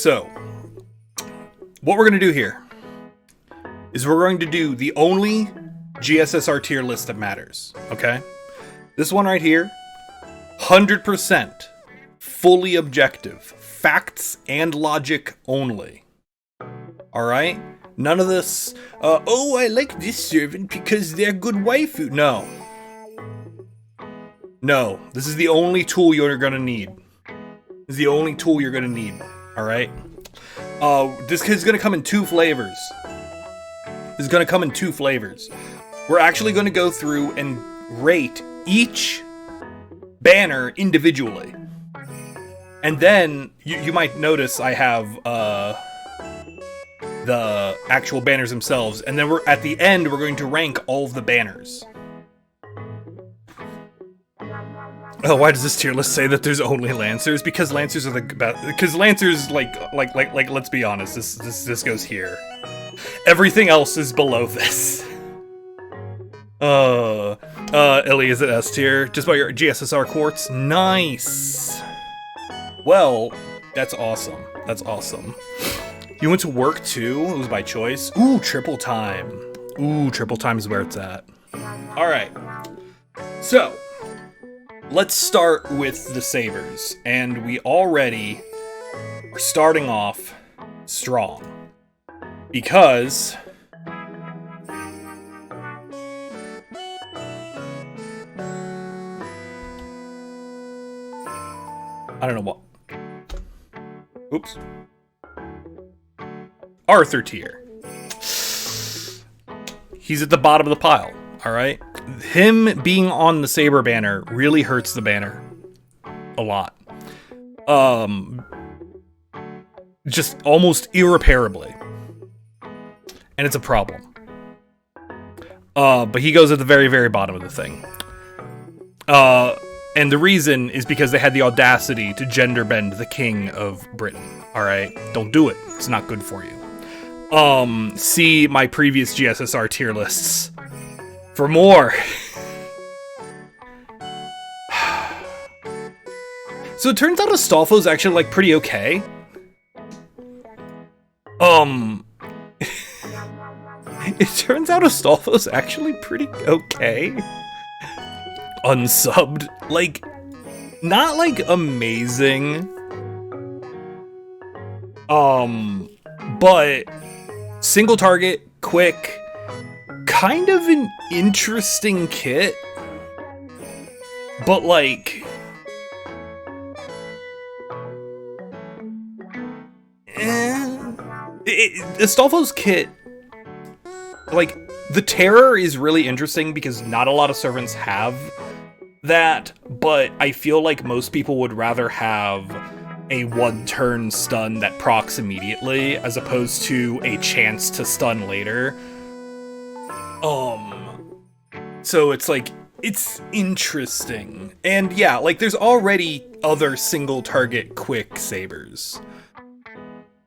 So, what we're going to do here is we're going to do the only GSSR tier list that matters, okay? This one right here, 100% fully objective, facts and logic only. Alright? None of this, oh, I like this servant because they're good waifu. No. No, this is the only tool you're gonna need. This is the only tool you're gonna need, alright? This is gonna come in two flavors. This is gonna come in two flavors. We're actually gonna go through and rate each banner individually. And then, you might notice I have, the actual banners themselves, and then at the end we're going to rank all of the banners. Oh, why does this tier list say that there's only Lancers? Because Lancers are the best. Because Lancers, like, let's be honest, this goes here. Everything else is below this. Ellie, is it S tier? Just by your GSSR quartz? Nice! Well, that's awesome. That's awesome. You went to work too? It was by choice? Ooh, triple time. Ooh, triple time is where it's at. Alright. So, let's start with the Sabers. And we already are starting off strong. Because I don't know what. Oops. Arthur tier. He's at the bottom of the pile, alright? Him being on the Saber banner really hurts the banner. A lot. Just almost irreparably. And it's a problem. But he goes at the very, very bottom of the thing. And the reason is because they had the audacity to gender bend the king of Britain. Alright? Don't do it. It's not good for you. See my previous GSSR tier lists for more. So it turns out Astolfo's actually, like, pretty okay. It turns out Astolfo's actually pretty okay. Unsubbed. Like, not, like, amazing. But single target, quick, kind of an interesting kit. But, like, Astolfo's kit, like, the terror is really interesting because not a lot of servants have that, but I feel like most people would rather have a one-turn stun that procs immediately as opposed to a chance to stun later. So it's like, it's interesting. And yeah, like, there's already other single target quick Sabers.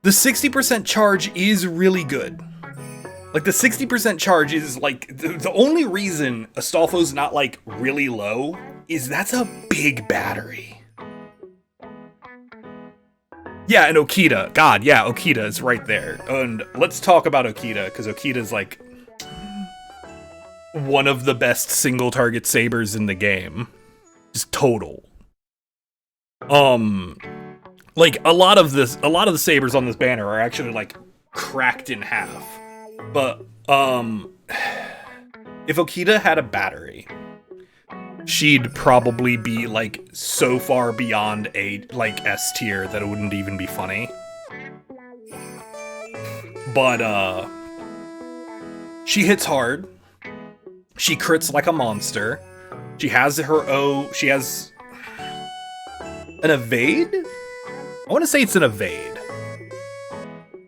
The 60% charge is really good. Like, the 60% charge is, like, the only reason Astolfo's not, like, really low is that's a big battery. Yeah, and Okita. God, yeah, Okita is right there. And let's talk about Okita, because Okita's, like, one of the best single-target Sabers in the game. Just total. Like, a lot of the Sabers on this banner are actually, like, cracked in half. But, if Okita had a battery, she'd probably be, like, so far beyond a, like, S tier that it wouldn't even be funny. But, she hits hard. She crits like a monster. She has she has an evade? I want to say it's an evade.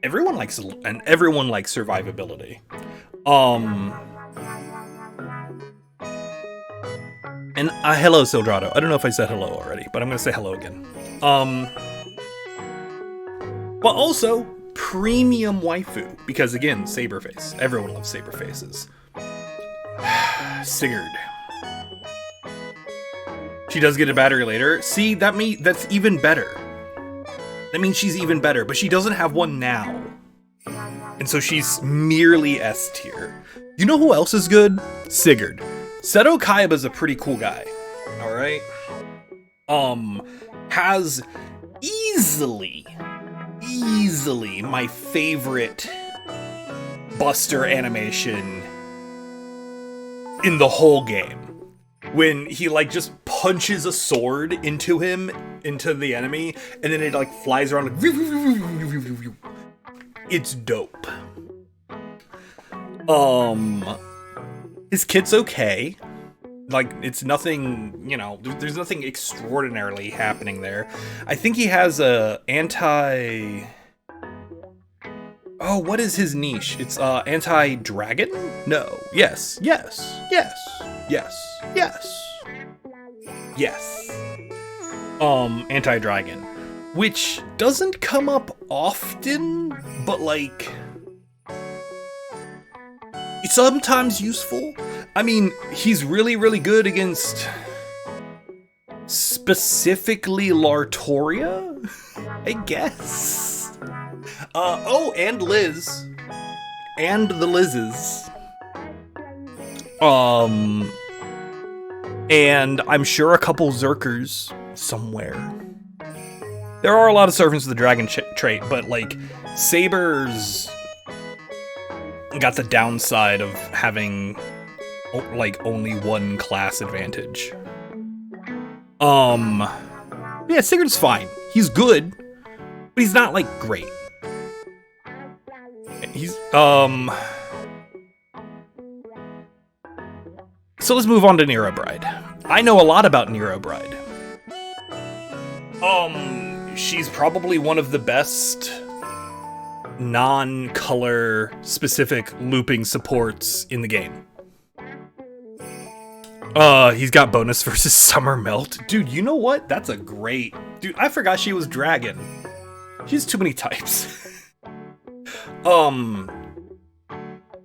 Everyone likes survivability. And hello, Sildrado. I don't know if I said hello already, but I'm gonna say hello again. But also premium waifu, because again, Saberface. Everyone loves Saberfaces. Sigurd. She does get a battery later. See, that's even better. That means she's even better, but she doesn't have one now. And so she's merely S tier. You know who else is good? Sigurd. Seto Kaiba's a pretty cool guy. Alright? Has easily my favorite Buster animation in the whole game. When he like just punches a sword into the enemy, and then it like flies around like, it's dope. His kit's okay. Like, it's nothing, you know, there's nothing extraordinarily happening there. I think he has a anti... Oh, what is his niche? It's anti-dragon? No. Yes. Anti-dragon. Which doesn't come up often, but like... it's sometimes useful. I mean, he's really, really good against... specifically Lartoria? I guess? Oh, and Liz. And the Lizzes. And I'm sure a couple Berserkers somewhere. There are a lot of servants of the dragon trait, but like, Sabers got the downside of having like only one class advantage. Yeah, Sigurd's fine. He's good, but he's not like great. He's So let's move on to Nero Bride. I know a lot about Nero Bride. She's probably one of the best non-color specific looping supports in the game. He's got bonus versus Summer Melt. Dude, you know what? That's a great... Dude, I forgot she was dragon. She has too many types.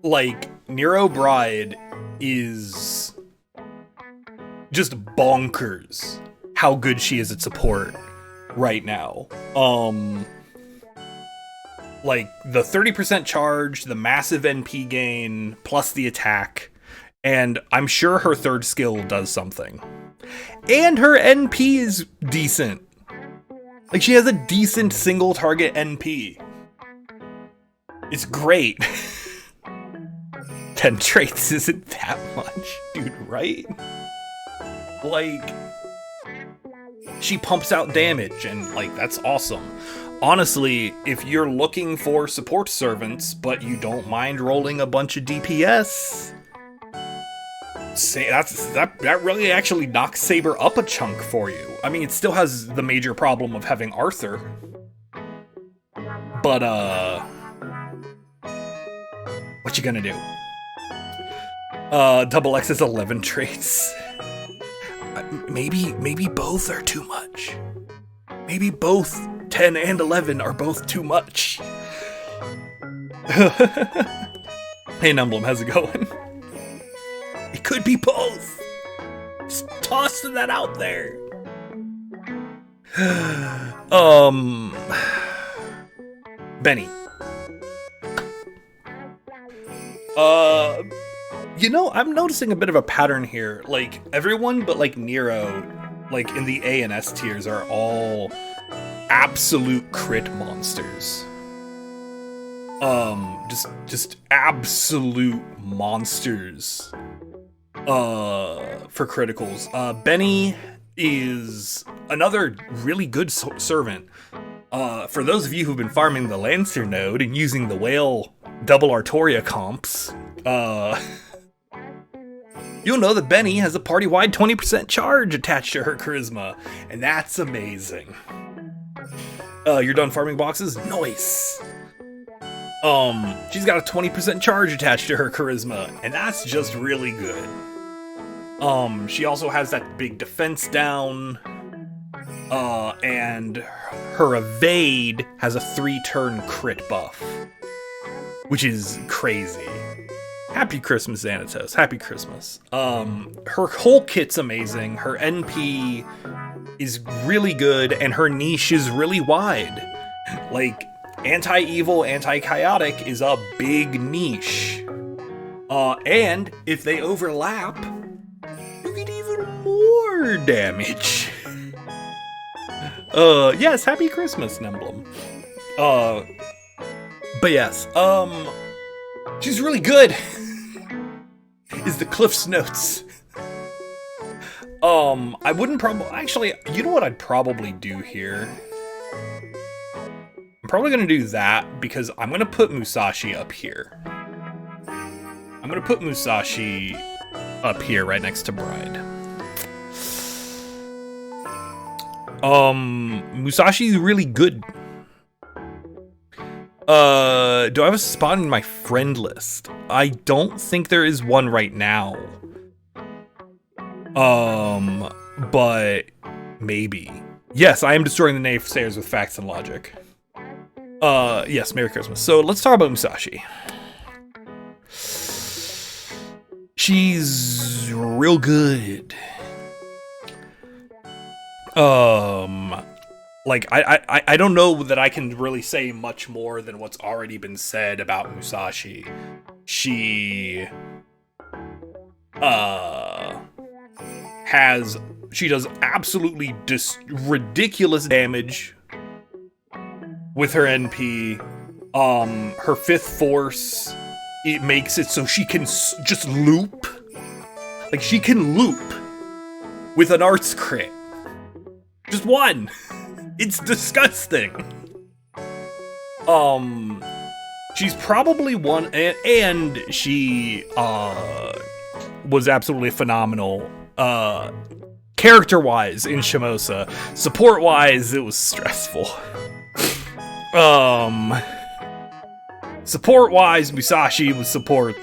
Like, Nero Bride is just bonkers how good she is at support right now. Like, the 30% charge, the massive NP gain, plus the attack, and I'm sure her third skill does something. And her NP is decent. Like, she has a decent single target NP. It's great. 10 traits isn't that much, dude, right? Like, she pumps out damage, and, like, that's awesome. Honestly, if you're looking for support servants, but you don't mind rolling a bunch of DPS, that really actually knocks Saber up a chunk for you. I mean, it still has the major problem of having Arthur. But, what you gonna do? Double X has 11 traits. Maybe both are too much. Maybe both 10 and 11 are both too much. Hey, Numblum, how's it going? It could be both. Just tossing that out there. Benny. You know, I'm noticing a bit of a pattern here. Like, everyone but, like, Nero, like, in the A and S tiers are all absolute crit monsters. Just absolute monsters. For criticals. Benny is another really good servant. For those of you who've been farming the Lancer node and using the whale double Artoria comps, you'll know that Benny has a party-wide 20% charge attached to her charisma, and that's amazing. You're done farming boxes? Nice! She's got a 20% charge attached to her charisma, and that's just really good. She also has that big defense down, and her evade has a 3-turn crit buff, which is crazy. Happy Christmas, Xanatos. Happy Christmas. Her whole kit's amazing. Her NP is really good, and her niche is really wide. Like, anti-evil, anti-chaotic is a big niche. And if they overlap, you get even more damage. Yes, happy Christmas, Nemblem. But yes, she's really good. Is the Cliff's Notes. I wouldn't actually, you know what I'd probably do here? I'm probably gonna do that because I'm gonna put Musashi up here. I'm gonna put Musashi up here right next to Bride. Musashi's really good. Do I have a spot in my friend list? I don't think there is one right now. But maybe. Yes, I am destroying the naysayers with facts and logic. Yes, Merry Christmas. So let's talk about Musashi. She's real good. Like, I don't know that I can really say much more than what's already been said about Musashi. She does absolutely ridiculous damage with her NP. Her fifth force, it makes it so she can just loop. Like, she can loop with an arts crit. Just one. It's disgusting. She's probably one, and she was absolutely phenomenal. Character-wise in Shimosa. Support-wise, it was stressful. Support-wise, Musashi was support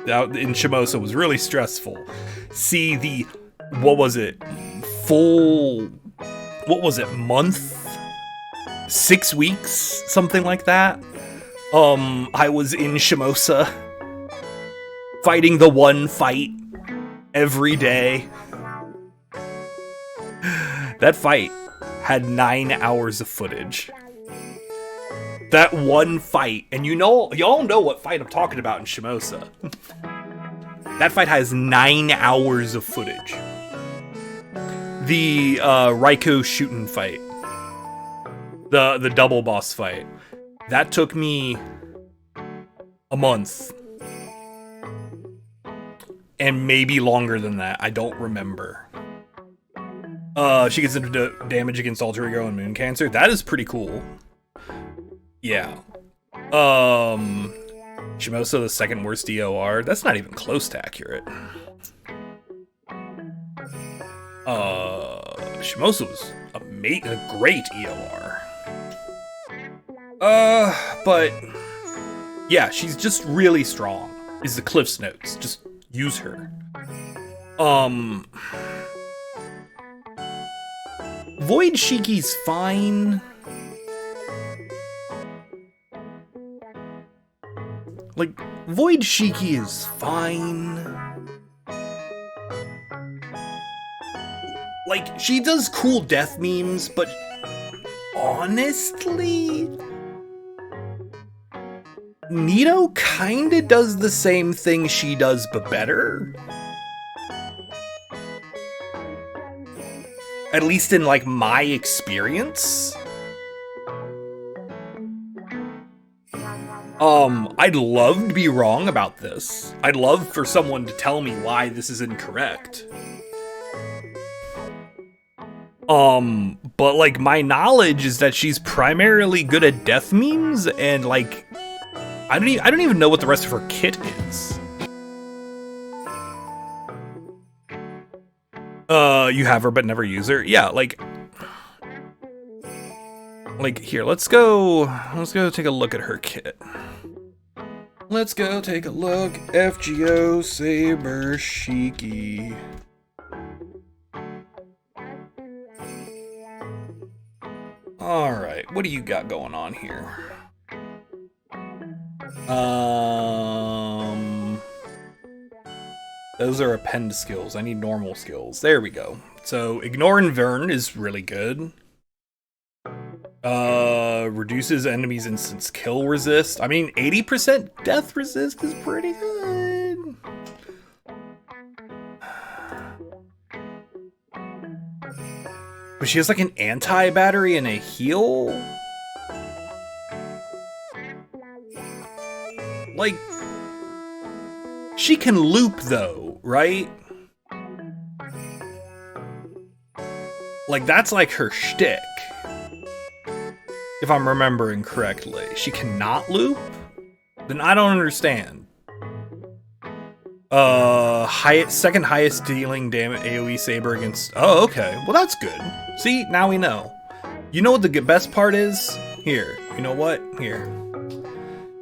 out in Shimosa was really stressful. See the, what was it, month? 6 weeks? Something like that? I was in Shimosa, fighting the one fight every day. That fight had 9 hours of footage. That one fight, and y'all know what fight I'm talking about in Shimosa. That fight has 9 hours of footage. The Raikou shooting fight. The double boss fight. That took me a month. And maybe longer than that. I don't remember. She gets into damage against Alter Ego and Moon Cancer. That is pretty cool. Yeah. Shimosa, the second worst DOR. That's not even close to accurate. Shimosa was a great EOR. But yeah, she's just really strong. Is the Cliff's Notes. Just use her. Void Shiki's fine. Like, Void Shiki is fine. Like, she does cool death memes, but honestly, Nito kinda does the same thing she does, but better. At least in, like, my experience. I'd love to be wrong about this. I'd love for someone to tell me why this is incorrect. But, like, my knowledge is that she's primarily good at death memes, and, like, I don't even know what the rest of her kit is. You have her but never use her? Yeah, like, here, let's go take a look at her kit. Let's go take a look. FGO Sabers Shiki. Alright, what do you got going on here? Those are append skills. I need normal skills. There we go. So, Ignore and Vern is really good. Reduces enemies' instance kill resist. I mean, 80% death resist is pretty good. But she has like an anti-battery and a heal? Like, she can loop though, right? Like, that's like her shtick. If I'm remembering correctly. She cannot loop? Then I don't understand. Second highest dealing damage AoE Saber against... Oh, okay. Well, that's good. See, now we know. You know what the best part is? Here. You know what? Here.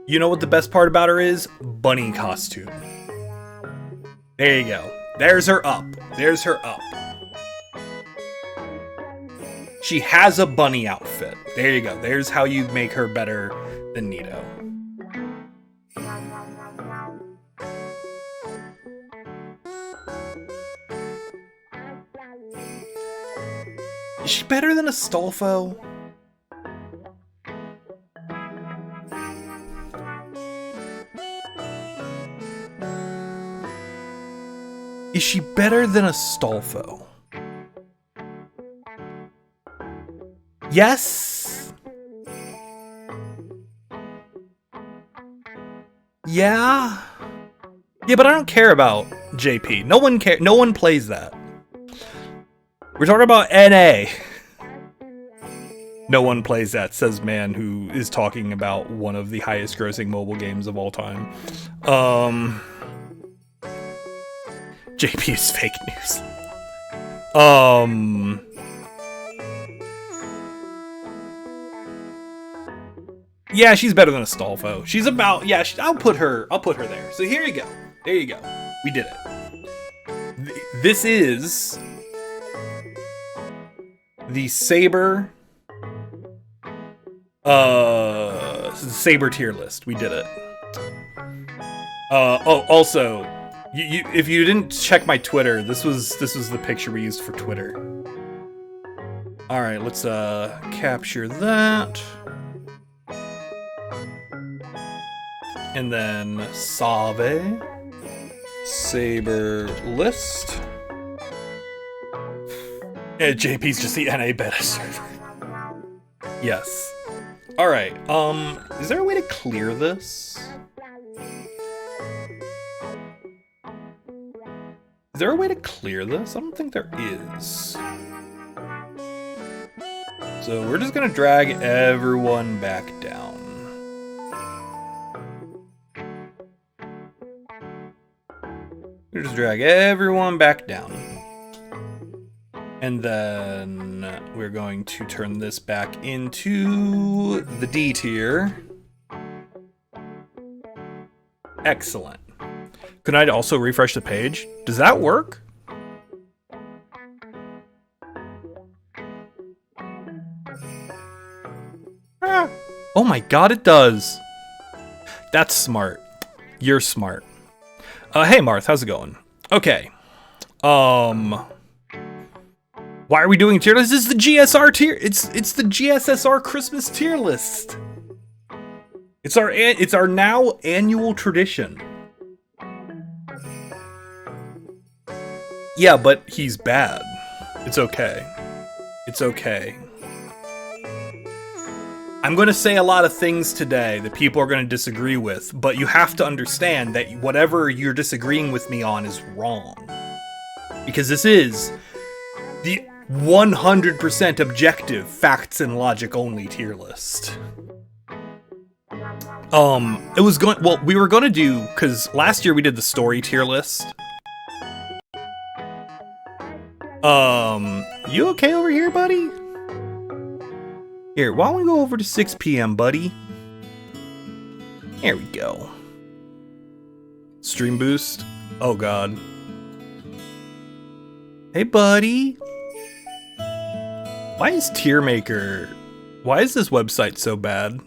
You know what the best part about her is? Bunny costume. There you go. There's her up. There's her up. She has a bunny outfit. There you go. There's how you make her better than Nito. Is she better than Astolfo? Is she better than Astolfo? Yes? Yeah? Yeah, but I don't care about JP. No one plays that. We're talking about NA. No one plays that, says man who is talking about one of the highest grossing mobile games of all time. JP is fake news. Yeah, she's better than Astolfo. She's about, yeah, I'll put her there. So here you go. There you go. We did it. This is the Saber Saber tier list. We did it. Oh, also, if you didn't check my Twitter, this was the picture we used for Twitter. All right, let's capture that. And then Save Saber list. Yeah, JP's just the NA beta server. Yes. All right. Is there a way to clear this? Is there a way to clear this? I don't think there is. So we're just gonna drag everyone back down. We'll just drag everyone back down. And then we're going to turn this back into the D tier. Excellent. Could I also refresh the page? Does that work? Ah. Oh my god, it does. That's smart. You're smart. Hey Marth, how's it going? Okay. Why are we doing tier list? This is the GSR tier. It's the GSSR Christmas tier list. It's our now annual tradition. Yeah, but he's bad. It's okay. It's okay. I'm going to say a lot of things today that people are going to disagree with, but you have to understand that whatever you're disagreeing with me on is wrong. Because this is the 100% objective, facts and logic only tier list. We were going to do, because last year we did the story tier list. You okay over here, buddy? Here, why don't we go over to 6 p.m., buddy? There we go. Stream boost. Oh, God. Hey, buddy. Why is Tier Maker... Why is this website so bad?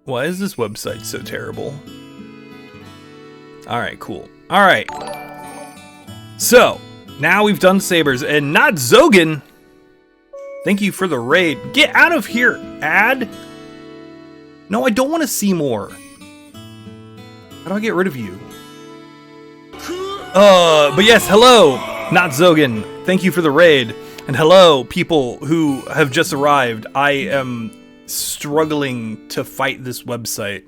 Why is this website so terrible? Alright, cool. Alright. So, Now we've done Sabers, and not Zogan. Thank you for the raid. Get out of here, ad. No, I don't want to see more. How do I get rid of you? But yes, hello, not Zogan. Thank you for the raid. And hello, people who have just arrived. I am struggling to fight this website.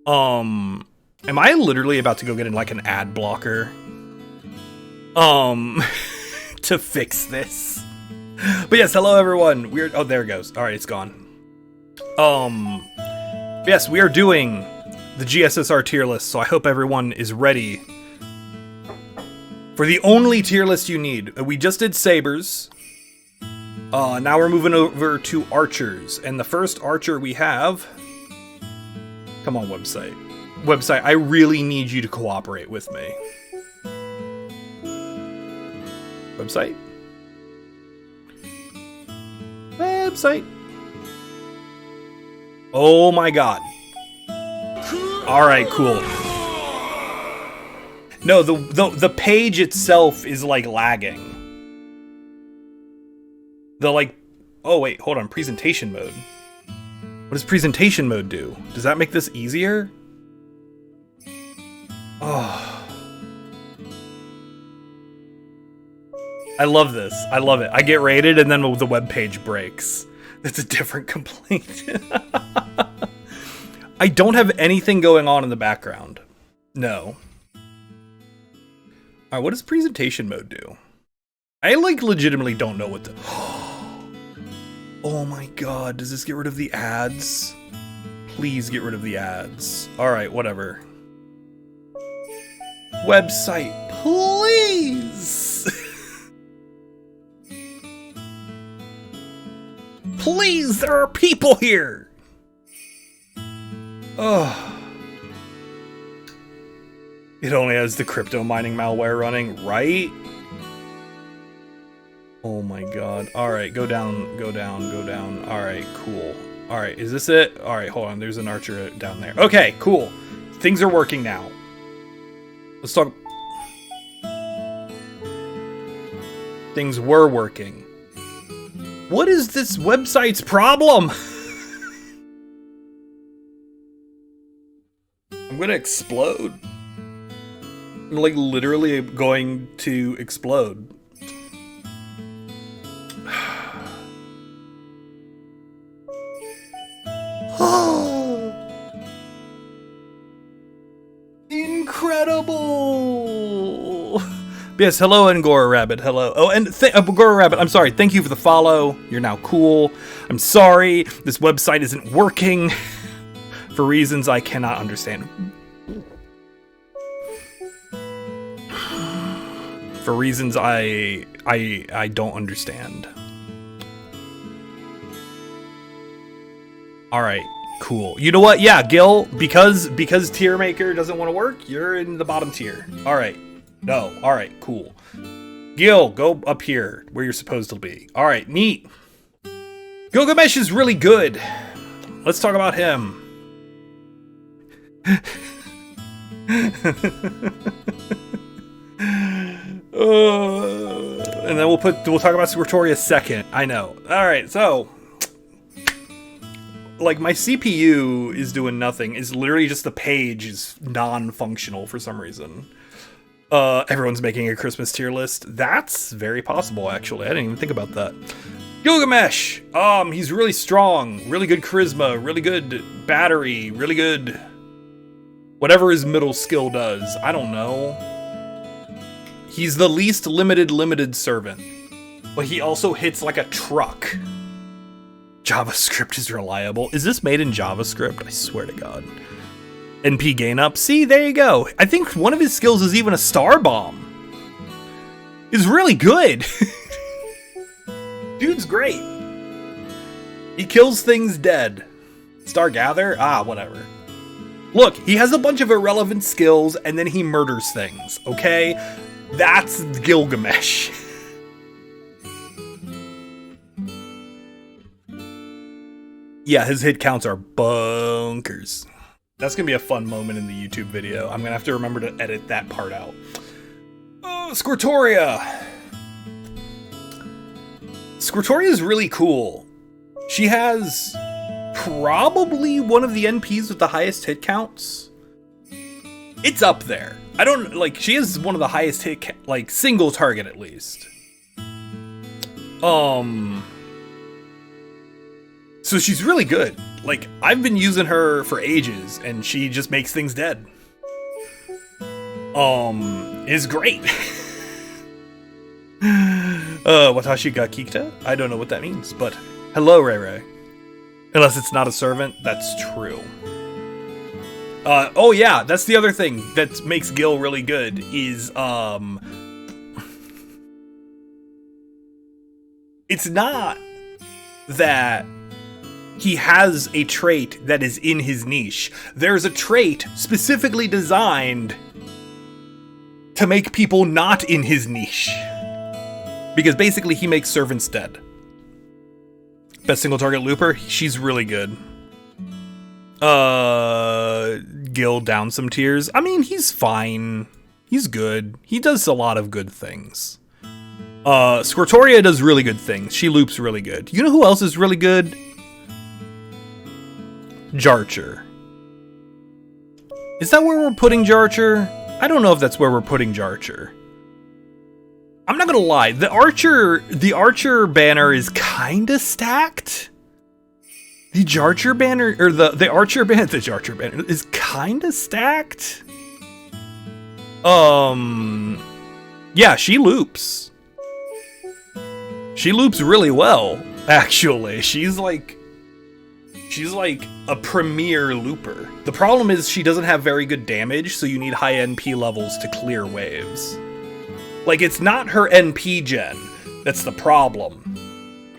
Am I literally about to go get in like an ad blocker? To fix this. But yes, hello everyone. Oh, there it goes. All right, it's gone. Yes, we are doing the GSSR tier list, so I hope everyone is ready for the only tier list you need. We just did Sabers. Now we're moving over to Archers, and the first Archer we have... Come on, website. Website, I really need you to cooperate with me. Website? Website. Oh my god. Alright, cool. No, the page itself is like lagging. Oh wait, hold on, presentation mode. What does presentation mode do? Does that make this easier? Oh. I love this. I love it. I get rated and then the web page breaks. That's a different complaint. I don't have anything going on in the background. No. Alright, what does presentation mode do? I legitimately don't know what the... Oh my god, does this get rid of the ads? Please get rid of the ads. Alright, whatever. Website, please! Please, there are people here! Oh. It only has the crypto mining malware running, right? Oh my god. Alright, go down, go down, go down. Alright, cool. Alright, is this it? Alright, hold on, there's an archer down there. Okay, cool. Things are working now. Let's talk... Things were working. What is this website's problem? I'm gonna explode. I'm like literally going to explode. Incredible! Yes, hello, Angora Rabbit. Hello. Oh, and Angora Rabbit, I'm sorry. Thank you for the follow. You're now cool. I'm sorry. This website isn't working for reasons I cannot understand. For reasons I don't understand. All right. Cool. You know what? Yeah, Gil, because tier maker doesn't want to work, you're in the bottom tier. All right. No. All right, cool. Gil, go up here where you're supposed to be. All right, neat. Gilgamesh is really good. Let's talk about him. And then we'll talk about Squirtoria second. I know. All right, so like my CPU is doing nothing. It's literally just the page is non-functional for some reason. Everyone's making a Christmas tier list. That's very possible, actually. I didn't even think about that. Gilgamesh! He's really strong, really good charisma, really good battery, really good... whatever his middle skill does. I don't know. He's the least limited servant. But he also hits like a truck. JavaScript is reliable. Is this made in JavaScript? I swear to God. NP gain up. See, there you go. I think one of his skills is even a star bomb. It's really good. Dude's great. He kills things dead. Star gather? Ah, whatever. Look, he has a bunch of irrelevant skills and then he murders things, okay? That's Gilgamesh. Yeah, his hit counts are bonkers. That's gonna be a fun moment in the YouTube video. I'm gonna have to remember to edit that part out. Squirtoria! Squirtoria is really cool. She has probably one of the NPs with the highest hit counts. It's up there. I don't, like, she has one of the highest hit, like, single target at least. So she's really good. Like, I've been using her for ages, and she just makes things dead. Is great. Watashi ga kikita? I don't know what that means, but hello, Ray Ray. Unless it's not a servant, that's true. Oh yeah, that's the other thing that makes Gil really good is, it's not that he has a trait that is in his niche. There's a trait specifically designed to make people not in his niche. Because basically he makes servants dead. Best single target looper, she's really good. Gil down some tiers. I mean, he's fine. He's good. He does a lot of good things. Squirtoria does really good things. She loops really good. You know who else is really good? Jarcher. Is that where we're putting Jarcher? I don't know if that's where we're putting Jarcher. I'm not gonna lie, the Archer banner is kinda stacked. The Jarcher banner, or the Archer banner, the Jarcher banner is kinda stacked. Yeah, she loops. She loops really well, actually. She's like a premier looper. The problem is she doesn't have very good damage, so you need high NP levels to clear waves. Like, it's not her NP gen that's the problem.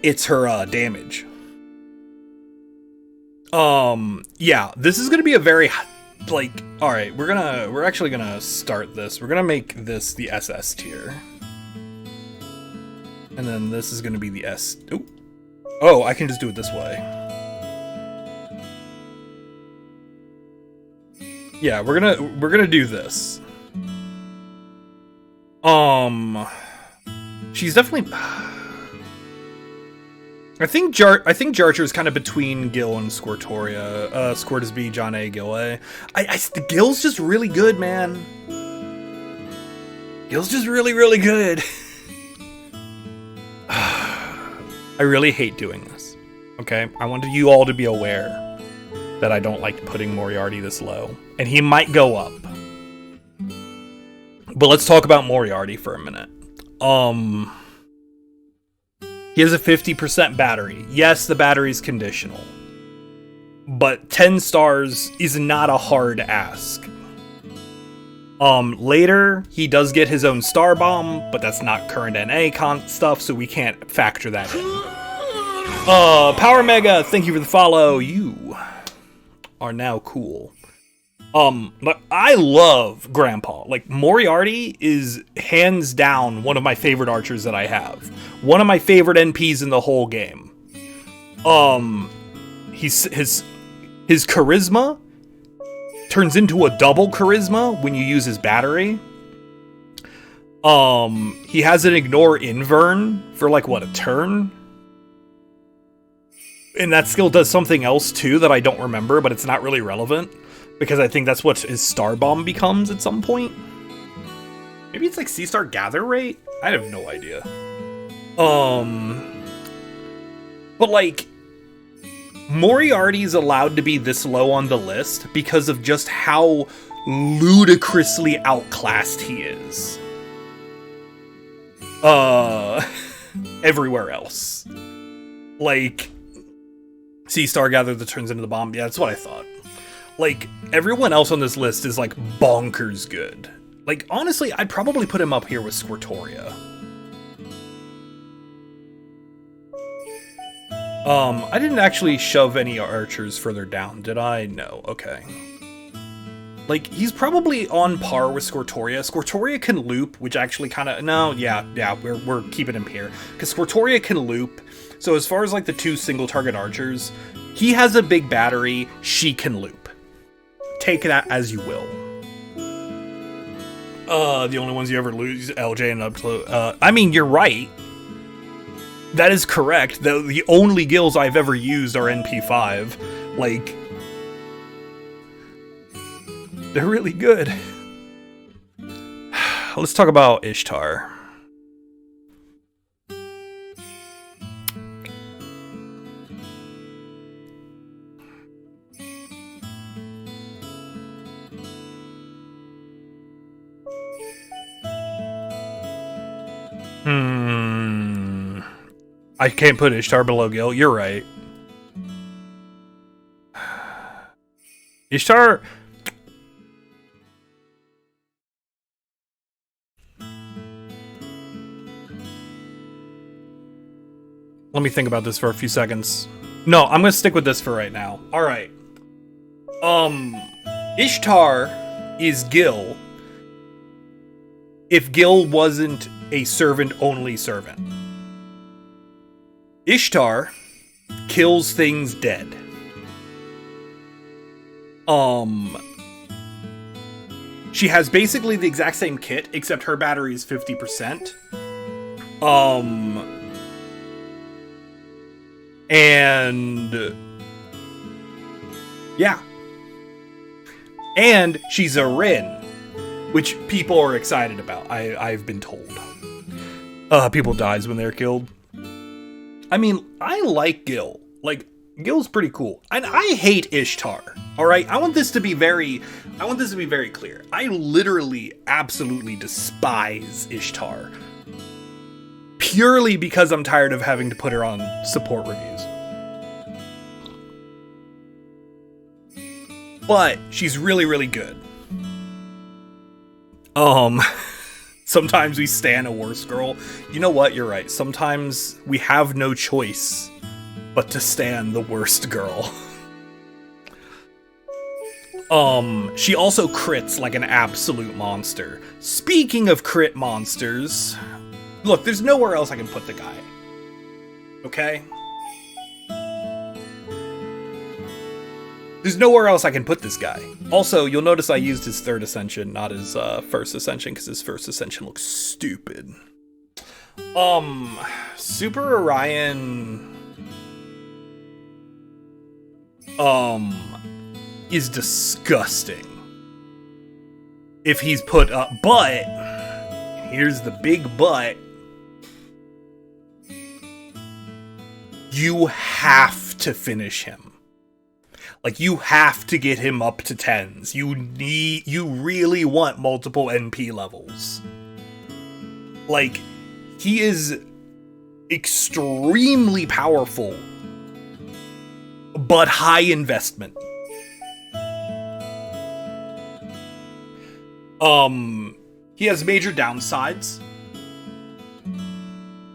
It's her damage. Yeah, this is gonna be a very, like, alright, we're actually gonna start this. We're gonna make this the SS tier. And then this is gonna be the S. Ooh. Oh, I can just do it this way. Yeah, we're gonna do this. She's definitely. I think Jarcher is kind of between Gil and Squirtoria. Squirtus B, John A, Gil A. Gil's just really good, man. Gil's just really, really good. I really hate doing this. Okay, I wanted you all to be aware that I don't like putting Moriarty this low, and he might go up. But let's talk about Moriarty for a minute. He has a 50% battery. Yes, the battery's conditional. But 10 stars is not a hard ask. Later, he does get his own star bomb, but that's not current NA stuff, so we can't factor that in. Power Mega, thank you for the follow. You are now cool. But I love Grandpa. Like, Moriarty is hands down one of my favorite archers that I have. One of my favorite NPs in the whole game. His charisma turns into a double charisma when you use his battery. He has an ignore invern for like, what, a turn? And that skill does something else too that I don't remember, but it's not really relevant. Because I think that's what his Star Bomb becomes at some point. Maybe it's like C-Star Gather Rate? I have no idea. But like, Moriarty's allowed to be this low on the list because of just how ludicrously outclassed he is. Everywhere else. Like, C-Star Gather that turns into the bomb. Yeah, that's what I thought. Like, everyone else on this list is, like, bonkers good. Like, honestly, I'd probably put him up here with Squirtoria. I didn't actually shove any archers further down, did I? No, okay. Like, he's probably on par with Squirtoria. Squirtoria can loop, which actually kind of... No, yeah, we're keeping him here. Because Squirtoria can loop, so as far as, like, the two single-target archers, he has a big battery, she can loop. Take that as you will. The only ones you ever lose, LJ and Upload. I mean, you're right. That is correct. The only gills I've ever used are NP5. Like, they're really good. Let's talk about Ishtar. I can't put Ishtar below Gil. You're right. Ishtar... Let me think about this for a few seconds. No, I'm gonna stick with this for right now. Alright. Ishtar is Gil if Gil wasn't a servant-only servant. Ishtar kills things dead. She has basically the exact same kit, except her battery is 50%. And yeah. And she's a Rin, which people are excited about, I've been told. People dies when they're killed. I mean, I like Gil. Like, Gil's pretty cool. And I hate Ishtar. Alright? I want this to be very clear. I literally, absolutely despise Ishtar. Purely because I'm tired of having to put her on support reviews. But she's really, really good. Sometimes we stan a worse girl. You know what? You're right. Sometimes we have no choice but to stan the worst girl. She also crits like an absolute monster. Speaking of crit monsters, look, there's nowhere else I can put the guy. Okay? There's nowhere else I can put this guy. Also, you'll notice I used his third ascension, not his first ascension, because his first ascension looks stupid. Super Orion... is disgusting. If he's put up, but... here's the big but. You have to finish him. Like, you have to get him up to 10s. You really want multiple NP levels. Like, he is extremely powerful, but high investment. He has major downsides.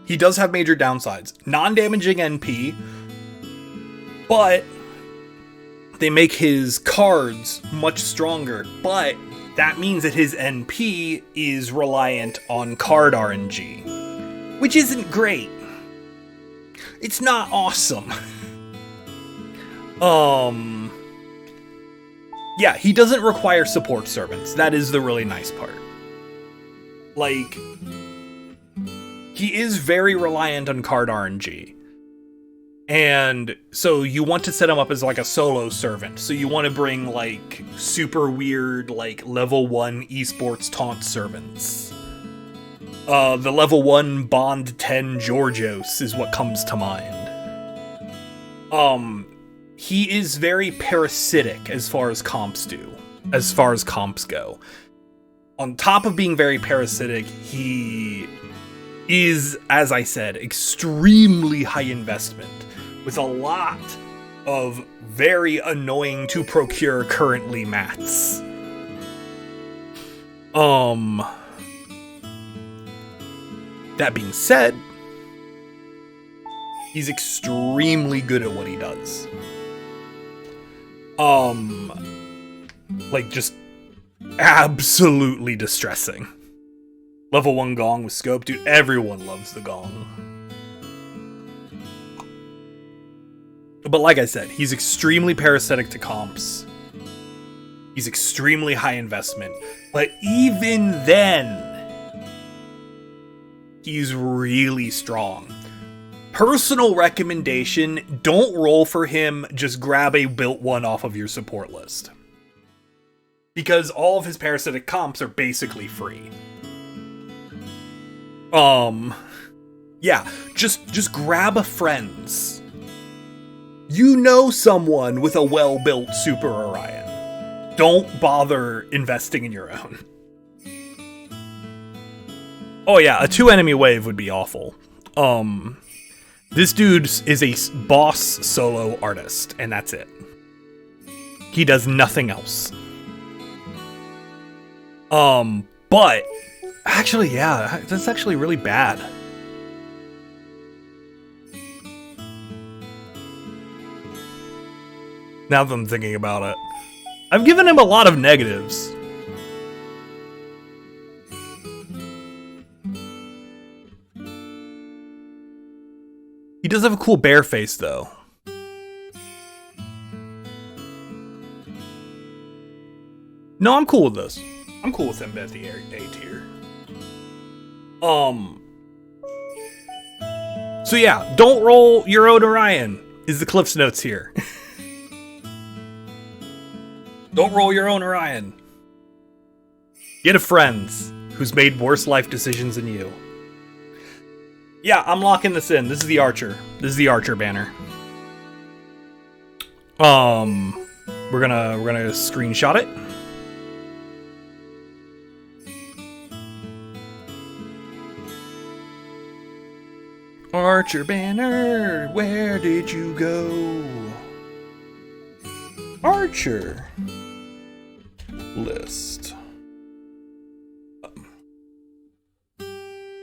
He does have major downsides. Non-damaging NP, but they make his cards much stronger, but that means that his NP is reliant on card RNG, which isn't great. It's not awesome. Yeah, he doesn't require support servants. That is the really nice part. Like, he is very reliant on card RNG. And so you want to set him up as like a solo servant. So you want to bring like super weird, like level 1 esports taunt servants. The level 1 Bond 10 Georgios is what comes to mind. He is very parasitic as far as comps go. On top of being very parasitic, he is, as I said, extremely high investment, with a lot of very annoying to procure currently mats. That being said, he's extremely good at what he does. Like, just absolutely distressing. Level 1 Gong with scope, dude, everyone loves the Gong. But like I said, he's extremely parasitic to comps. He's extremely high investment. But even then, he's really strong. Personal recommendation, don't roll for him, just grab a built one off of your support list. Because all of his parasitic comps are basically free. Yeah, just grab a friend's. You know someone with a well-built Super Orion. Don't bother investing in your own. Oh yeah, a 2-enemy wave would be awful. This dude is a boss solo artist, and that's it. He does nothing else. But actually, yeah, that's actually really bad. Now that I'm thinking about it, I've given him a lot of negatives. He does have a cool bear face, though. No, I'm cool with this. I'm cool with him at the A tier. So yeah, don't roll your own Orion, is the Cliff's Notes here. Don't roll your own Orion. Get a friend who's made worse life decisions than you. Yeah, I'm locking this in. This is the Archer. This is the Archer banner. We're gonna screenshot it. Archer banner, where did you go? Archer list.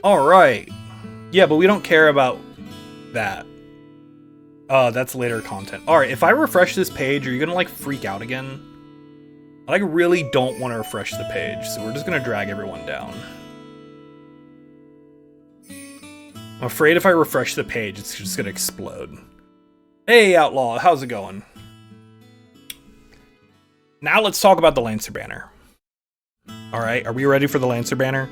All right. Yeah, but we don't care about that. That's later content. All right, if I refresh this page, are you gonna like freak out again? I like really don't want to refresh the page, so we're just gonna drag everyone down. I'm afraid if I refresh the page, it's just gonna explode. Hey, Outlaw, how's it going? Now let's talk about the Lancer banner. All right, are we ready for the Lancer banner?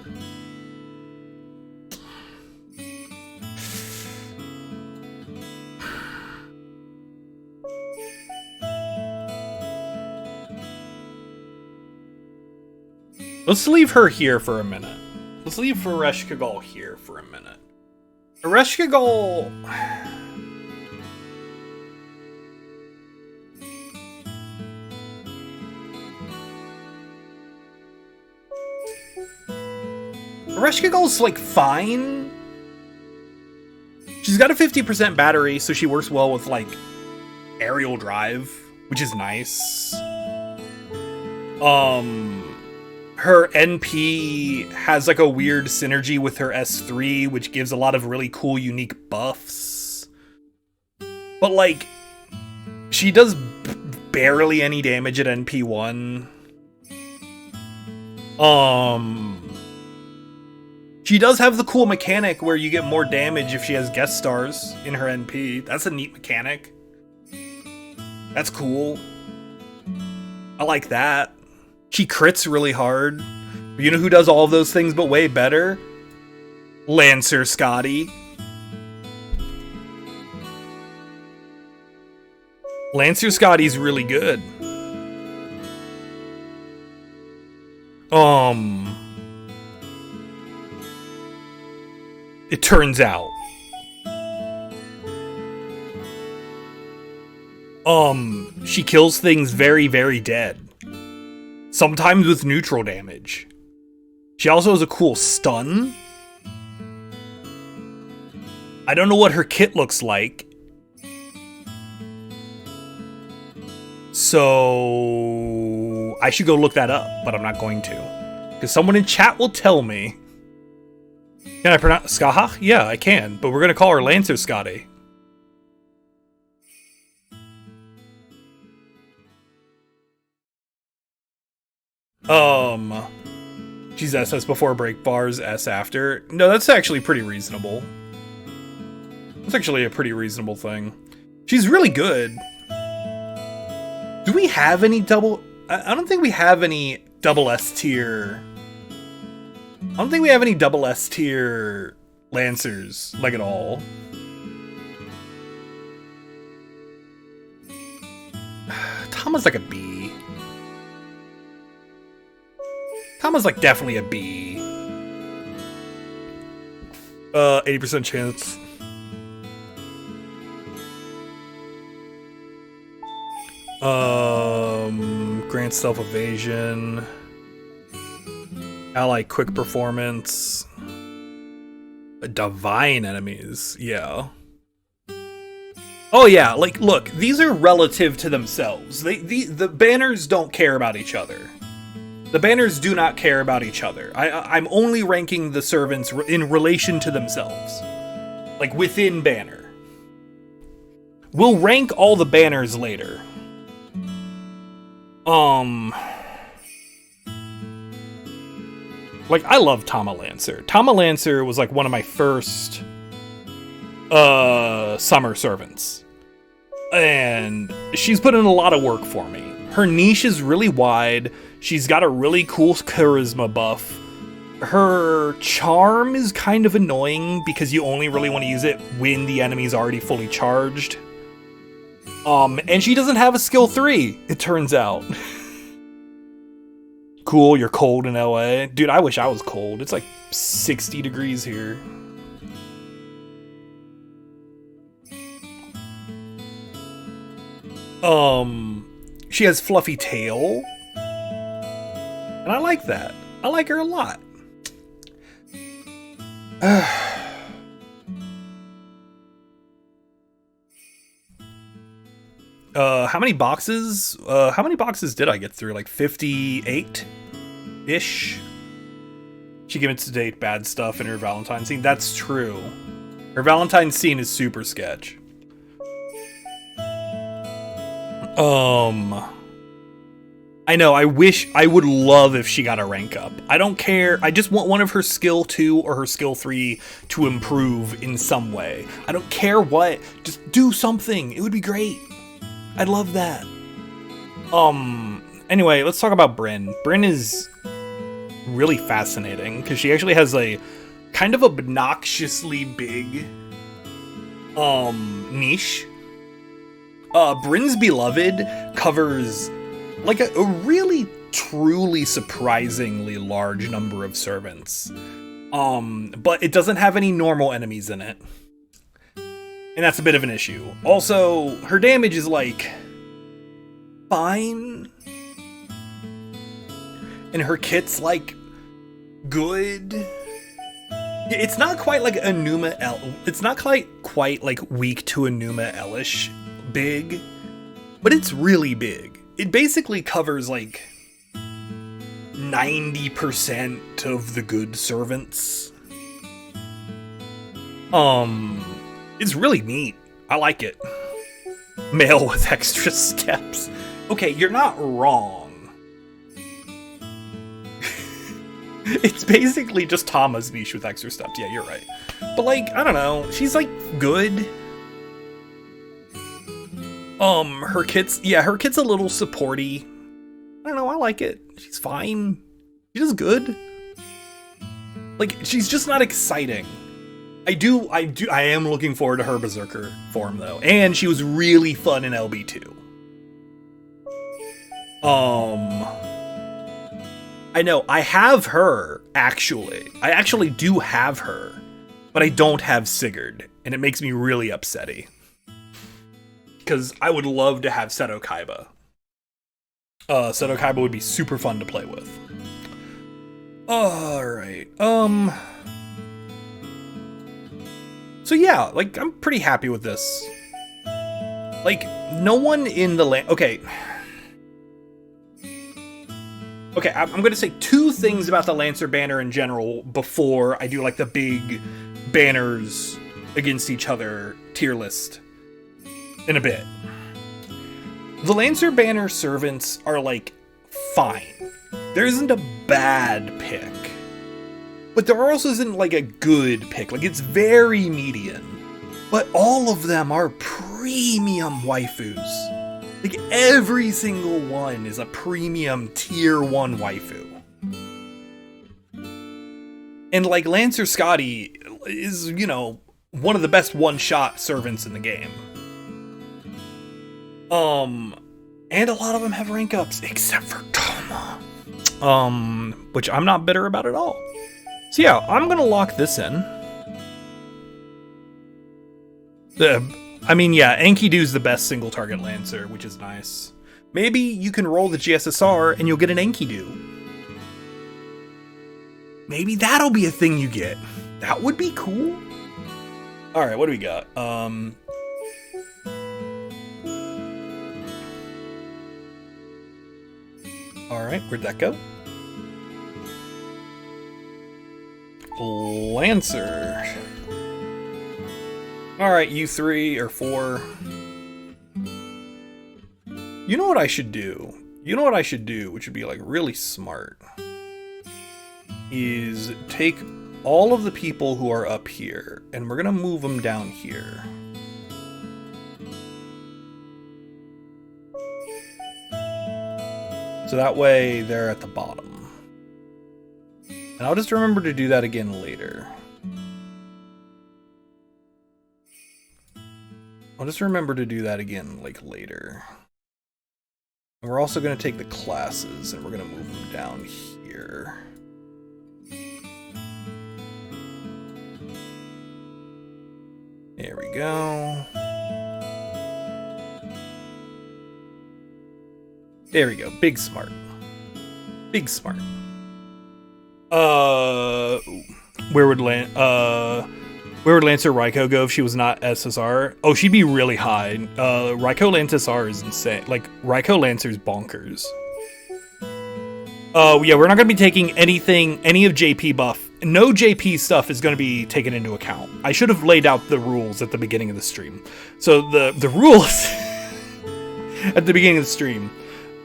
Let's leave her here for a minute. Let's leave Ereshkigal here for a minute. Ereshkigal... Ereshkigal's like fine. She's got a 50% battery, so she works well with like aerial drive, which is nice. Her NP has like a weird synergy with her S3, which gives a lot of really cool, unique buffs. But like, she does barely any damage at NP1. She does have the cool mechanic where you get more damage if she has guest stars in her NP. That's a neat mechanic. That's cool. I like that. She crits really hard. But you know who does all of those things but way better? Lancer Scotty. Lancer Scotty's really good. It turns out. She kills things very, very dead. Sometimes with neutral damage. She also has a cool stun. I don't know what her kit looks like. So I should go look that up, but I'm not going to. Because someone in chat will tell me. Can I pronounce Skahach? Yeah, I can, but we're gonna call her Lancer Scotty. She's SS before break bars, S after. No, that's actually pretty reasonable. That's actually a pretty reasonable thing. She's really good. Do we have any double... I don't think we have any double S tier. I don't think we have any double S tier Lancers, like, at all. Tama's like a B. Tama's like definitely a B. 80% chance. Grant self-evasion. Ally quick performance. Divine enemies, yeah. Oh yeah, like, look, these are relative to themselves. The banners don't care about each other. The banners do not care about each other. I'm only ranking the servants in relation to themselves. Like, within banner. We'll rank all the banners later. Like, I love Tama Lancer. Tama Lancer was, like, one of my first summer servants. And she's put in a lot of work for me. Her niche is really wide. She's got a really cool charisma buff. Her charm is kind of annoying because you only really want to use it when the enemy's already fully charged. And she doesn't have a skill 3, it turns out. Cool, you're cold in LA. Dude, I wish I was cold. It's like 60 degrees here. She has fluffy tail. And I like that. I like her a lot. How many boxes? How many boxes did I get through? Like 58-ish? She gave it to date bad stuff in her Valentine's scene. That's true. Her Valentine's scene is super sketch. I know, I would love if she got a rank up. I don't care. I just want one of her skill 2 or her skill 3 to improve in some way. I don't care what. Just do something. It would be great. I'd love that. Anyway, let's talk about Brynn. Brynn is really fascinating because she actually has a kind of obnoxiously big niche. Brynn's Beloved covers like a really truly surprisingly large number of servants. But it doesn't have any normal enemies in it. And that's a bit of an issue. Also, her damage is like fine. And her kit's like good. It's not quite like Enuma El. It's not quite like weak to Enuma Elish big, but it's really big. It basically covers like 90% of the good servants. It's really neat. I like it. Male with extra steps. Okay, you're not wrong. It's basically just Tama's niche with extra steps. Yeah, you're right. But like, I don't know. She's like good. Her kit's a little supporty. I don't know, I like it. She's fine. She does good. Like, she's just not exciting. I am looking forward to her Berserker form though. And she was really fun in LB2. I know, I have her, actually. I actually do have her. But I don't have Sigurd. And it makes me really upsetty. Because I would love to have Seto Kaiba. Seto Kaiba would be super fun to play with. Alright, so yeah, like, I'm pretty happy with this. Like, no one in the land... Okay, I'm gonna say 2 things about the Lancer banner in general before I do, like, the big banners against each other tier list in a bit. The Lancer banner servants are, like, fine. There isn't a bad pick. But there also isn't, like, a good pick. Like, it's very median. But all of them are premium waifus. Like, every single one is a premium tier 1 waifu. And, like, Lancer Scotty is, you know, one of the best one-shot servants in the game. And a lot of them have rank ups, except for Toma. Which I'm not bitter about at all. So yeah, I'm gonna lock this in. I mean, yeah, Enkidu's the best single target Lancer, which is nice. Maybe you can roll the GSSR and you'll get an Enkidu. Maybe that'll be a thing you get. That would be cool. Alright, what do we got? Alright, where'd that go? Lancer. Alright, you 3 or 4. You know what I should do? You know what I should do, which would be like really smart, is take all of the people who are up here and we're gonna move them down here. So that way they're at the bottom. And I'll just remember to do that again later. I'll just remember to do that again, like, later. And we're also going to take the classes, and we're going to move them down here. There we go. There we go. Big smart. Big smart. Where would Lancer Raikou go if she was not SSR? Oh, she'd be really high. Raikou Lancer SR is insane. Like, Raikou Lancer's bonkers. Yeah, we're not going to be taking any of JP buff. No JP stuff is going to be taken into account. I should have laid out the rules at the beginning of the stream. So the rules at the beginning of the stream.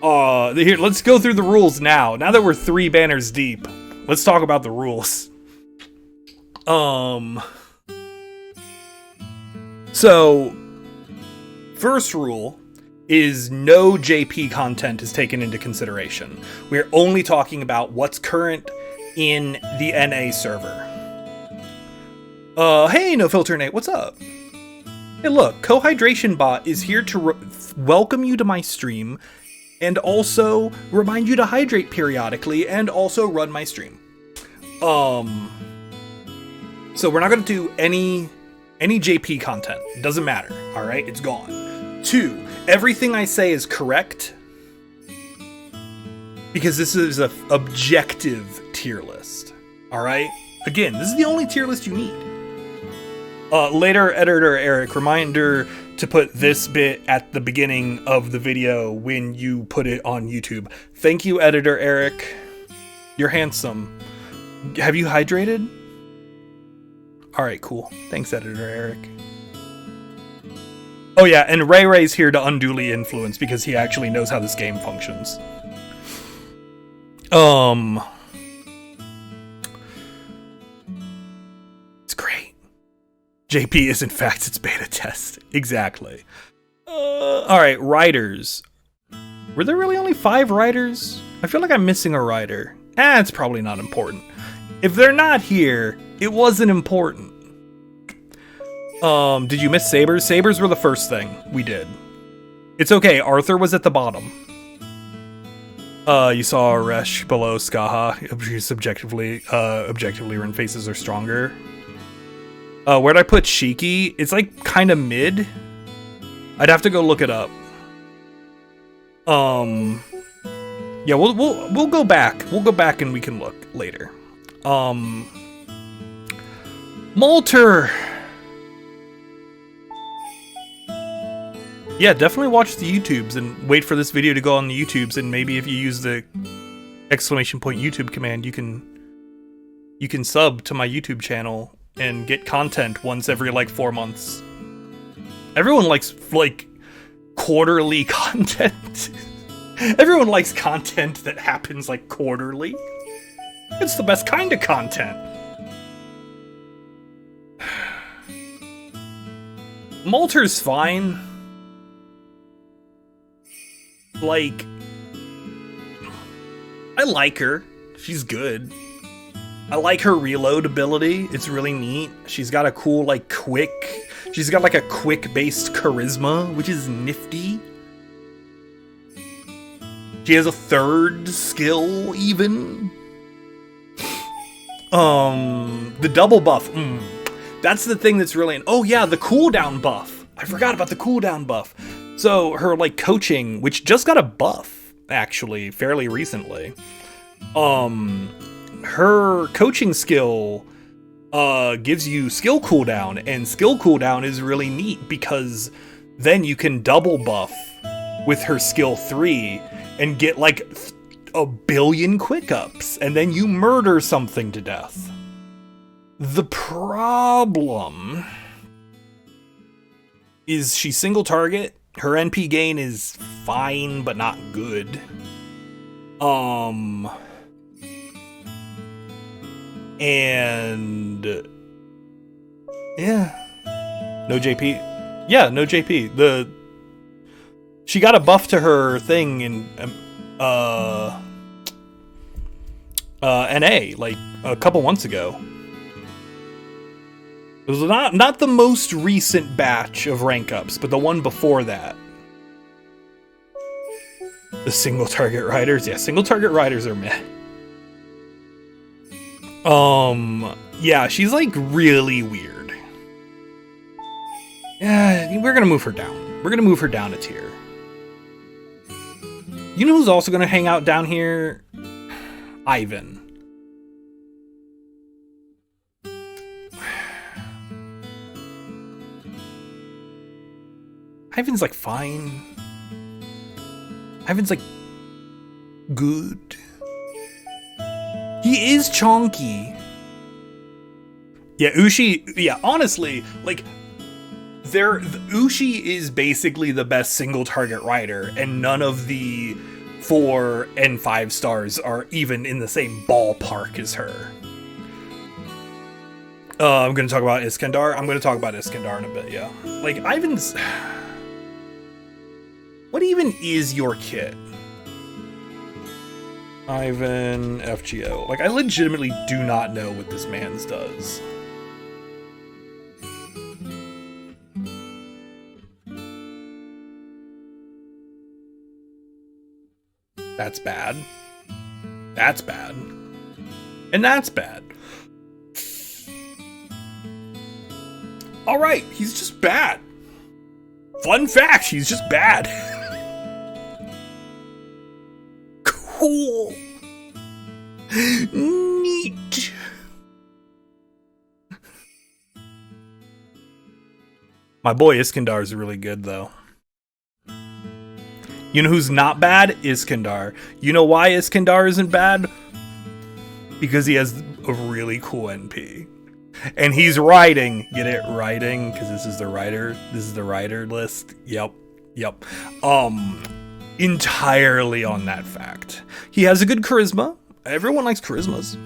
Here, let's go through the rules now. Now that we're 3 banners deep, let's talk about the rules. So, first rule is no JP content is taken into consideration. We're only talking about what's current in the NA server. Hey, No Filter Nate, what's up? Hey, look, Cohydration Bot is here to welcome you to my stream, and also remind you to hydrate periodically, and also run my stream. So we're not going to do any JP content. It doesn't matter, alright? It's gone. 2, everything I say is correct, because this is an objective tier list, alright? Again, this is the only tier list you need. Later, Editor Eric, reminder to put this bit at the beginning of the video when you put it on YouTube. Thank you, Editor Eric. You're handsome. Have you hydrated? Alright, cool. Thanks, Editor Eric. Oh yeah, and Ray Ray's here to unduly influence because he actually knows how this game functions. It's great. JP is in fact its beta test. Exactly. Alright, riders. Were there really only 5 riders? I feel like I'm missing a rider. It's probably not important. If they're not here, it wasn't important. Did you miss Sabers? Sabers were the first thing we did. It's okay, Arthur was at the bottom. You saw Resh below Skaha. Subjectively, Ren faces are stronger. Where'd I put Shiki? It's like kind of mid. I'd have to go look it up. Yeah, we'll go back. We'll go back and we can look later. Malter. Yeah, definitely watch the YouTubes and wait for this video to go on the YouTubes, and maybe if you use the _YouTube command, you can sub to my YouTube channel and get content once every like 4 months. Everyone likes like quarterly content. Everyone likes content that happens like quarterly. It's the best kind of content. Malter's fine. Like, I like her. She's good. I like her reload ability. It's really neat. She's got a cool, like, quick... She's got, like, a quick-based charisma, which is nifty. She has a third skill, even. The double buff. That's the thing that's really... Oh, yeah, the cooldown buff. I forgot about the cooldown buff. So, her, like, coaching, which just got a buff, actually, fairly recently. Her coaching skill gives you skill cooldown, and skill cooldown is really neat because then you can double buff with her skill 3 and get like a billion quick ups, and then you murder something to death. The problem is she's single target. Her NP gain is fine, but not good. And yeah, no JP. Yeah, no JP. She got a buff to her thing in NA like a couple months ago. It was not the most recent batch of rank ups, but the one before that. The single target riders, yeah, single target riders are meh. Yeah, she's like really weird. Yeah, we're gonna move her down. We're gonna move her down a tier. You know who's also gonna hang out down here? Ivan. Ivan's like fine. Ivan's like good. He is chonky. Yeah, Ushi, yeah, honestly, like, Ushi is basically the best single target rider, and none of the 4 and 5 stars are even in the same ballpark as her. I'm gonna talk about Iskandar. I'm gonna talk about Iskandar in a bit, yeah. Like, Ivan's... What even is your kit? Ivan, FGO. Like, I legitimately do not know what this man's does. That's bad. That's bad. And that's bad. Alright, he's just bad. Fun fact, he's just bad. Cool. Neat. My boy Iskandar is really good, though. You know who's not bad? Iskandar. You know why Iskandar isn't bad? Because he has a really cool NP. And he's riding. Get it? Riding? Because this is the rider. This is the rider list. Yep. Entirely on that fact. He has a good charisma. Everyone likes charismas.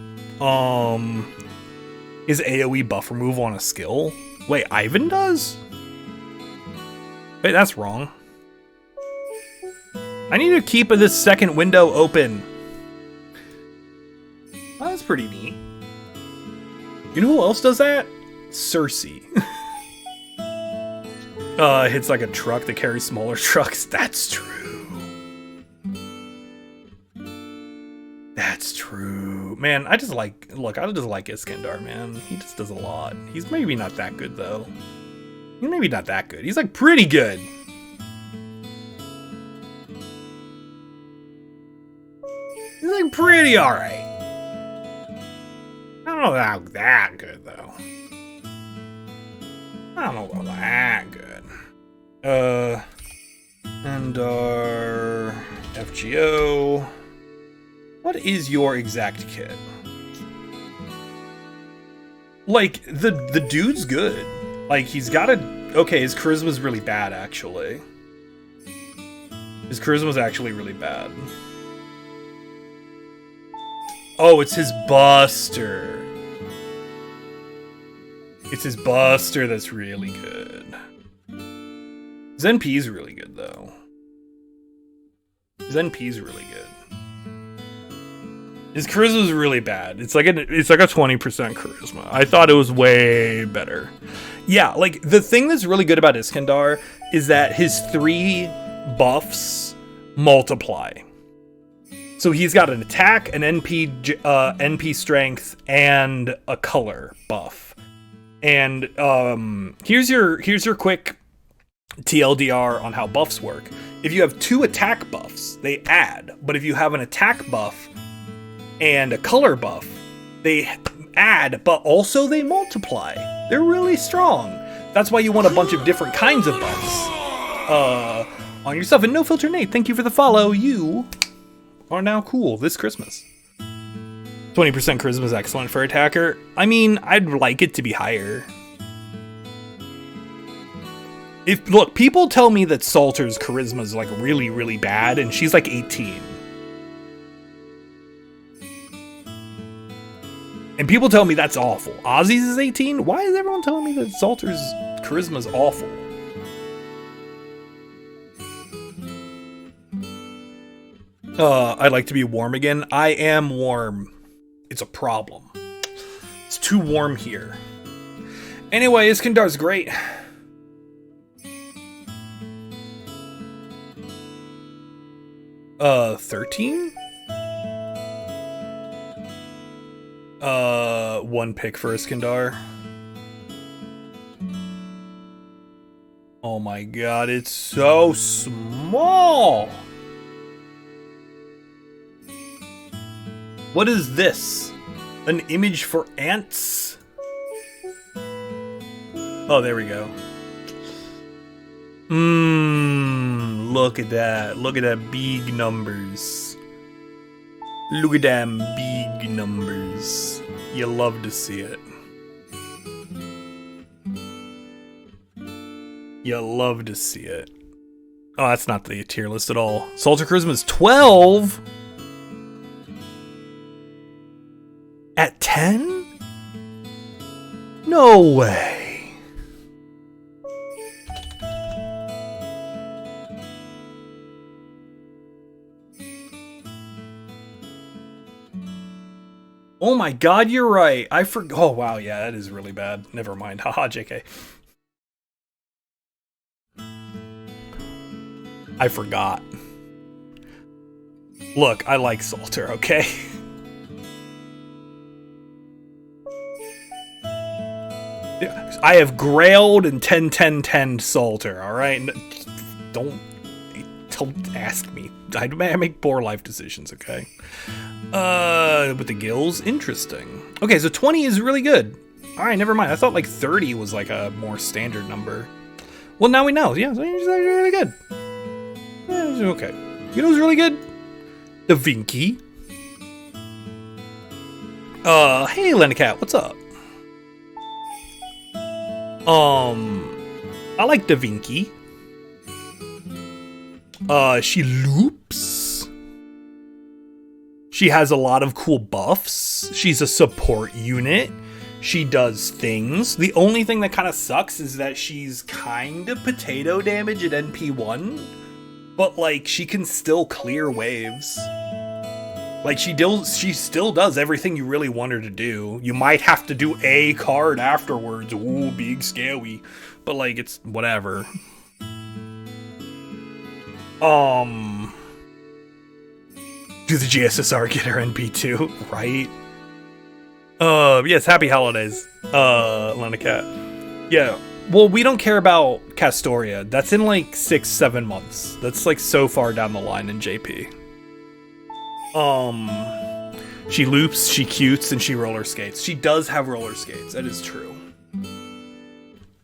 Is AoE buff removal on a skill? Wait, Ivan does? Wait, that's wrong. I need to keep this second window open. Oh, that's pretty neat. You know who else does that? Cersei. Hits like a truck that carries smaller trucks. That's true. That's true. Man, I just like Iskandar, man. He just does a lot. He's maybe not that good, though. He's maybe not that good. He's, like, pretty good. He's, like, pretty alright. I don't know about that good, though. I don't know about that good. And our FGO. What is your exact kit? Like, the dude's good. Like, he's got a... Okay, his charisma's really bad, actually. His charisma's actually really bad. Oh, it's his Buster. It's his Buster that's really good. His NP is really good, though. His NP's really good. His charisma is really bad. It's like a 20% charisma. I thought it was way better. Yeah, like the thing that's really good about Iskandar is that his 3 buffs multiply. So he's got an attack, an NP strength, and a color buff. And here's your quick TLDR on how buffs work. If you have 2 attack buffs, they add. But if you have an attack buff and a color buff, they add, but also they multiply. They're really strong. That's why you want a bunch of different kinds of buffs on yourself. And No Filter Nate, thank you for the follow. You are now cool this Christmas. 20% charisma is excellent for attacker. I mean, I'd like it to be higher. Look, people tell me that Salter's charisma is like really, really bad, and she's like 18. And people tell me that's awful. Ozzy's is 18? Why is everyone telling me that Salter's charisma is awful? I'd like to be warm again. I am warm. It's a problem. It's too warm here. Anyway, Iskandar's great. Uh, 13? One pick for Iskandar. Oh my god, it's so small! What is this? An image for ants? Oh, there we go. Look at that. Look at that big numbers. Look at them big numbers. You love to see it. You love to see it. Oh, that's not the tier list at all. Salter Charisma is 12? At 10? No way. Oh my god, you're right. I forgot. Oh wow, yeah, that is really bad. Never mind. Haha, JK. I forgot. Look, I like Salter, okay? I have Grailed and 10-10-10 Salter, alright? Don't ask me. I make poor life decisions, okay? With the gills? Interesting. Okay, so 20 is really good. Alright, never mind. I thought like 30 was like a more standard number. Well, now we know. Yeah, so it's actually really good. Yeah, it's okay. You know who's really good? The Vinky. Hey, Lennicat, what's up? I like Da Vinky. She loops. She has a lot of cool buffs. She's a support unit. She does things. The only thing that kind of sucks is that she's kind of potato damage at NP1, but like she can still clear waves. Like she still does everything you really want her to do. You might have to do a card afterwards. Ooh, big scary. But like it's whatever. Do the GSSR get her NP2? Right? Yes, happy holidays, Lennicat. Yeah, well, we don't care about Castoria. That's in like 6-7 months. That's like so far down the line in JP. She loops, she cutes, and she roller skates. She does have roller skates, that is true.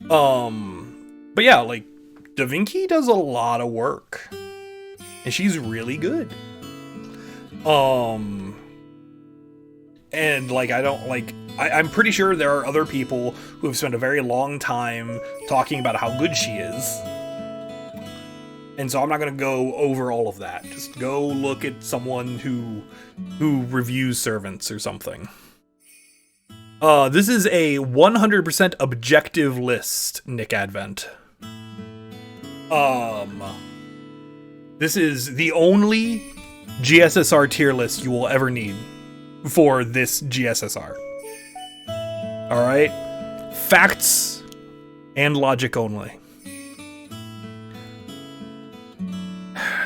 But yeah, like, Da Vinky does a lot of work. And she's really good. And like, I'm pretty sure there are other people who have spent a very long time talking about how good she is. And so I'm not going to go over all of that. Just go look at someone who reviews Servants or something. This is a 100% objective list, Nick Advent. This is the only GSSR tier list you will ever need for this GSSR. Alright? Facts and logic only.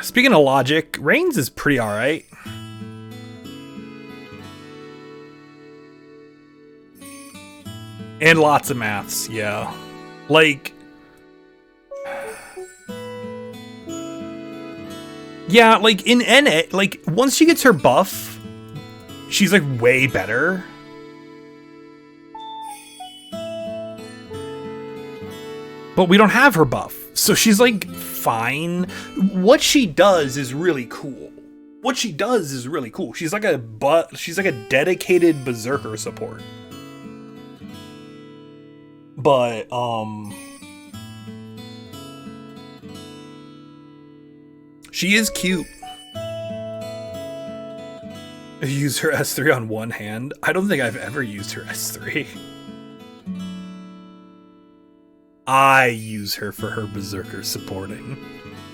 Speaking of logic, Reigns is pretty alright. And lots of maths, yeah. Like... yeah, like, in NA, like, once she gets her buff, she's, like, way better. But we don't have her buff, so she's, like, fine. What she does is really cool. She's like a dedicated Berserker support. But, she is cute. Use her S3 on one hand. I don't think I've ever used her S3. I use her for her Berserker supporting.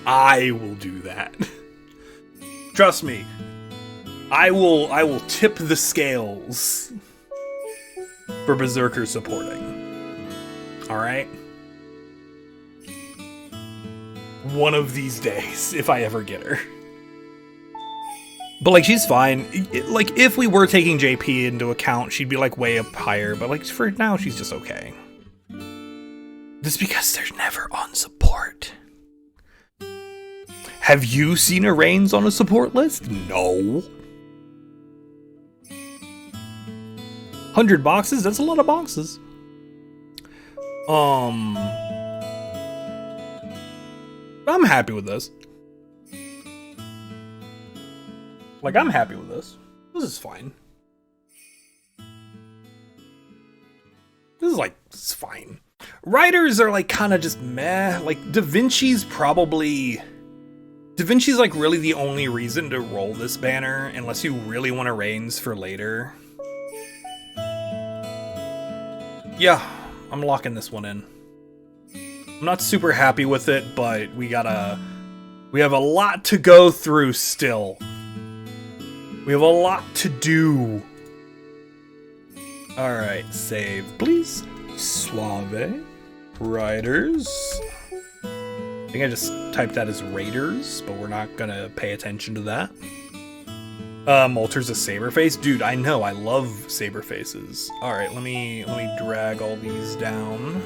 I will do that. Trust me. I will tip the scales for Berserker supporting. Alright? One of these days, if I ever get her. But, like, she's fine. Like, if we were taking JP into account, she'd be, like, way up higher. But, like, for now, she's just okay. Just because there's never on support. Have you seen a Reigns on a support list? No. 100 boxes? That's a lot of boxes. I'm happy with this. Like, I'm happy with this. This is fine. This is, like, it's fine. Writers are, like, kind of just meh. Like, Da Vinci's, like, really the only reason to roll this banner, unless you really want a Reigns for later. Yeah, I'm locking this one in. I'm not super happy with it, but we have a lot to go through still. We have a lot to do. Alright, save, please. Suave. Riders. I think I just typed that as Raiders, but we're not gonna pay attention to that. Molter's a Saberface? Dude, I know, I love Saberfaces. Alright, let me drag all these down.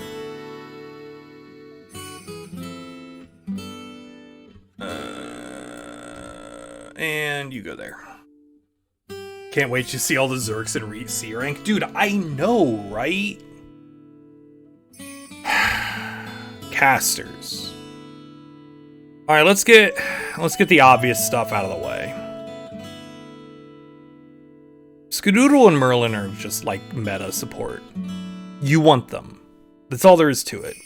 And you go there. Can't wait to see all the Zerks in C rank. Dude, I know, right? Casters. Alright, let's get the obvious stuff out of the way. Skadoodle and Merlin are just like meta support. You want them. That's all there is to it.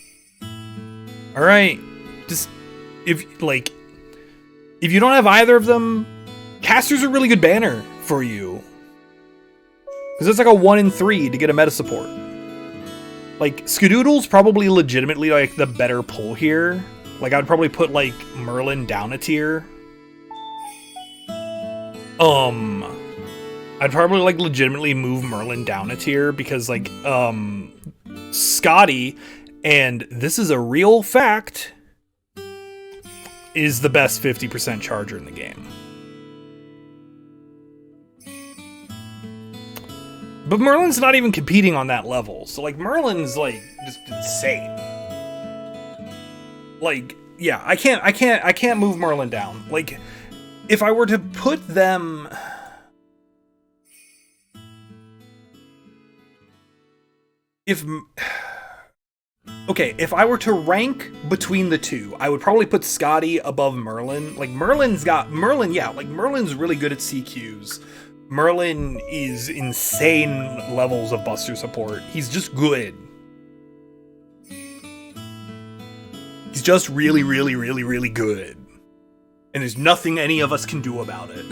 Alright. Just if you don't have either of them, Caster's a really good banner for you. Because it's like a 1 in 3 to get a meta support. Like, Skadoodle's probably legitimately, like, the better pull here. Like, I'd probably put, like, Merlin down a tier. I'd probably, like, legitimately move Merlin down a tier because, like, Scotty, and this is a real fact, is the best 50% charger in the game. But Merlin's not even competing on that level. So, like, Merlin's, like, just insane. Like, yeah, I can't move Merlin down. Like, if I were to put them... Okay, if I were to rank between the two, I would probably put Scotty above Merlin. Like, Merlin's really good at CQs. Merlin is insane levels of Buster support. He's just good. He's just really, really, really, really good. And there's nothing any of us can do about it.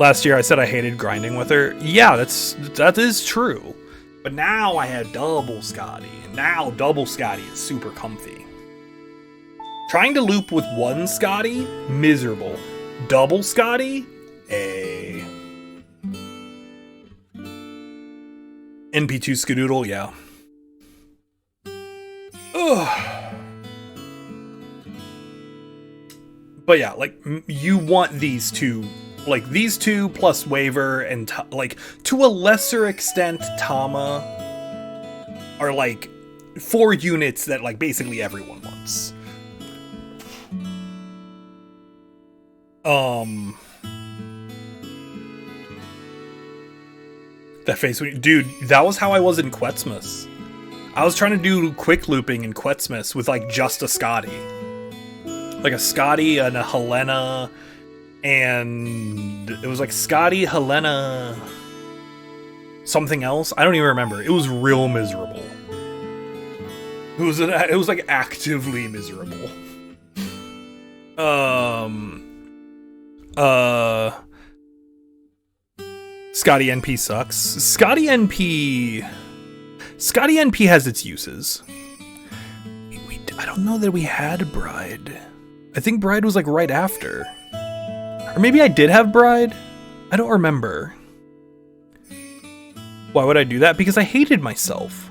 Last year I said I hated grinding with her. Yeah, that is true. But now I had double Scotty, and now double Scotty is super comfy. Trying to loop with one Scotty, miserable. Double Scotty, a NP2 Skadoodle, yeah. Ugh. But yeah, like, you want these two. Like, these two plus Waver and, like, to a lesser extent, Tama are, like, 4 units that, like, basically everyone wants. That face, dude, that was how I was in Quetzmas. I was trying to do quick looping in Quetzmas with, like, just a Scotty. Like, a Scotty and a Helena... And it was like Scotty, Helena, something else. I don't even remember. It was real miserable. It was like actively miserable. Scotty NP sucks. Scotty NP has its uses. I don't know that we had Bride. I think Bride was like right after. Or maybe I did have Bride? I don't remember. Why would I do that? Because I hated myself.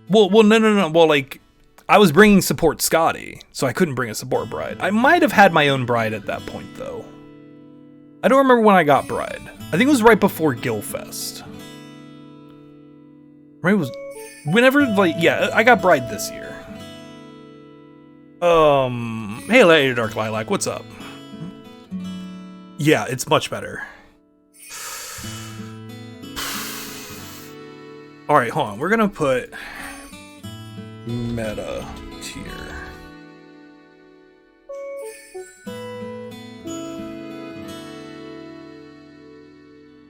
Well, no. Well, like, I was bringing support Scotty, so I couldn't bring a support Bride. I might have had my own Bride at that point, though. I don't remember when I got Bride. I think it was right before Gilfest. Right? It was... Whenever, like, yeah, I got Bride this year. Hey, Lady Dark Lilac, what's up? Yeah, it's much better. Alright, hold on. We're gonna put meta tier.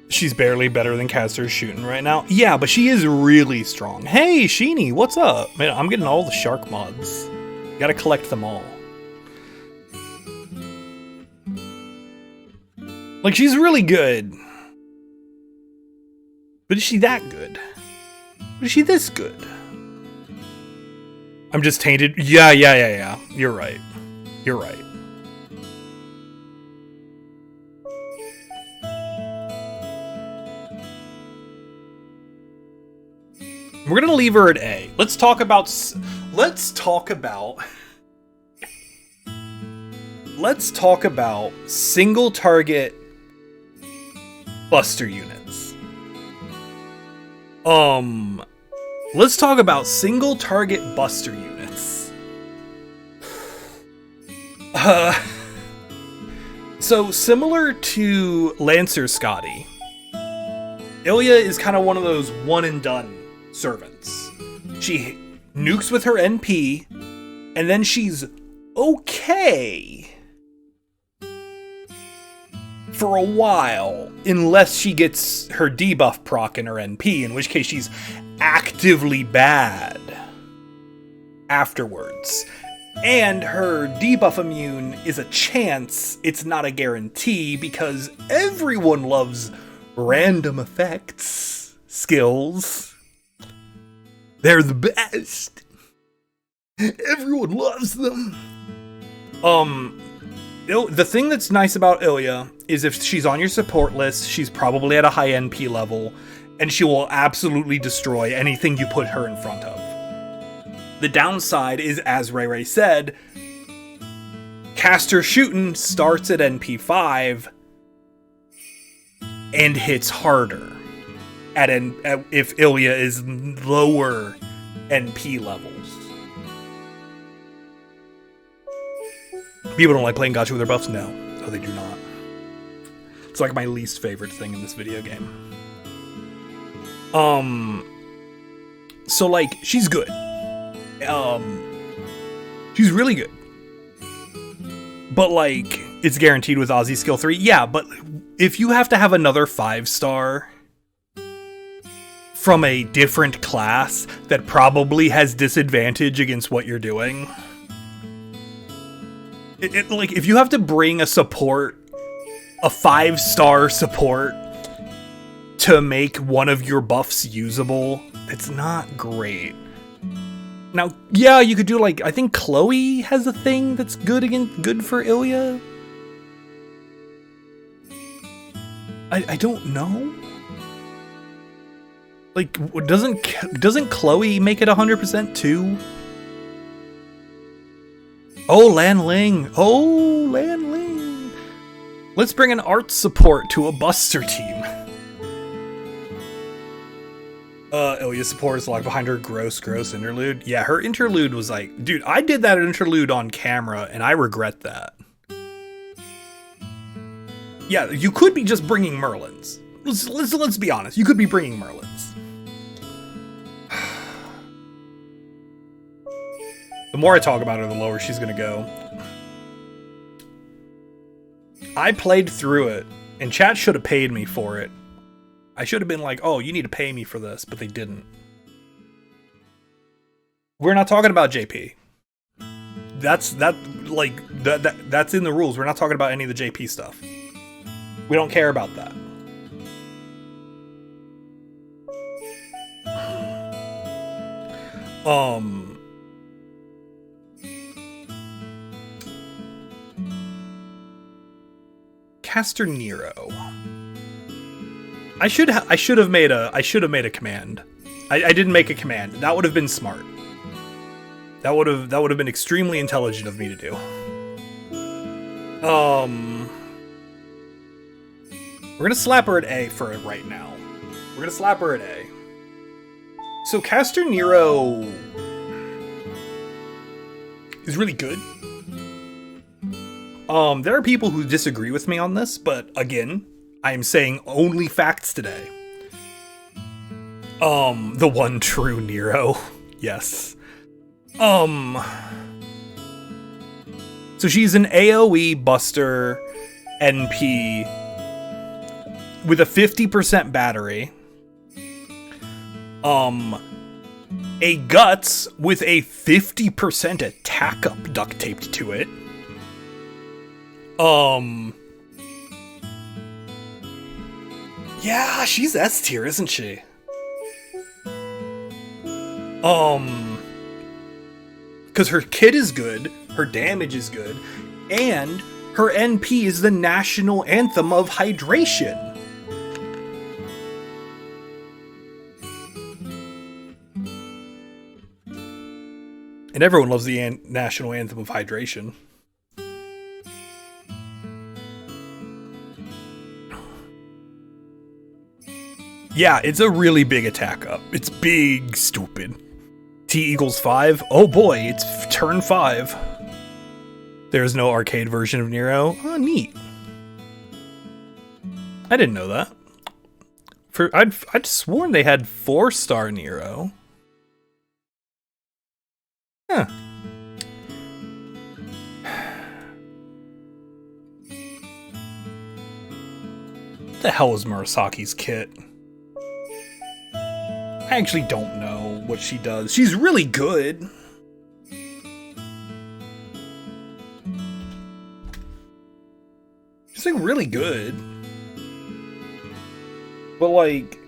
She's barely better than Caster's shooting right now. Yeah, but she is really strong. Hey, Sheeny, what's up? Man, I'm getting all the shark mods. Gotta collect them all. Like, she's really good. But is she that good? Is she this good? I'm just tainted. Yeah. You're right. You're right. We're gonna leave her at A. Let's talk about single target buster units. Let's talk about single target buster units. So similar to Lancer Scotty, Ilya is kind of one of those one and done servants. She nukes with her NP, and then she's okay for a while, unless she gets her debuff proc in her NP, in which case she's actively bad afterwards. And her debuff immune is a chance, it's not a guarantee, because everyone loves random effects skills. They're the best. Everyone loves them. The thing that's nice about Ilya is if she's on your support list, she's probably at a high NP level, and she will absolutely destroy anything you put her in front of. The downside is, as Ray said, caster shooting starts at NP 5 and hits harder if Ilya is lower NP levels. People don't like playing gacha with their buffs? No, they do not. It's like my least favorite thing in this video game. So like, she's good. She's really good. But like, it's guaranteed with Aussie skill 3. Yeah, but if you have to have another 5-star from a different class that probably has disadvantage against what you're doing, like, if you have to bring a 5-star support to make one of your buffs usable, it's not great. Now, yeah, you could do like, I think Chloe has a thing that's good for Ilya. I don't know. Like, doesn't Chloe make it 100% too? Oh, Lan Ling. Oh, Lan Ling. Let's bring an art support to a Buster team. Ilya's support is locked behind her gross interlude. Yeah, her interlude was like, dude, I did that interlude on camera and I regret that. Yeah, you could be just bringing Merlins. Let's be honest. You could be bringing Merlins. The more I talk about her, the lower she's gonna go. I played through it, and chat should have paid me for it. I should have been like, oh, you need to pay me for this, but they didn't. We're not talking about JP. That's in the rules. We're not talking about any of the JP stuff. We don't care about that. Caster Nero. I should have made a command. I didn't make a command. That would have been smart. That would have been extremely intelligent of me to do. We're gonna slap her at A for it right now. We're gonna slap her at A. So Caster Nero is really good. There are people who disagree with me on this, but again, I am saying only facts today. The one true Nero. Yes. So she's an AoE Buster NP with a 50% battery. A Guts with a 50% attack up duct taped to it. Yeah, she's S tier, isn't she? Because her kit is good, her damage is good, and her NP is the national anthem of hydration. And everyone loves the national anthem of hydration. Yeah, it's a really big attack up. It's big, stupid. T equals 5. Oh boy, it's turn 5. There's no arcade version of Nero. Oh, neat. I didn't know that. I'd sworn they had 4-star Nero. Huh. What the hell is Murasaki's kit? I actually don't know what she does. She's really good. She's like really good. But like...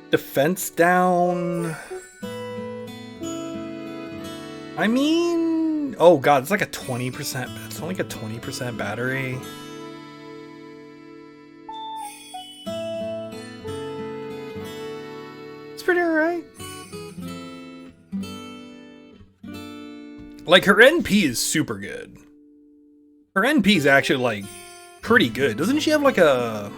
defense down... I mean... oh god, it's like a 20%... it's only like a 20% battery. It's pretty alright. Like, her NP is super good. Her NP is actually, like, pretty good. Doesn't she have, like, a...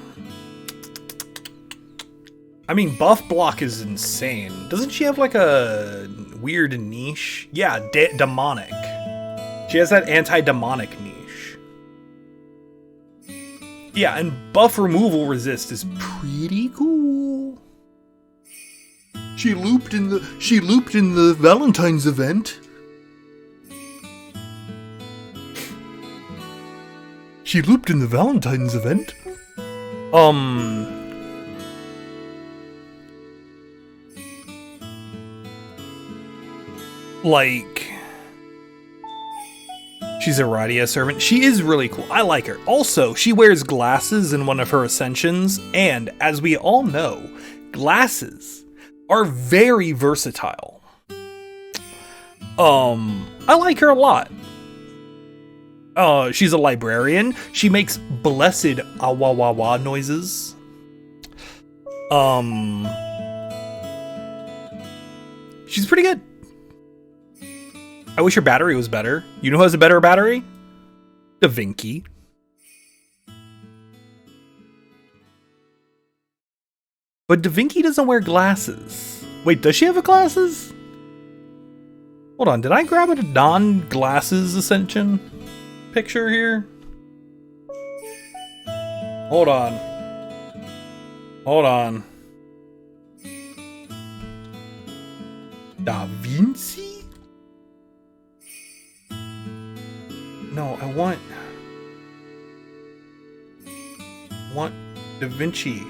I mean, buff block is insane. Doesn't she have, like, a weird niche? Yeah, demonic. She has that anti-demonic niche. Yeah, and buff removal resist is pretty cool. She looped in the Valentine's event. She looped in the Valentine's event. Like, She's a Radia servant. She is really cool. I like her. Also, she wears glasses in one of her ascensions, and as we all know, glasses are very versatile. I like her a lot. She's a librarian. She makes blessed awa-wa-wa noises. She's pretty good. I wish her battery was better. You know who has a better battery? Da Vinci. But Da Vinci doesn't wear glasses. Wait, does she have glasses? Hold on, did I grab a non-glasses ascension picture here? Hold on. Hold on. Da Vinci? No, I want Da Vinci.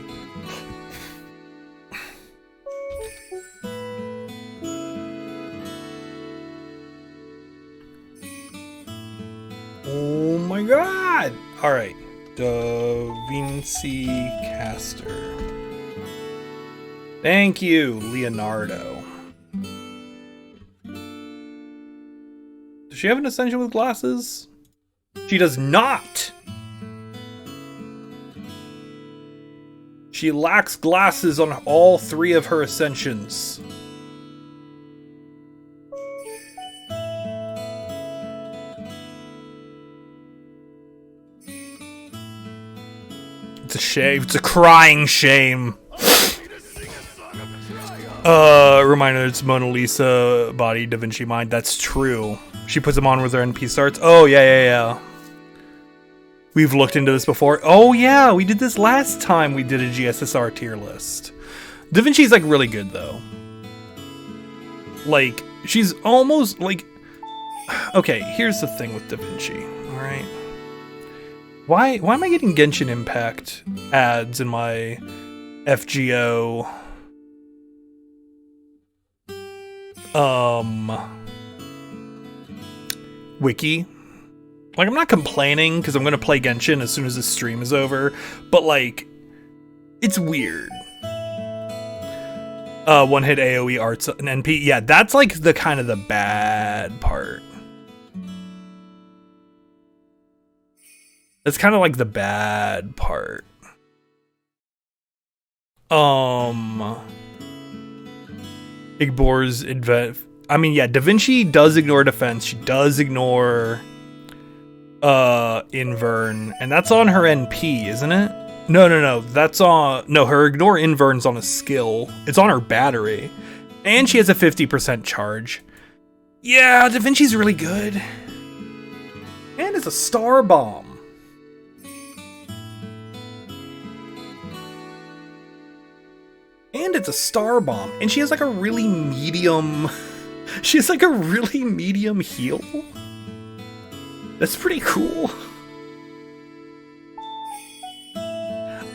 Oh my god! Alright. Da Vinci caster. Thank you, Leonardo. Does she have an ascension with glasses? She does not! She lacks glasses on all 3 of her ascensions. It's a shame. It's a crying shame. Reminder, it's Mona Lisa body, Da Vinci mind. That's true. She puts them on with her NP starts. Oh, yeah. We've looked into this before. Oh, yeah, we did this last time we did a GSSR tier list. Da Vinci's, like, really good, though. Like, she's almost, like... Okay, here's the thing with Da Vinci, alright? Why am I getting Genshin Impact ads in my FGO... wiki? Like, I'm not complaining because I'm gonna play Genshin as soon as this stream is over, but like, it's weird. One hit AoE arts and NP. Yeah, that's like the kind of the bad part. That's kind of like the bad part. Ignores I mean, yeah, Da Vinci does ignore defense. She does ignore Invern, and that's on her NP, isn't it? No. That's on her ignore Invern's on a skill. It's on her battery. And she has a 50% charge. Yeah, Da Vinci's really good. And it's a star bomb. And it's a star bomb. And she has like a really medium... She has like a really medium heal. That's pretty cool.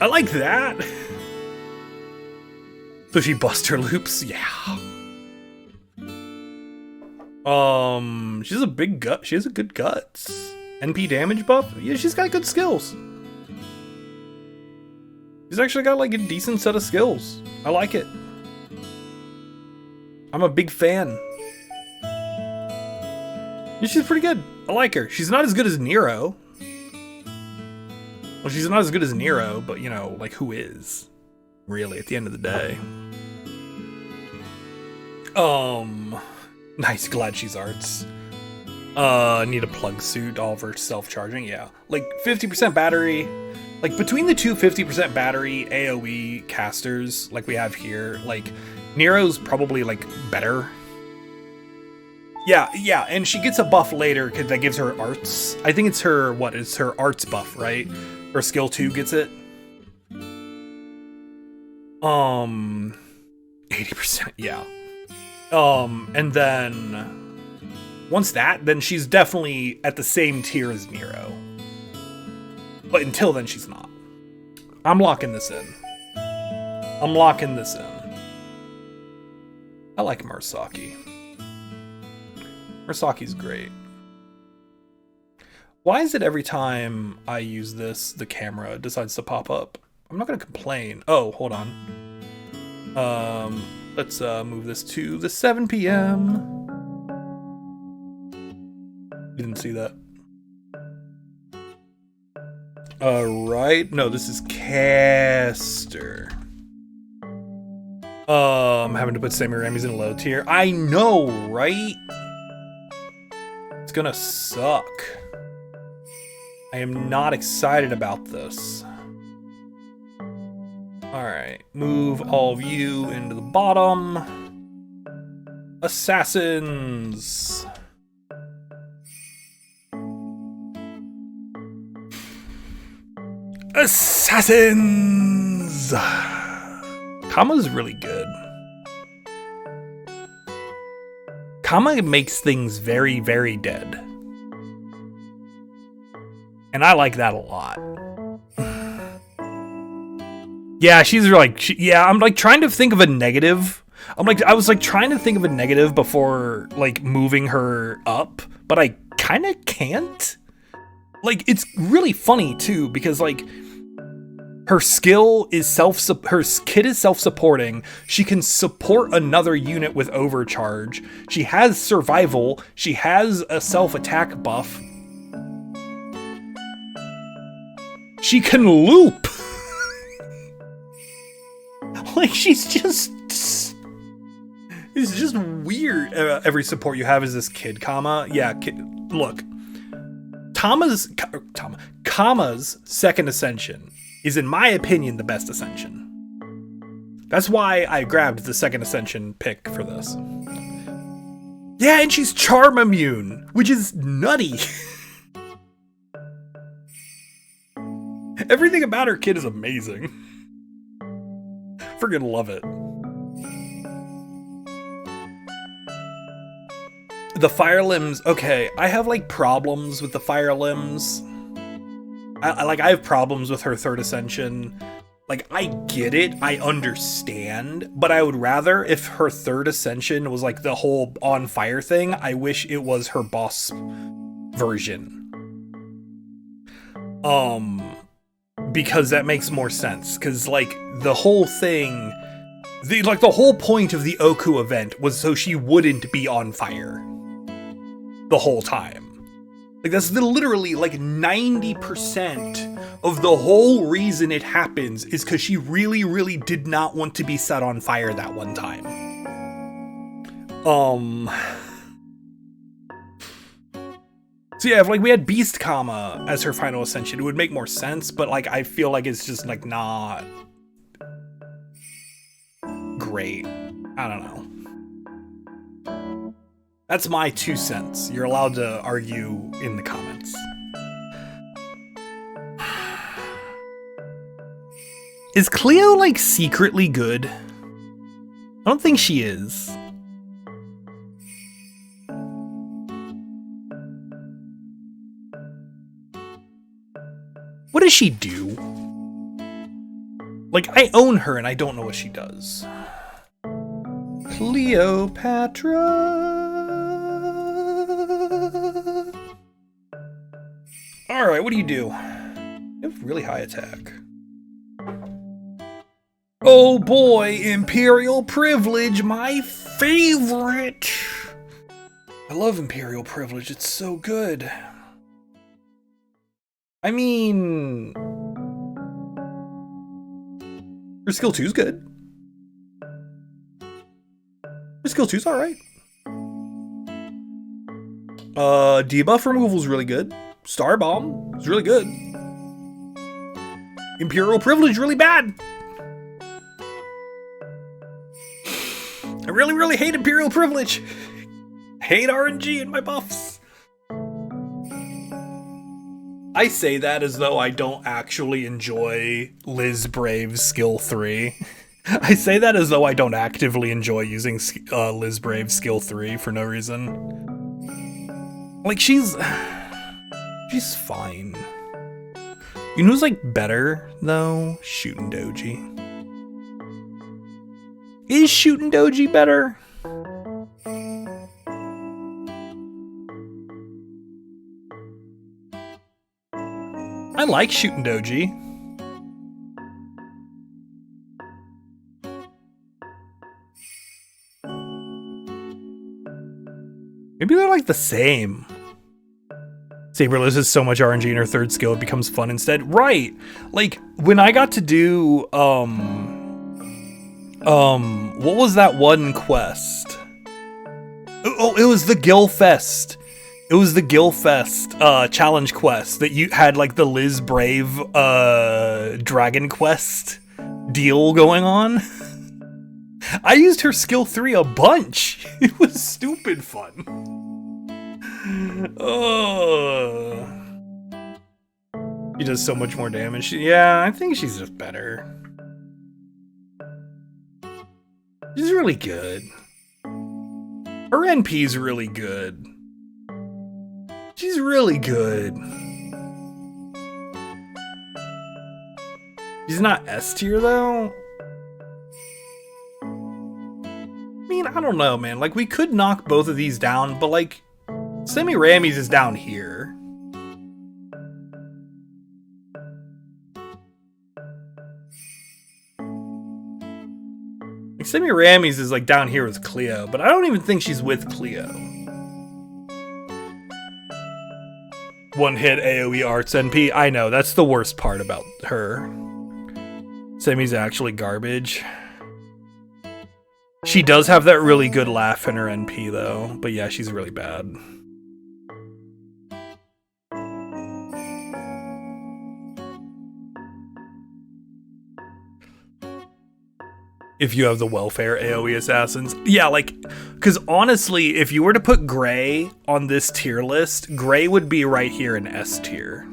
I like that. So she busts her loops? Yeah. She has a big gut. She has a good guts. NP damage buff? Yeah, she's got good skills. She's actually got like a decent set of skills. I like it. I'm a big fan. Yeah, she's pretty good. I like her. She's not as good as Nero. Well, she's not as good as Nero, but you know, like who is? Really, at the end of the day. Nice, glad she's arts. Need a plug suit, all of her self-charging, yeah. Like 50% battery. Like between the two 50% battery AoE casters like we have here, like Nero's probably like better. Yeah, and she gets a buff later because that gives her arts. I think it's her, what, it's her arts buff, right? Her skill 2 gets it. 80%, yeah. And then once that, then she's definitely at the same tier as Nero. But until then, she's not. I'm locking this in. I'm locking this in. I like Murasaki. Murasaki's great. Why is it every time I use this, the camera decides to pop up? I'm not gonna complain. Oh, hold on. Let's move this to the 7 p.m. You didn't see that. Alright. No, this is caster. Having to put Samirami's in low tier. I know, right? It's gonna suck. I am not excited about this. Alright, move all of you into the bottom. Assassins. Assassins! Kama's really good. Kama makes things very, very dead. And I like that a lot. Yeah, she's like, I'm like trying to think of a negative. I was like trying to think of a negative before like moving her up, but I kind of can't. Like, it's really funny too, because like her skill is her kit is self-supporting. She can support another unit with overcharge. She has survival. She has a self-attack buff. She can loop. Like, she's just... It's just weird. Every support you have is this kid, Kama. Yeah, look. Kama's second ascension is, in my opinion, the best ascension. That's why I grabbed the second ascension pick for this. Yeah, and she's charm immune, which is nutty. Everything about her kid is amazing. Friggin' love it. The fire limbs, okay, I have like problems with the fire limbs. I have problems with her third ascension. Like, I get it, I understand, but I would rather if her third ascension was like the whole on fire thing. I wish it was her boss version. Because that makes more sense. Because like the whole thing, the whole point of the Oku event was so she wouldn't be on fire the whole time. Like, that's literally like 90% of the whole reason it happens is because she really, really did not want to be set on fire that one time. So yeah, if like we had Beast Kama as her final ascension, it would make more sense, but like I feel like it's just like not great. I don't know. That's my 2 cents. You're allowed to argue in the comments. Is Cleo like secretly good? I don't think she is. What does she do? Like, I own her and I don't know what she does. Cleopatra. Alright, what do? You have really high attack. Oh boy, Imperial Privilege, my favorite! I love Imperial Privilege, it's so good. I mean... her skill 2's good. Her skill 2's alright. Debuff removal's really good. Star Bomb is really good. Imperial Privilege really bad. I really, really hate Imperial Privilege. Hate RNG in my buffs. I say that as though I don't actually enjoy Liz Brave's skill 3. I say that as though I don't actively enjoy using Liz Brave's skill 3 for no reason. Like, she's fine. You know who's like better though? Shootin' Doji. Is Shootin' Doji better? like shooting doji. Maybe they're like the same. Saber loses so much RNG in her third skill, it becomes fun instead. Right! Like, when I got to do, what was that one quest? Oh, it was the Gilfest. It was the Gilfest, challenge quest that you had, like, the Liz Brave, Dragon Quest deal going on. I used her skill 3 a bunch. It was stupid fun. Oh. She does so much more damage. Yeah, I think she's just better. She's really good. Her NP's really good. She's really good. She's not S tier though. I mean, I don't know, man. Like, we could knock both of these down, but like, Semiramis is down here. Like, Semiramis is like down here with Cleo, but I don't even think she's with Cleo. One hit AoE arts NP. I know, that's the worst part about her. Semi's actually garbage. She does have that really good laugh in her NP though, but yeah, she's really bad. If you have the welfare AoE assassins. Yeah, like, because honestly, if you were to put Gray on this tier list, Gray would be right here in S tier.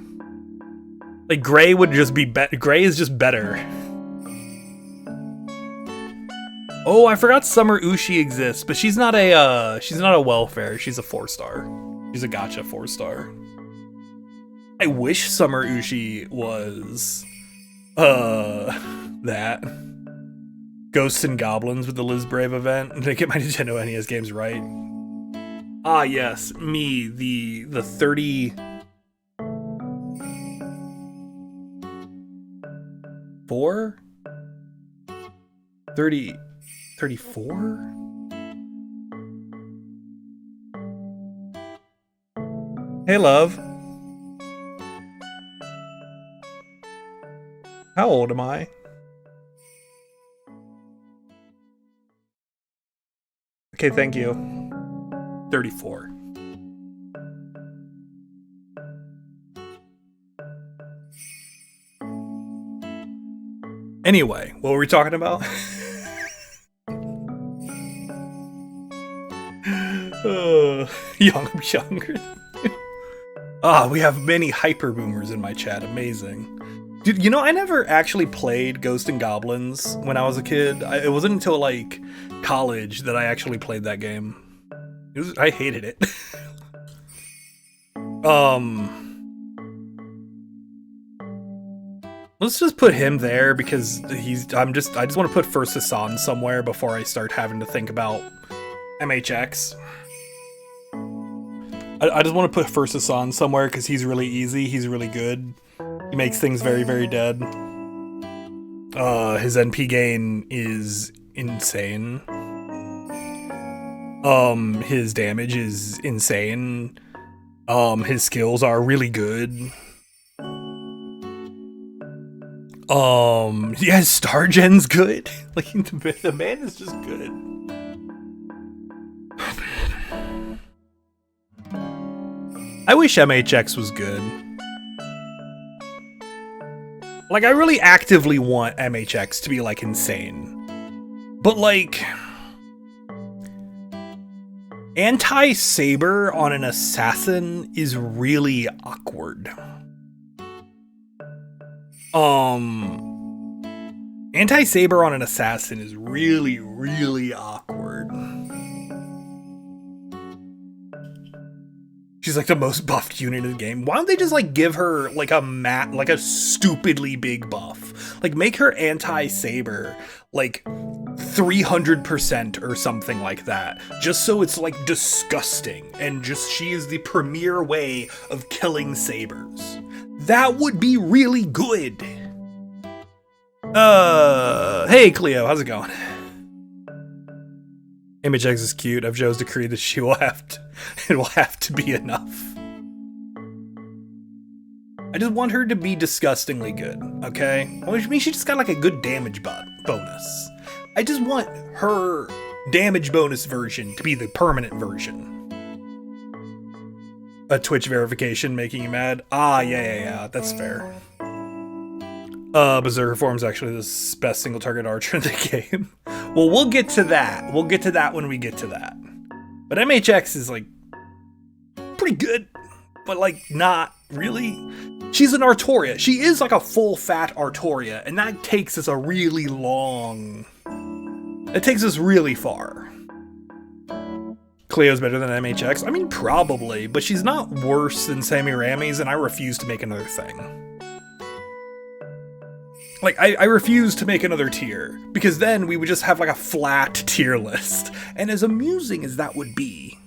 Like, Gray would just be Gray is just better. Oh, I forgot Summer Ushi exists, but she's not a welfare. She's a 4-star. She's a gacha 4-star. I wish Summer Ushi was that. Ghosts and Goblins with the Liz Brave event. Did I get my Nintendo NES games right? Ah, yes, me, the 34? 34? Hey, love. How old am I? Okay, thank you. 34. Anyway, what were we talking about? Younger. We have many hyper boomers in my chat. Amazing. Dude, you know, I never actually played Ghosts and Goblins when I was a kid. It wasn't until, like, college that I actually played that game. I hated it. Let's just put him there because I just want to put First Hassan somewhere before I start having to think about MHX. I just want to put First Hassan somewhere because he's really easy, he's really good. He makes things very, very dead. His NP gain is insane. His damage is insane. His skills are really good. Yeah, his star gen's good. Like, the man is just good. I wish MHX was good. Like, I really actively want MHX to be, like, insane. But, like, anti-Saber on an assassin is really awkward. Anti-Saber on an assassin is really, really awkward. She's like the most buffed unit in the game. Why don't they just like give her like a stupidly big buff? Like make her anti-Saber like 300% or something like that. Just so it's like disgusting and just she is the premier way of killing Sabers. That would be really good. Hey Cleo, how's it going? MHX is cute. I've Joe's decree that she will have to, it will have to be enough. I just want her to be disgustingly good, okay? Which means she just got like a good damage bonus. I just want her damage bonus version to be the permanent version. A Twitch verification making you mad? Ah, yeah, that's fair. Berserker form's actually the best single target archer in the game. Well, we'll get to that. We'll get to that when we get to that. But MHX is like pretty good, but like not really. She's an Artoria. She is like a full fat Artoria, and that takes us a really long. It takes us really far. Cleo's better than MHX? I mean, probably, but she's not worse than Samirami's, and I refuse to make another thing. Like, I refuse to make another tier, because then we would just have like a flat tier list. And as amusing as that would be,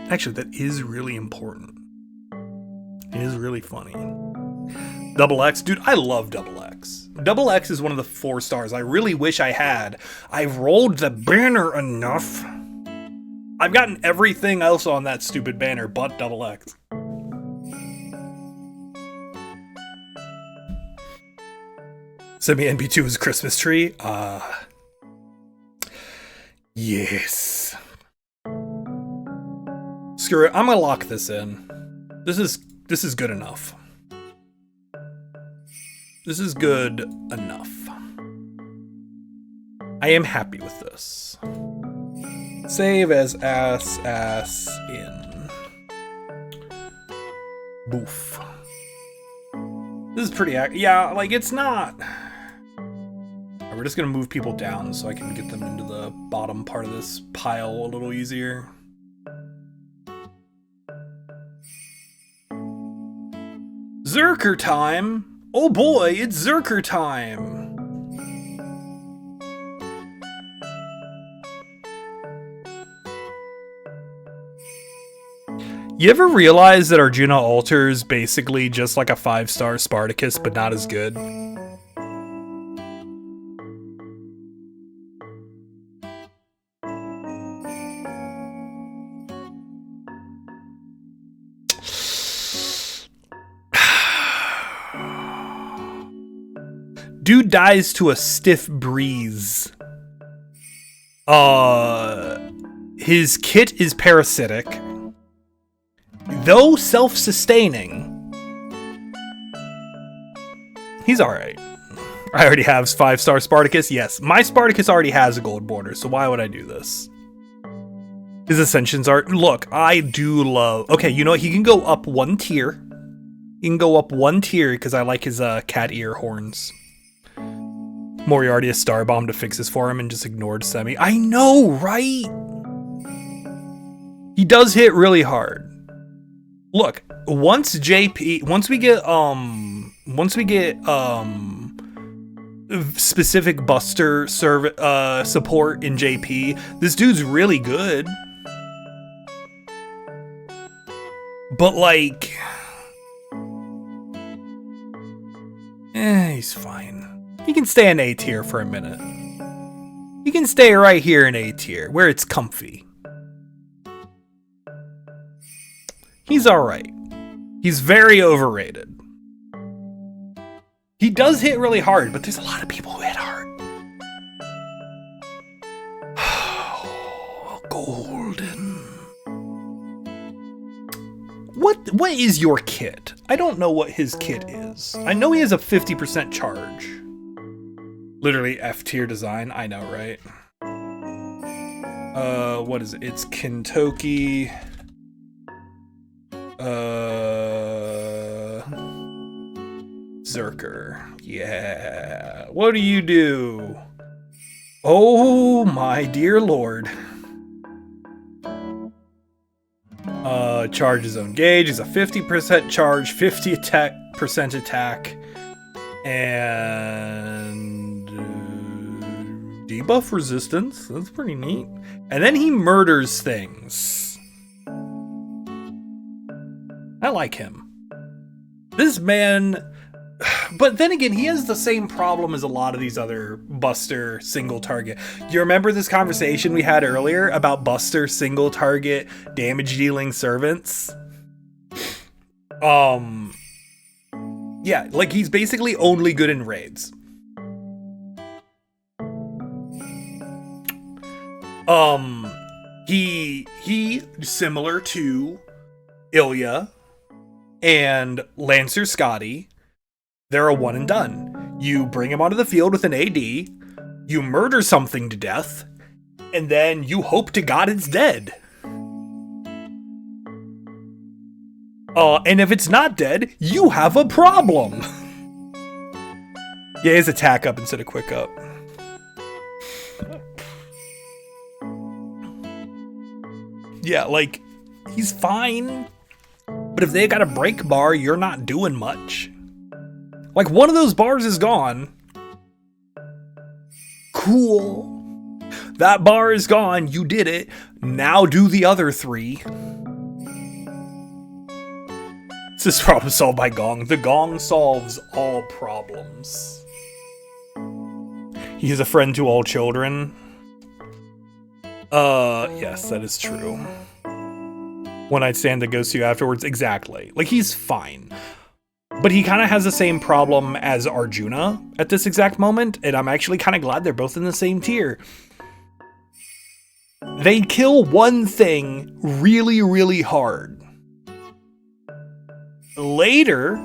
actually, that is really important. It is really funny. Double X, dude, I love Double X. Double X is one of the 4 stars I really wish I had. I've rolled the banner enough. I've gotten everything else on that stupid banner but Double X. Send me NB2 as a Christmas tree. Yes. Screw it. I'm gonna lock this in. This is good enough. This is good enough. I am happy with this. Save as ass in. Boof. This is pretty, yeah, like it's not. We're just gonna move people down so I can get them into the bottom part of this pile a little easier. Zerker time! Oh boy, it's Zerker time! You ever realize that Arjuna Alter is basically just like a 5-star Spartacus, but not as good? Dude dies to a stiff breeze. His kit is parasitic. Though self-sustaining, he's alright. I already have 5-star Spartacus. Yes, my Spartacus already has a gold border, so why would I do this? His ascensions are... Look, I do love... Okay, you know what? He can go up 1 tier. He can go up 1 tier because I like his cat ear horns. Moriarty a star bomb to fix this for him and just ignored Semi. I know, right? He does hit really hard. Look, once we get specific buster support in JP, this dude's really good. But like, he's fine. He can stay in A tier for a minute. He can stay right here in A tier, where it's comfy. He's alright. He's very overrated. He does hit really hard, but there's a lot of people who hit hard. Golden. What is your kit? I don't know what his kit is. I know he has a 50% charge. Literally F tier design. I know, right? What is it? It's Kentucky. Berserker. Yeah. What do you do? Oh my dear lord. Charge his own gauge. He's a 50% charge, 50% attack, and debuff resistance. That's pretty neat. And then he murders things. I like him. This man... But then again, he has the same problem as a lot of these other Buster single target. Do you remember this conversation we had earlier about Buster single target damage dealing servants? Yeah, like he's basically only good in raids. He similar to Ilya and Lancer Scotty, they're a one and done. You bring him onto the field with an AD, you murder something to death, and then you hope to God it's dead. And if it's not dead, you have a problem. Yeah, his attack up instead of quick up. Yeah, like, he's fine. But if they got a break bar, you're not doing much. Like, one of those bars is gone. Cool. That bar is gone. You did it. Now do the other three. This is problem solved by Gong. The Gong solves all problems. He is a friend to all children. Yes, that is true. One night stand that goes to you afterwards. Exactly. Like, he's fine. But he kind of has the same problem as Arjuna at this exact moment, and I'm actually kind of glad they're both in the same tier. They kill one thing really, really hard. Later,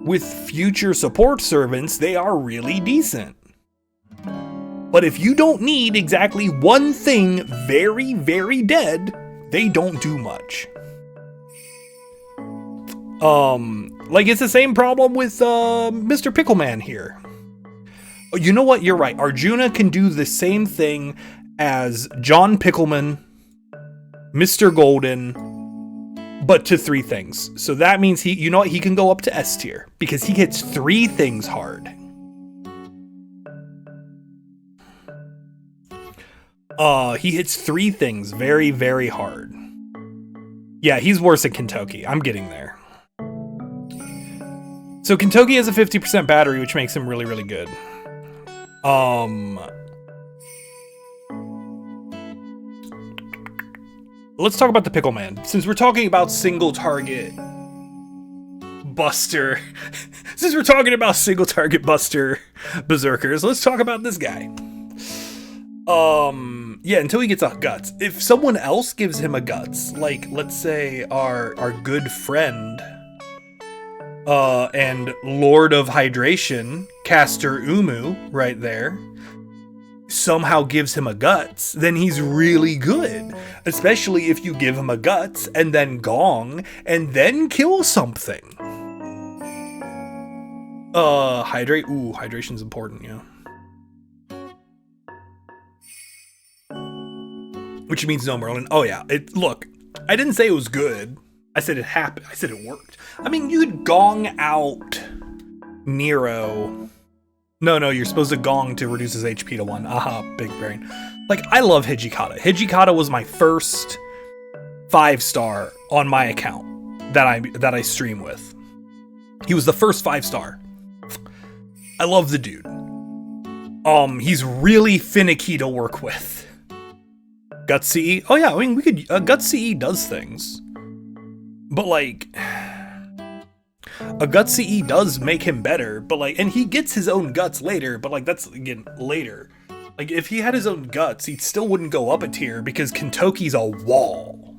with future support servants, they are really decent. But if you don't need exactly one thing very, very dead, they don't do much. Like, it's the same problem with Mr. Pickleman here. You know what? You're right. Arjuna can do the same thing as John Pickleman, Mr. Golden, but to 3 things. So that means he, you know what? He can go up to S tier because he hits 3 things hard. He hits 3 things very, very hard. Yeah, he's worse than Kentucky. I'm getting there. So Kentucky has a 50% battery, which makes him really, really good. Let's talk about the Pickle Man. Since we're talking about single target Buster, since we're talking about single target Buster Berserkers, let's talk about this guy. Yeah, until he gets a guts. If someone else gives him a guts, like let's say our good friend and Lord of Hydration, Caster Umu, right there, somehow gives him a guts, then he's really good. Especially if you give him a guts and then gong and then kill something. Hydrate. Ooh, hydration's important, yeah. Which means no Merlin. Oh yeah, look, I didn't say it was good. I said it happened. I said it worked. I mean, you could gong out Nero. No, you're supposed to gong to reduce his HP to 1. Aha, big brain. Like, I love Hijikata. Hijikata was my first 5-star on my account that I stream with. He was the first 5-star. I love the dude. He's really finicky to work with. Guts CE? Oh yeah, I mean, we could... Guts CE does things. But, like... A Guts CE does make him better, but, like... And he gets his own guts later, but, like, that's, again, later. Like, if he had his own guts, he still wouldn't go up a tier, because Kentoki's a wall.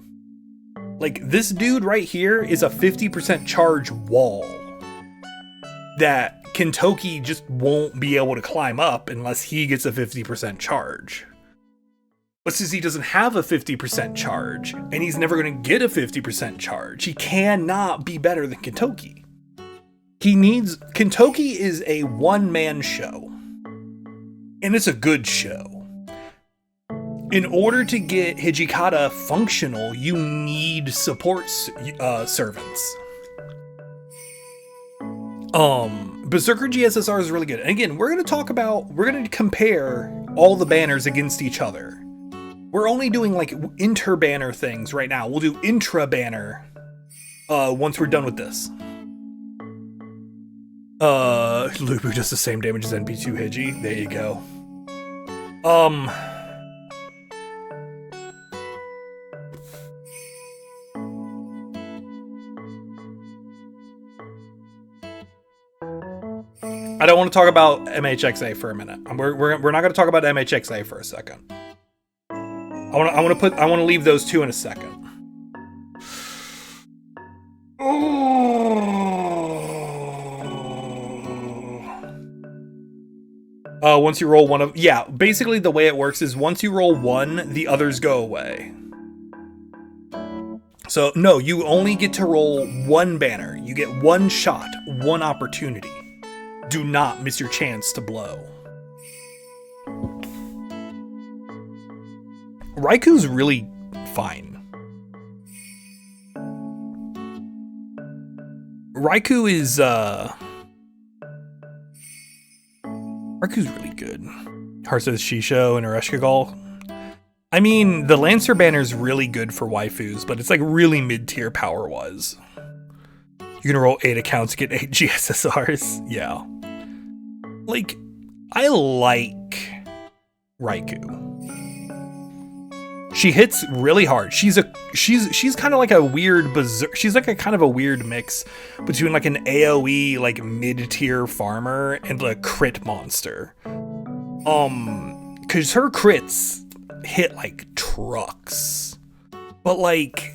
Like, this dude right here is a 50% charge wall. That Kentoki just won't be able to climb up unless he gets a 50% charge. But since he doesn't have a 50% charge, and he's never going to get a 50% charge, he cannot be better than Kentoki. Kentoki is a one-man show. And it's a good show. In order to get Hijikata functional, you need support servants. Berserker GSSR is really good. And again, we're going to compare all the banners against each other. We're only doing like inter-banner things right now. We'll do intra-banner once we're done with this. Lubu does the same damage as NP2 Hiji. There you go. I don't want to talk about MHXA for a minute. We're not going to talk about MHXA for a second. I want to leave those two in a second. Once you roll one of... Yeah, basically the way it works is once you roll one, the others go away. So, no, you only get to roll one banner. You get one shot, one opportunity. Do not miss your chance to blow. Raiku's really fine. Raiku's really good. Heart says Shisho and Ereshkigal. I mean, the Lancer banner's really good for waifus, but it's like really mid-tier power-wise. You're gonna roll 8 accounts to get 8 GSSRs? Yeah. Like, I like Raikou. She hits really hard. She's kind of like a weird she's like a kind of a weird mix between like an AoE like mid-tier farmer and a crit monster. Cause her crits hit like trucks. But like,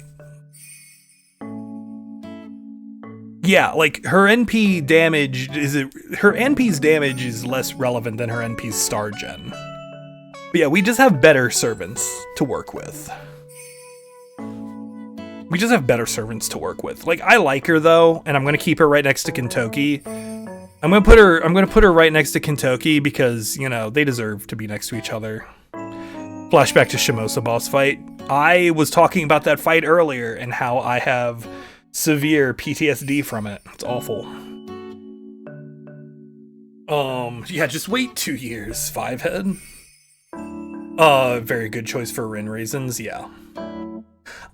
yeah, like her NP damage her NP's damage is less relevant than her NP's star gen. But yeah, we just have better servants to work with. Like, I like her though, and I'm gonna keep her right next to Kintoki. I'm gonna put her right next to Kintoki because, you know, they deserve to be next to each other. Flashback to Shimosa boss fight. I was talking about that fight earlier and how I have severe PTSD from it. It's awful. Yeah, just wait 2 years, Fivehead. Very good choice for Rin reasons, yeah.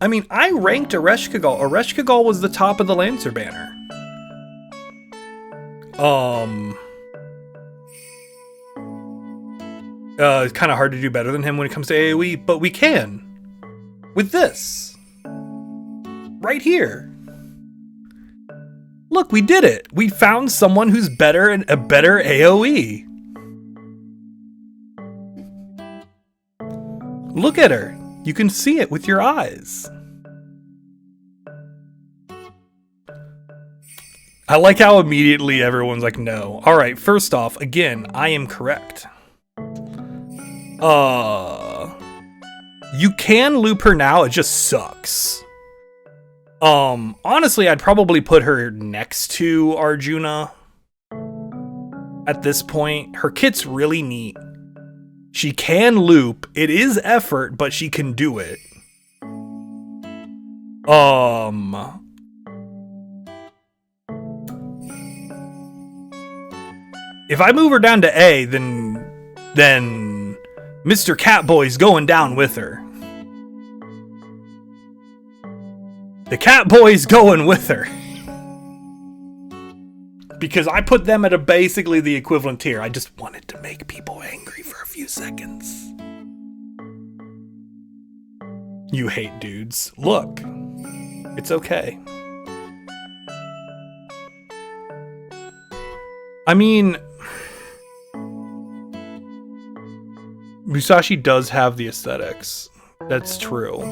I mean, I ranked Ereshkigal. Ereshkigal was the top of the Lancer banner. It's kind of hard to do better than him when it comes to AoE, but we can. With this. Right here. Look, we did it. We found someone who's better and a better AoE. Look at her. You can see it with your eyes. I like how immediately everyone's like, no. Alright, first off, again, I am correct. You can loop her now, it just sucks. Honestly, I'd probably put her next to Arjuna. At this point, her kit's really neat. She can loop. It is effort, but she can do it. If I move her down to A, then Mr. Catboy's going down with her. The Catboy's going with her. Because I put them at basically the equivalent tier. I just wanted to make people angry for a few seconds. You hate dudes. Look. It's okay. I mean, Musashi does have the aesthetics. That's true.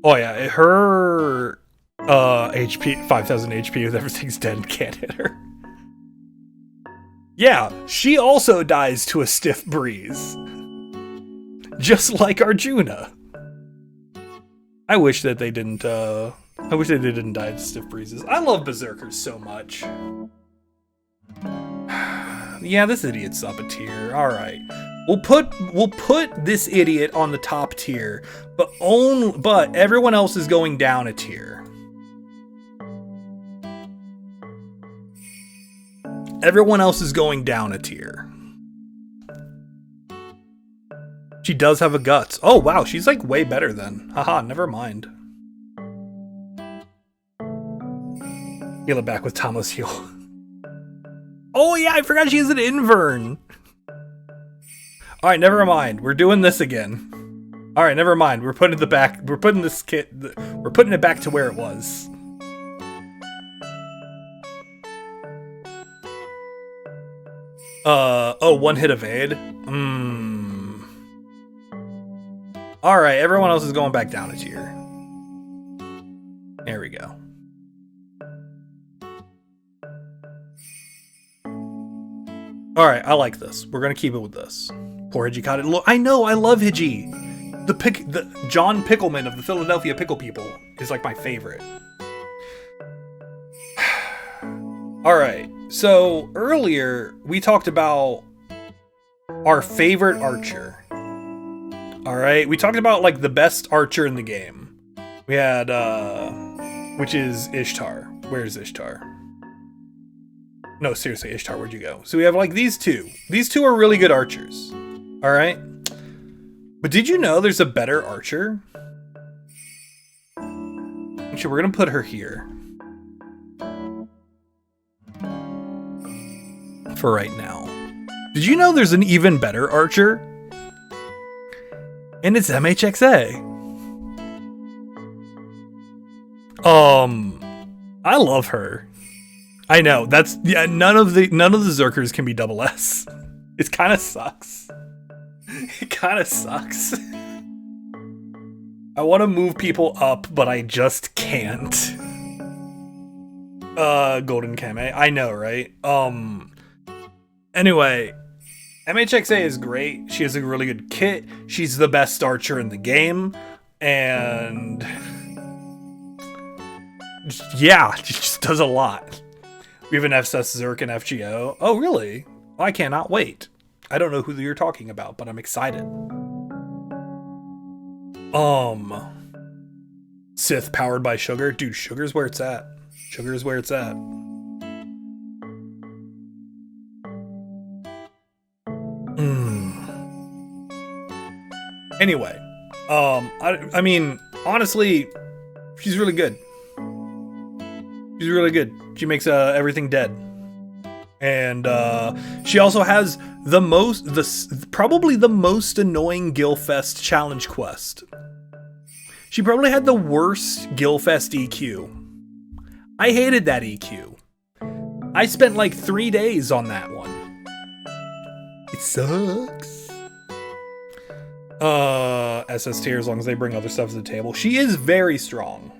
Oh yeah, her HP, 5,000 HP with everything's dead and can't hit her. Yeah, she also dies to a stiff breeze. Just like Arjuna. I wish that they didn't, I wish they didn't die to stiff breezes. I love Berserkers so much. Yeah, this idiot's up a tier. Alright. We'll put this idiot on the top tier, but everyone else is going down a tier. Everyone else is going down a tier. She does have a guts. Oh, wow. She's like way better then. Haha, never mind. Heal it back with Tama's heal. Oh, yeah. I forgot she has an invern. All right, never mind. We're doing this again. All right, never mind. We're putting it back. We're putting this kit. We're putting it back to where it was. Oh, one hit evade. All right, everyone else is going back down a tier. There we go. All right, I like this. We're gonna keep it with this. Poor Hiji caught it. Look, I know, I love Hiji. The John Pickleman of the Philadelphia Pickle People is like my favorite. All right, so earlier we talked about our favorite archer. All right, we talked about like the best archer in the game. We had, which is Ishtar. Where's Ishtar? No, seriously, Ishtar, where'd you go? So we have like these two. These two are really good archers. All right. But did you know there's a better archer? Actually, we're going to put her here. For right now. Did you know there's an even better archer? And it's MHXA. I love her. I know, that's, yeah, none of the Berserkers can be double S. It kind of sucks. It kind of sucks. I want to move people up, but I just can't. Golden Kame. I know, right? Anyway, MHXA is great. She has a really good kit. She's the best archer in the game. And yeah, she just does a lot. We have an FSS Zerk and FGO. Oh, really? Well, I cannot wait. I don't know who you're talking about, but I'm excited. Sith powered by sugar. Dude, sugar's where it's at. Sugar's where it's at. Anyway, I mean, honestly, she's really good. She's really good. She makes everything dead. And she also has probably the most annoying Gilfest challenge quest. She probably had the worst Gilfest EQ. I hated that EQ. I spent like 3 days on that one. It sucks. SS tier as long as they bring other stuff to the table. She is very strong.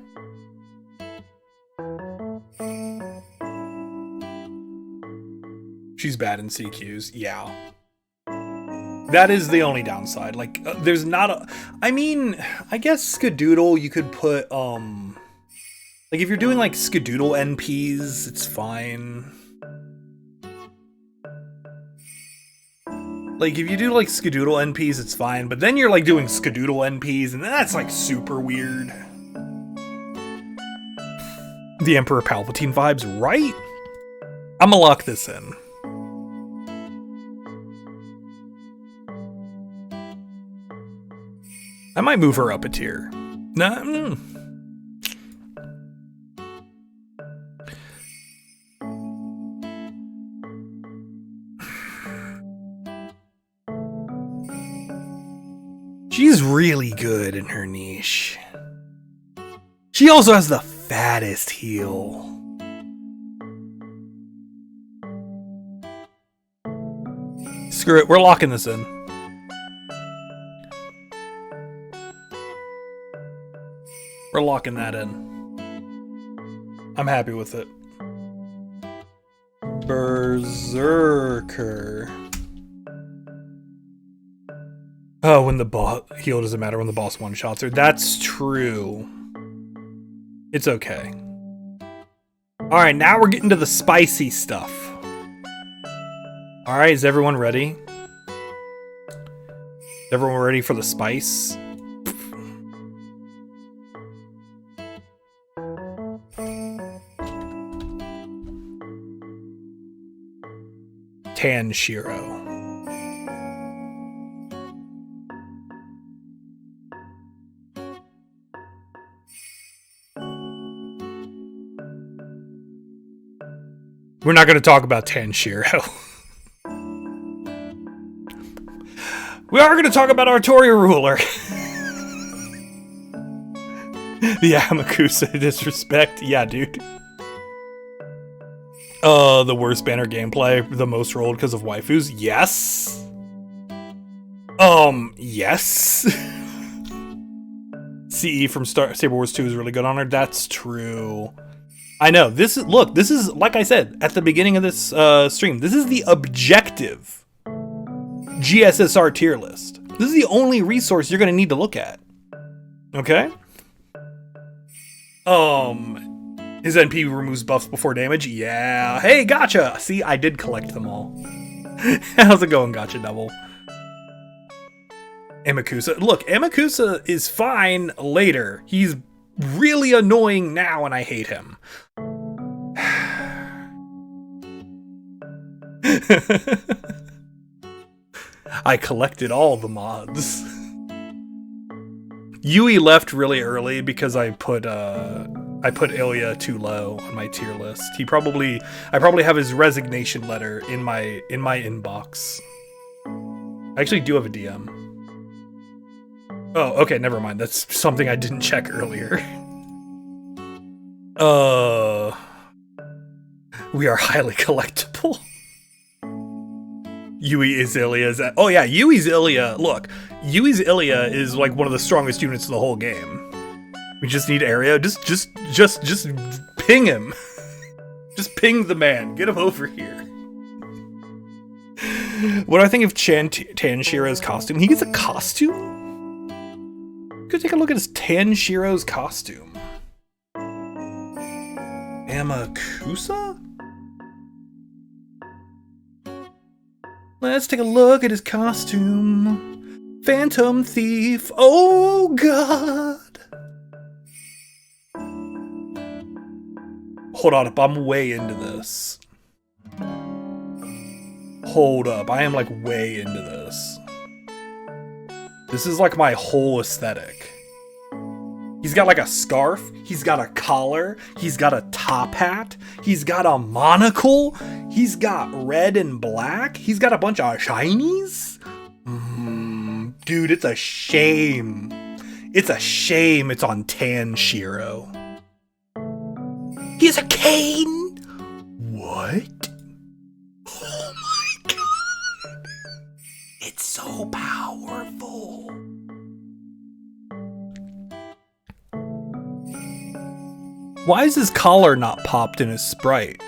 She's bad in CQs, yeah. That is the only downside. Like, there's not a... I mean, I guess Skadoodle, you could put, like, if you're doing, like, Skadoodle NPs, it's fine. Like, if you do, like, Skadoodle NPs, it's fine. But then you're, like, doing Skadoodle NPs, and that's, like, super weird. The Emperor Palpatine vibes, right? I'm gonna lock this in. I might move her up a tier. Nah. She's really good in her niche. She also has the fattest heal. Screw it, we're locking this in. We're locking that in. I'm happy with it. Berserker. Oh, when the boss heal doesn't matter when the boss one-shots her. That's true. It's okay. Alright, now we're getting to the spicy stuff. Alright, is everyone ready? Is everyone ready for the spice? Tanjiro. We're not going to talk about Tanjiro. We are going to talk about Artoria Ruler. The Amakusa disrespect. Yeah, dude. The worst banner gameplay. The most rolled because of waifus. Yes. Yes. CE from Saber Wars 2 is really good on her. That's true. I know. This is, like I said at the beginning of this stream, this is the objective GSSR tier list. This is the only resource you're going to need to look at. Okay? His NP removes buffs before damage. Yeah. Hey, gotcha. See, I did collect them all. How's it going, gotcha double? Amakusa. Look, Amakusa is fine later. He's really annoying now and I hate him. I collected all the mods. Yui left really early because I put Ilya too low on my tier list. I probably have his resignation letter in my inbox. I actually do have a DM. Oh, okay, never mind. That's something I didn't check earlier. We are highly collectible. Yui is Ilya's. Oh yeah, Yui's Ilya. Look, Yui's Ilya is like one of the strongest units in the whole game. We just need area. Just ping him. Just ping the man. Get him over here. What do I think of Tanshiro's costume? He gets a costume? Go take a look at his Tanshiro's costume. Amakusa? Let's take a look at his costume. Phantom Thief. Oh, God. Hold on up. I'm way into this. Hold up. I am like way into this. This is like my whole aesthetic. He's got like a scarf. He's got a collar. He's got a top hat. He's got a monocle. He's got red and black. He's got a bunch of shinies. Dude, it's a shame. It's a shame it's on Tanjiro. He has a cane. What? Oh my God. It's so powerful. Why is his collar not popped in his sprite?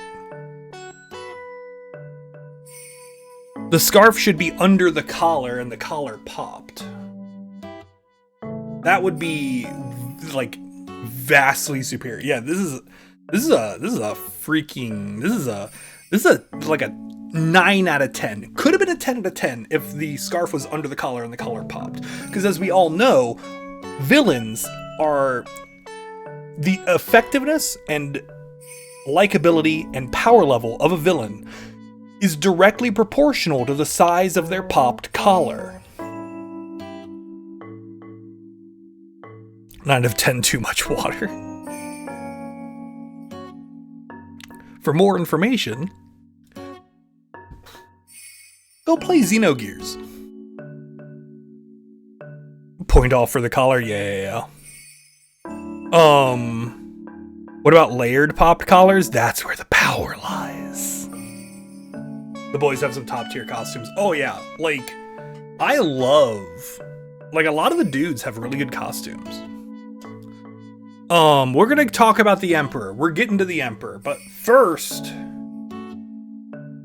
The scarf should be under the collar and the collar popped. That would be like vastly superior. Yeah, this is like a 9 out of 10. Could have been a 10 out of 10 if the scarf was under the collar and the collar popped. Because as we all know, villains are the effectiveness and likability and power level of a villain is directly proportional to the size of their popped collar. 9 out of 10, too much water. For more information, go play Xenogears. Point off for the collar? Yeah. What about layered popped collars? That's where the power lies. The boys have some top tier costumes. Oh yeah, like, I love, like, a lot of the dudes have really good costumes. We're gonna talk about the Emperor. We're getting to the Emperor, but first,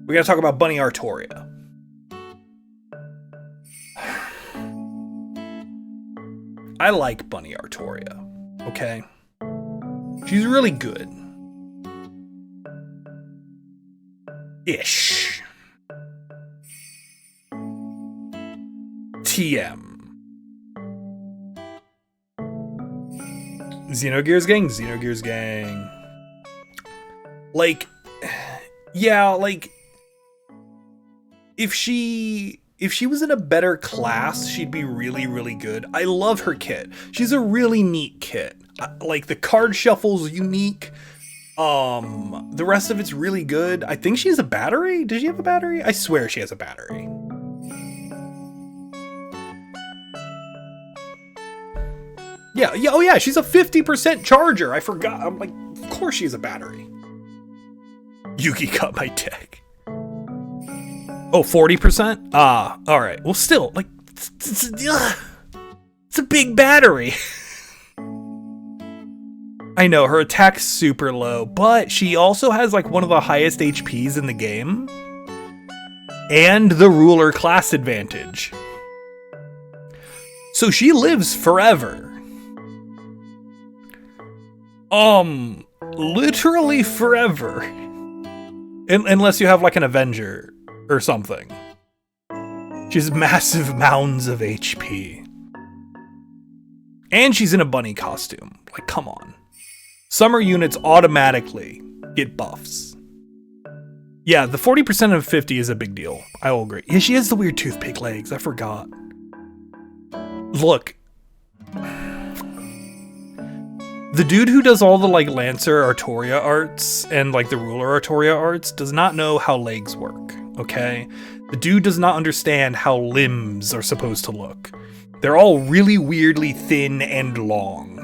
we gotta talk about Bunny Artoria. I like Bunny Artoria, okay? She's really good. Ish. TM. Xenogears gang? Xenogears gang. Like, yeah, like, if she was in a better class, she'd be really, really good. I love her kit. She's a really neat kit. Like, the card shuffle's unique. The rest of it's really good. I think she has a battery. Does she have a battery? I swear she has a battery. Yeah, oh yeah, she's a 50% charger. I forgot. I'm like, of course she has a battery. Yuki got my deck. Oh, 40%? Ah, alright. Well, still, like, it's a big battery. I know, her attack's super low, but she also has, like, one of the highest HPs in the game. And the ruler class advantage. So she lives forever. Literally forever. Unless you have, like, an Avenger or something. She has massive mounds of HP. And she's in a bunny costume. Like, come on. Summer units automatically get buffs. Yeah, the 40% of 50 is a big deal. I will agree. Yeah, she has the weird toothpick legs. I forgot. Look. The dude who does all the, like, Lancer Artoria arts and, like, the Ruler Artoria arts does not know how legs work, okay? The dude does not understand how limbs are supposed to look. They're all really weirdly thin and long.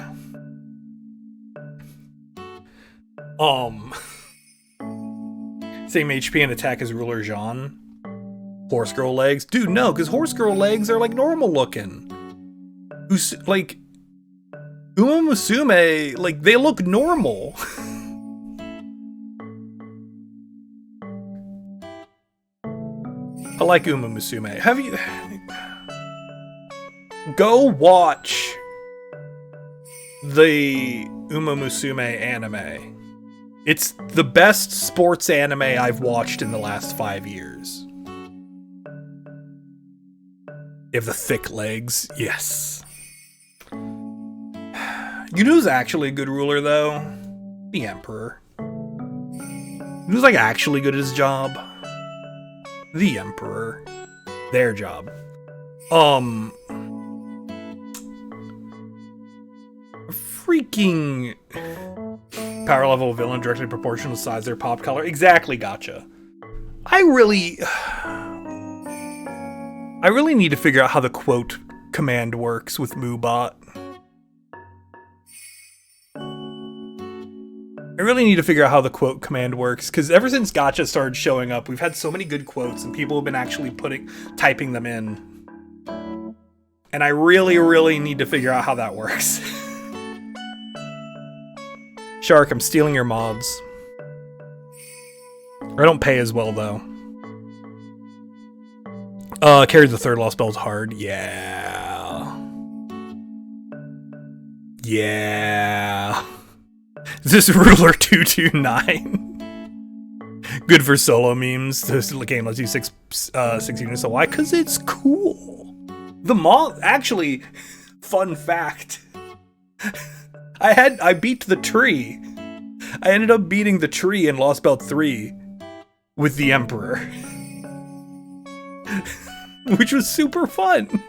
Same HP and attack as Ruler Jean. Horse girl legs? Dude, no, because horse girl legs are, like, normal looking. Like, Uma Musume, like, they look normal. I like Uma Musume. Have you... Go watch the Uma Musume anime. It's the best sports anime I've watched in the last 5 years. You have the thick legs. Yes. You know who's actually a good ruler, though? The Emperor. Who's, like, actually good at his job? The Emperor. Their job. Freaking power level villain directly proportional to size of their pop color. Exactly, gotcha. I really need to figure out how the quote command works with Moobot. I really need to figure out how the quote command works, because ever since Gacha started showing up, we've had so many good quotes, and people have been actually typing them in. And I really, really need to figure out how that works. Shark, I'm stealing your mods. I don't pay as well, though. Carries the third lost spell's hard. Yeah. Yeah. Is this Ruler 229? Good for solo memes. This game lets you six units. So why? Because it's cool. The moth, actually, fun fact. I beat the tree. I ended up beating the tree in Lost Belt 3 with the Emperor. Which was super fun.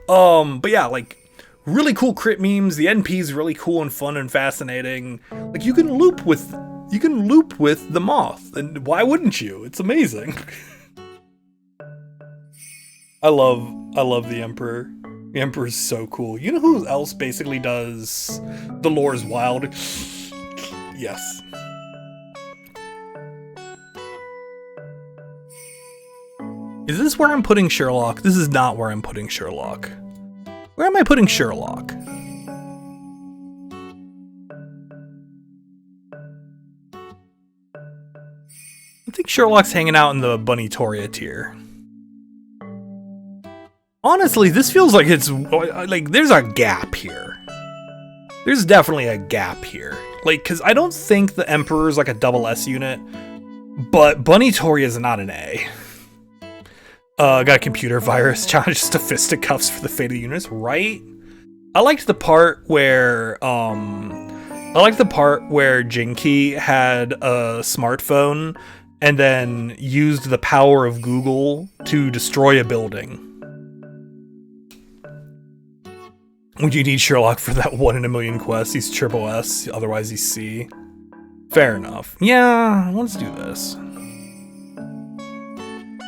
But yeah, like, really cool crit memes. The NP is really cool and fun and fascinating. Like, you can loop with the moth, and why wouldn't you? It's amazing. I love the Emperor. The Emperor's so cool. You know who else basically does the lore's wild? Yes. Is this where I'm putting Sherlock? This is not where I'm putting Sherlock. Where am I putting Sherlock? I think Sherlock's hanging out in the Bunny Toria tier. Honestly, this feels like it's, like, there's a gap here. There's definitely a gap here. Like, because I don't think the Emperor's like a double S unit, but Bunny Toria is not an A. Got a computer virus, challenges to fisticuffs for the fate of the units, right? I liked the part where, Jinky had a smartphone and then used the power of Google to destroy a building. Would you need Sherlock for that 1 in a million quest? He's triple S, otherwise he's C. Fair enough. Yeah, let's do this.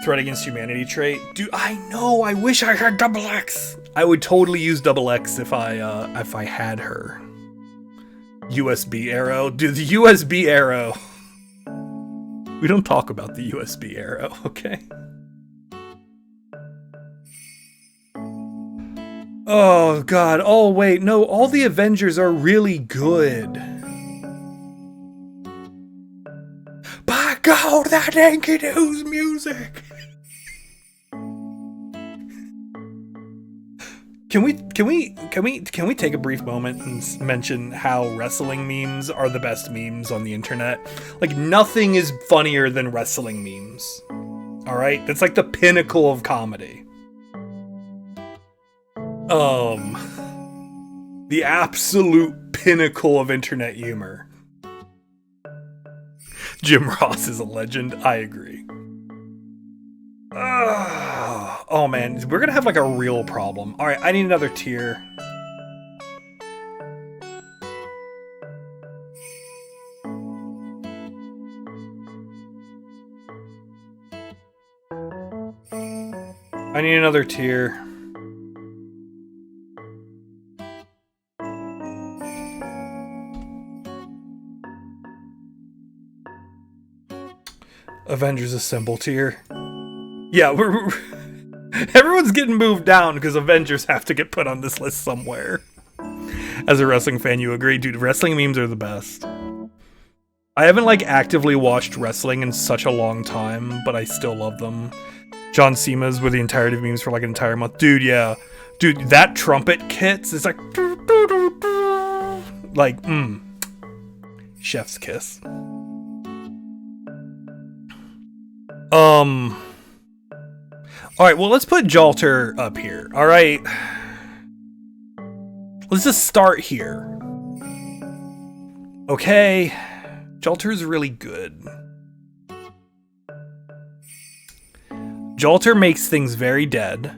Threat against humanity trait. Dude, I know, I wish I had double X. I would totally use double X if I had her. USB arrow. Dude, the USB arrow. We don't talk about the USB arrow, okay? Oh god, oh wait, no, all the Avengers are really good. By God, that Enkidu's music! Can we take a brief moment and mention how wrestling memes are the best memes on the internet? Like, nothing is funnier than wrestling memes. Alright? That's like the pinnacle of comedy. The absolute pinnacle of internet humor. Jim Ross is a legend. I agree. Oh man, we're gonna have like a real problem. Alright, I need another tier. I need another tier. Avengers Assemble tier. Yeah, we're everyone's getting moved down because Avengers have to get put on this list somewhere. As a wrestling fan, you agree? Dude, wrestling memes are the best. I haven't like actively watched wrestling in such a long time, but I still love them. John Cena's with the entirety of memes for like an entire month. Dude, yeah. Dude, that trumpet kits is like chef's kiss. Alright, well, let's put Jalter up here. Alright. Let's just start here. Okay. Jalter's really good. Jalter makes things very dead.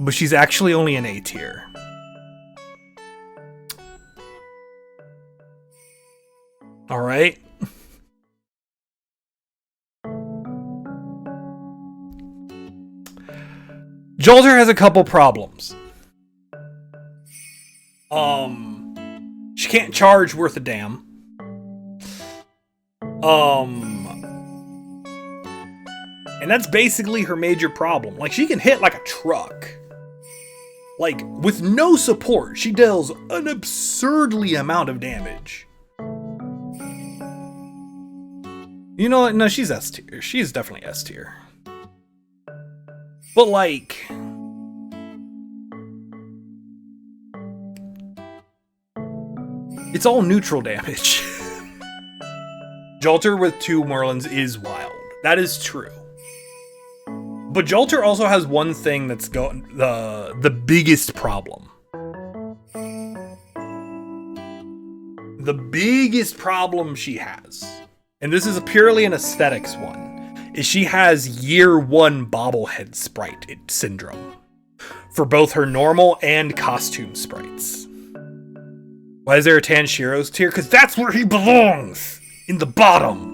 But she's actually only an A tier. Alright. Jalter has a couple problems. She can't charge worth a damn. And that's basically her major problem. Like, she can hit like a truck. Like, with no support, she deals an absurdly amount of damage. You know what? No, she's S tier. She's definitely S tier. But like, it's all neutral damage. Jalter with 2 Merlins is wild. That is true. But Jalter also has one thing that's the biggest problem. The biggest problem she has, and this is purely an aesthetics one, is she has year 1 bobblehead sprite syndrome for both her normal and costume sprites. Why is there a Tanshiro's tier? Because that's where he belongs! In the bottom!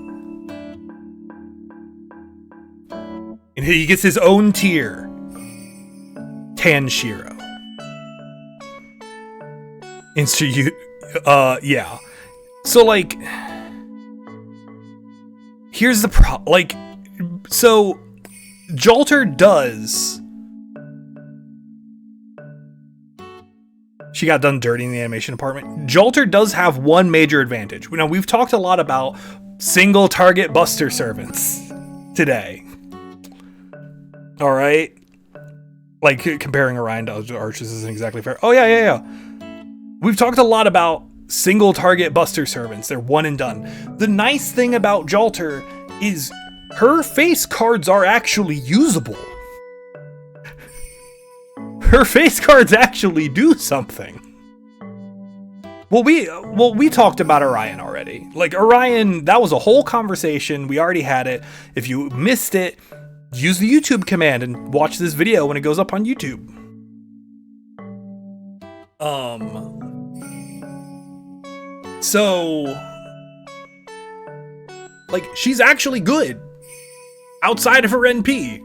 And he gets his own tier. Tanshiro. And so yeah. So like, here's the so, Jalter does... She got done dirty in the animation department. Jalter does have one major advantage. Now, we've talked a lot about single target buster servants today. Alright? Like, comparing Orion to Archers isn't exactly fair. Oh, yeah. We've talked a lot about single target buster servants. They're one and done. The nice thing about Jalter is her face cards are actually usable. Her face cards actually do something. we talked about Orion already. Like, Orion, that was a whole conversation. We already had it. If you missed it, use the YouTube command and watch this video when it goes up on YouTube. So, like, she's actually good outside of her NP.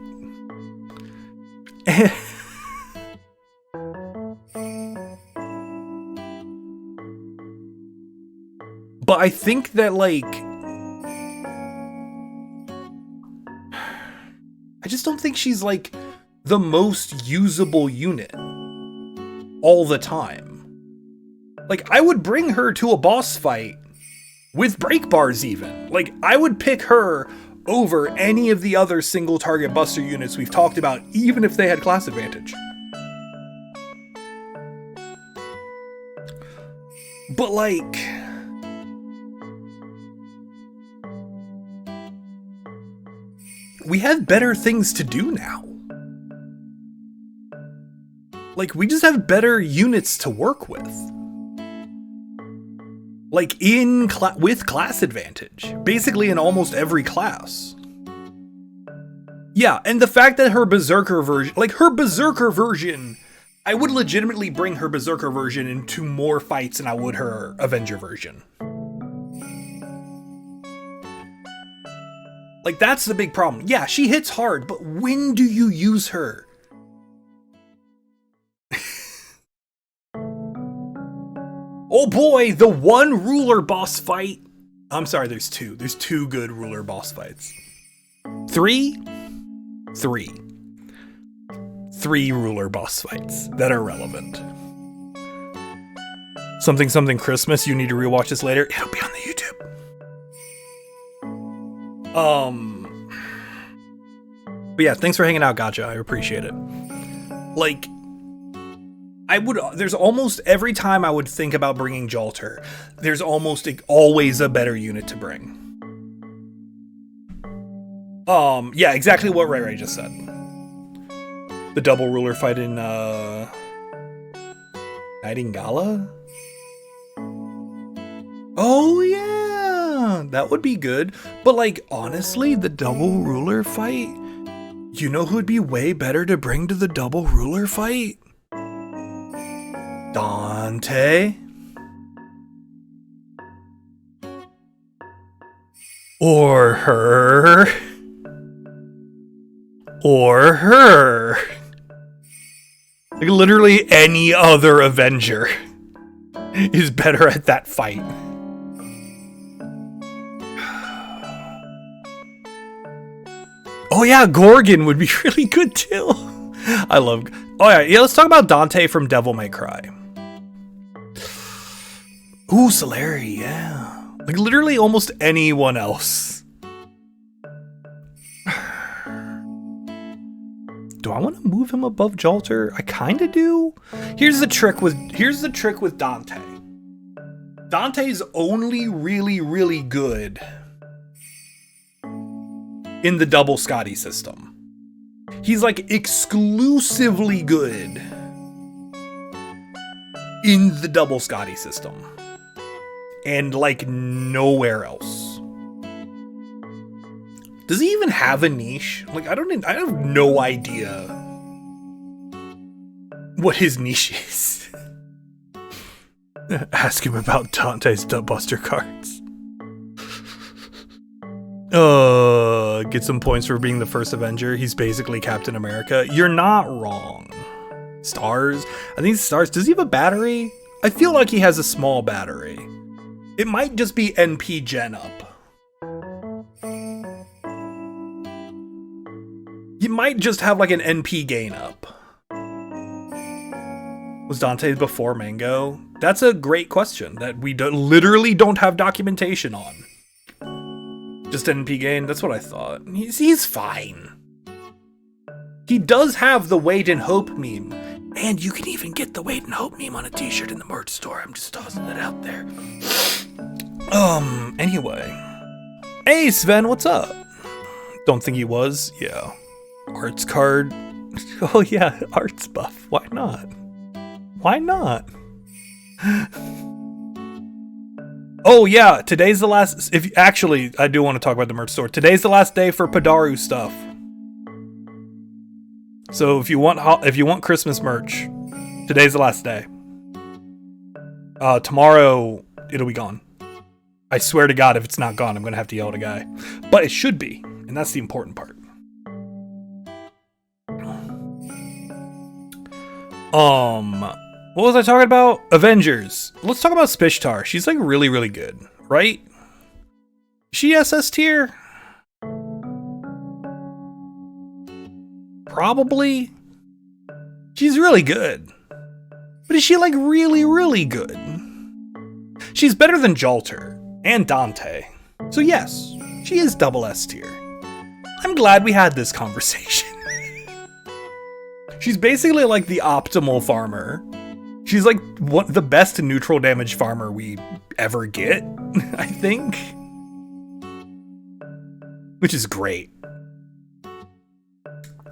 But I think that, like, I just don't think she's, like, the most usable unit all the time. Like, I would bring her to a boss fight with break bars even. Like, I would pick her over any of the other single target buster units we've talked about, even if they had class advantage. But, like, we have better things to do now. Like, we just have better units to work with. Like, with class advantage. Basically in almost every class. Yeah, and the fact that her Berserker version, I would legitimately bring her Berserker version into more fights than I would her Avenger version. Like, that's the big problem. Yeah, she hits hard, but when do you use her? Oh boy, the one ruler boss fight. I'm sorry, there's two. There's two good ruler boss fights. Three ruler boss fights that are relevant. Something Christmas, you need to rewatch this later. It'll be on the YouTube. But yeah, thanks for hanging out, Gotcha. I appreciate it. Like, there's almost every time I would think about bringing Jolter, there's almost always a better unit to bring. Yeah, exactly what Ray just said. The double ruler fight in, Nightingala? Oh, yeah! That would be good. But, like, honestly, the double ruler fight? You know who would be way better to bring to the double ruler fight? Dante? Or her? Like, literally any other Avenger is better at that fight. Oh yeah, Gorgon would be really good too. I love... Oh yeah, let's talk about Dante from Devil May Cry. Ooh, Solari, yeah. Like, literally almost anyone else. Do I want to move him above Jolter? I kind of do. Here's the trick with Dante. Dante's only really good in the double Scotty system. He's like exclusively good in the double Scotty system. And like nowhere else. Does he even have a niche? Like, I have no idea what his niche is. Ask him about Dante's Buster cards. Get some points for being the first Avenger. He's basically Captain America. You're not wrong. Stars? I think Stars. Does he have a battery? I feel like he has a small battery. It might just be NP gen up. He might just have like an NP gain up. Was Dante before Mango? That's a great question that we literally don't have documentation on. Just NP gain? That's what I thought. He's fine. He does have the Wait and Hope meme. And you can even get the Wait and Hope meme on a t-shirt in the merch store. I'm just tossing it out there. Anyway. Hey, Sven, what's up? Don't think he was? Yeah. Arts card? Oh yeah, arts buff. Why not? Why not? Oh yeah, today's the last. If actually, I do want to talk about the merch store. Today's the last day for Padaru stuff. So if you want Christmas merch, today's the last day. Tomorrow it'll be gone. I swear to God, if it's not gone, I'm gonna have to yell at a guy. But it should be, and that's the important part. What was I talking about? Avengers. Let's talk about Spishtar. She's like really, really good, right? Is she SS tier? Probably. She's really good. But is she like really, really good? She's better than Jalter and Dante. So yes, she is double S tier. I'm glad we had this conversation. She's basically like the optimal farmer. She's like the best neutral damage farmer we ever get, I think. Which is great.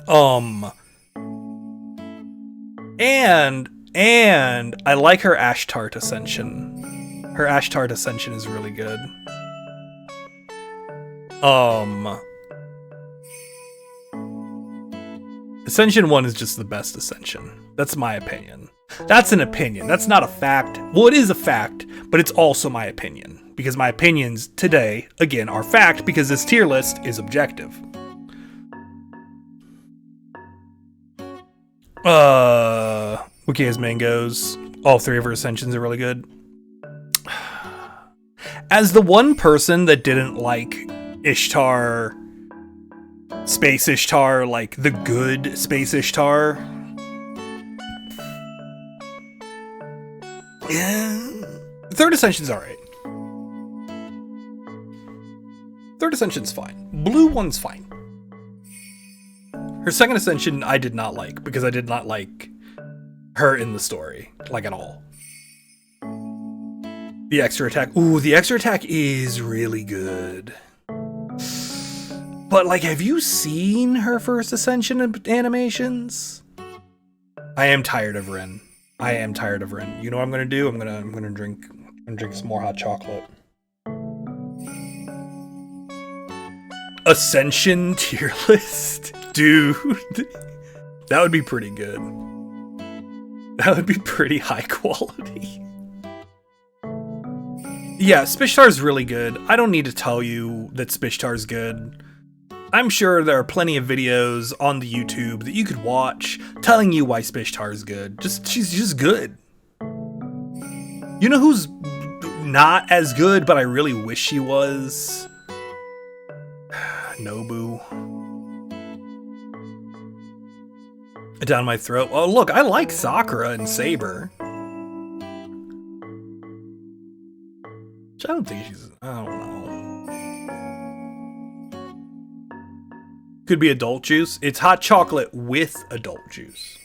And I like her Ashtart Ascension. Her Ashtart Ascension is really good. Ascension 1 is just the best Ascension. That's my opinion. That's an opinion. That's not a fact. Well, it is a fact, but it's also my opinion. Because my opinions today, again, are fact because this tier list is objective. Wikia's Mangoes. All three of her Ascensions are really good. As the one person that didn't like Ishtar, Space Ishtar, like the good Space Ishtar, yeah, Third Ascension's alright. Third Ascension's fine. Blue one's fine. Her second Ascension I did not like because I did not like her in the story, like at all. The extra attack. Ooh, the extra attack is really good. But like, have you seen her first Ascension animations? I am tired of Rin. I am tired of Rin. You know what I'm gonna do? I'm gonna drink some more hot chocolate. Ascension tier list? Dude. That would be pretty good. That would be pretty high quality. Yeah, Spishtar's really good. I don't need to tell you that Spishtar's good. I'm sure there are plenty of videos on the YouTube that you could watch telling you why Spishtar's good. She's just good. You know who's not as good, but I really wish she was? Nobu. Down my throat. Oh, look, I like Sakura and Saber. I don't think she's... I don't know. Could be adult juice. It's hot chocolate with adult juice.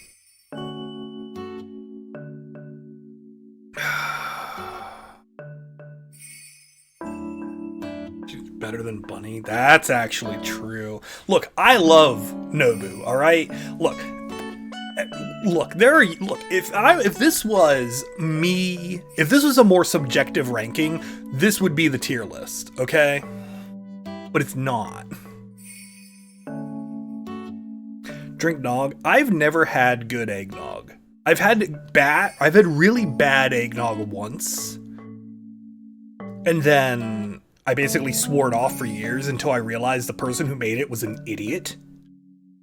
She's better than Bunny. That's actually true. Look, I love Nobu, alright? Look, if this was me, if this was a more subjective ranking, this would be the tier list, okay? But it's not. Drink nog. I've never had good eggnog. I've had really bad eggnog once. And then I basically swore it off for years until I realized the person who made it was an idiot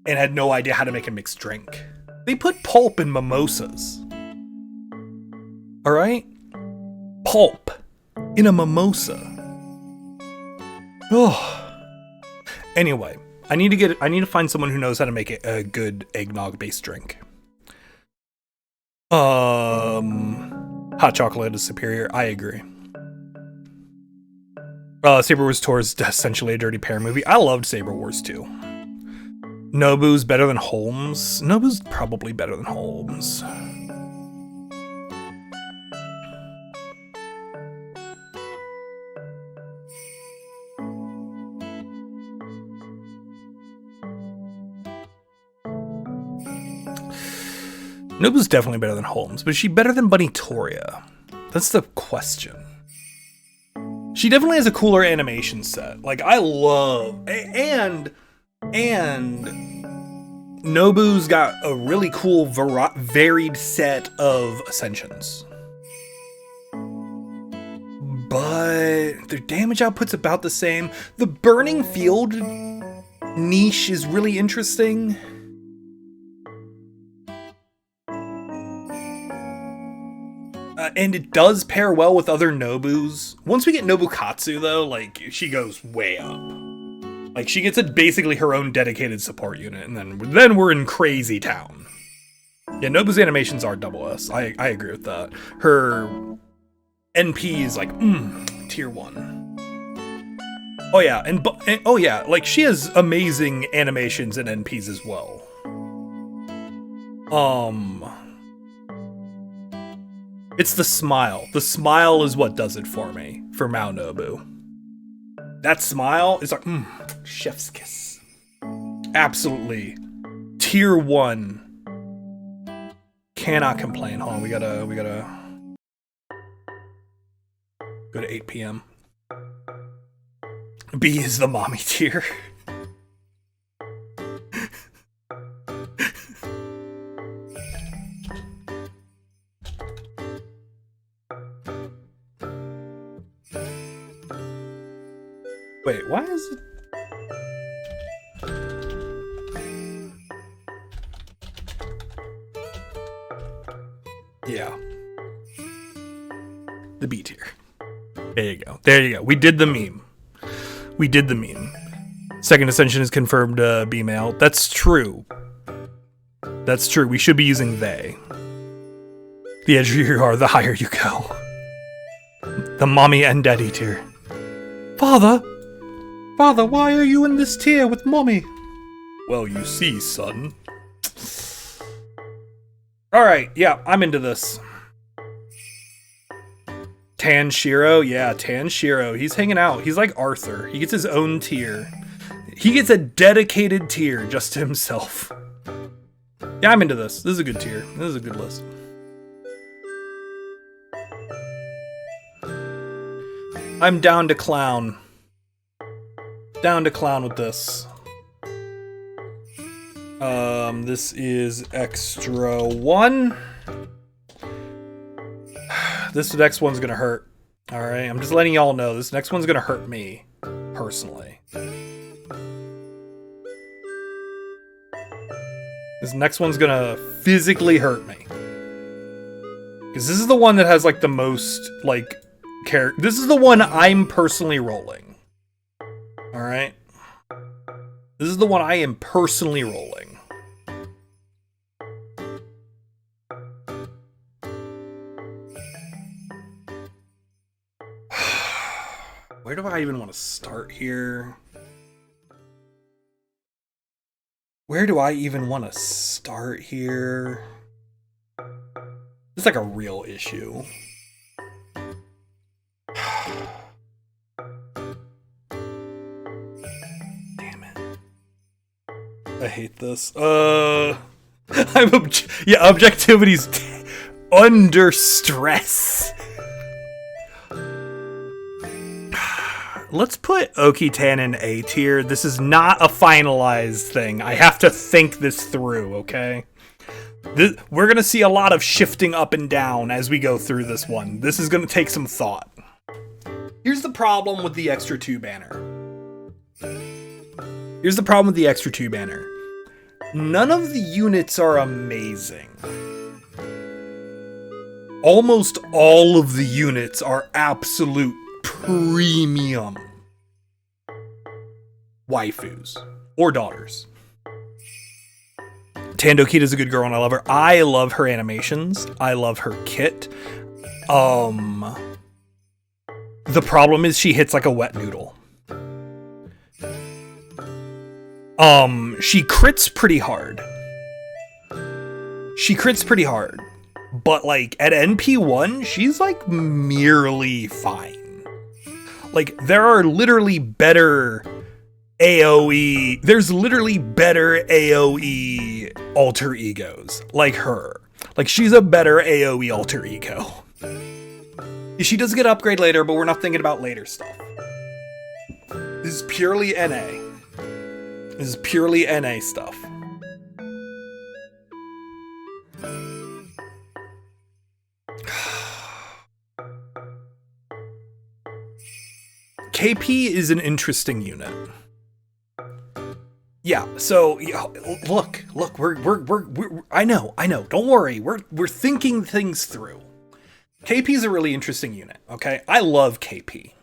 and had no idea how to make a mixed drink. They put pulp in mimosas. Alright? Pulp in a mimosa. Oh. Anyway, I need to find someone who knows how to make a good eggnog-based drink. Hot chocolate is superior. I agree. Saber Wars Tour is essentially a Dirty Pair movie. I loved Saber Wars 2. Nobu's better than Holmes. Nobu's probably better than Holmes. Nobu's definitely better than Holmes, but is she better than Bunny Toria? That's the question. She definitely has a cooler animation set. Like, I love... And Nobu's got a really cool varied set of ascensions. But their damage output's about the same. The Burning Field niche is really interesting. And it does pair well with other Nobus. Once we get Nobukatsu, though, like, she goes way up. Like, she gets basically her own dedicated support unit, and then we're in crazy town. Yeah, Nobu's animations are double S. I agree with that. Her NP is like, tier 1. Oh yeah, and oh yeah, like, she has amazing animations and NPs as well. It's the smile. The smile is what does it for me, for Mao Nobu. That smile is like, chef's kiss. Absolutely. Tier 1. Cannot complain. Hold on, we gotta go to 8 p.m. B is the mommy tier. Wait, why is it? Yeah. The B tier. There you go. There you go. We did the meme. We did the meme. Second Ascension is confirmed B male. That's true. That's true. We should be using they. The edgier you are, the higher you go. The mommy and daddy tier. Father, why are you in this tier with mommy? Well, you see, son. Alright, yeah, I'm into this. Tanshiro, yeah, Tanshiro. He's hanging out. He's like Arthur. He gets his own tier. He gets a dedicated tier just to himself. Yeah, I'm into this. This is a good tier. This is a good list. I'm down to clown. Down to clown with this. This is extra 1. This next one's gonna hurt. Alright, I'm just letting y'all know this next one's gonna hurt me, personally. This next one's gonna physically hurt me. Because this is the one that has, like, the most, like, character. This is the one I'm personally rolling. Alright? This is the one I am personally rolling. Where do I even want to start here? Where do I even want to start here? It's like a real issue. Damn it. I hate this. Objectivity's under stress. Let's put Okitan in A tier. This is not a finalized thing. I have to think this through, okay? We're gonna see a lot of shifting up and down as we go through this one. This is gonna take some thought. Here's the problem with the extra 2 banner. None of the units are amazing. Almost all of the units are absolute premium waifus or daughters. Tandokita's a good girl and I love her. I love her animations. I love her kit. The problem is she hits like a wet noodle. She crits pretty hard. But like at NP1, she's like merely fine. Like, there are literally better AoE... There's literally better AoE alter egos like her. Like, she's a better AoE alter ego. She does get upgrade later, but we're not thinking about later stuff. This is purely NA. This is purely NA stuff. KP is an interesting unit. Yeah, so look, we're I know. Don't worry. We're thinking things through. KP is a really interesting unit, okay? I love KP.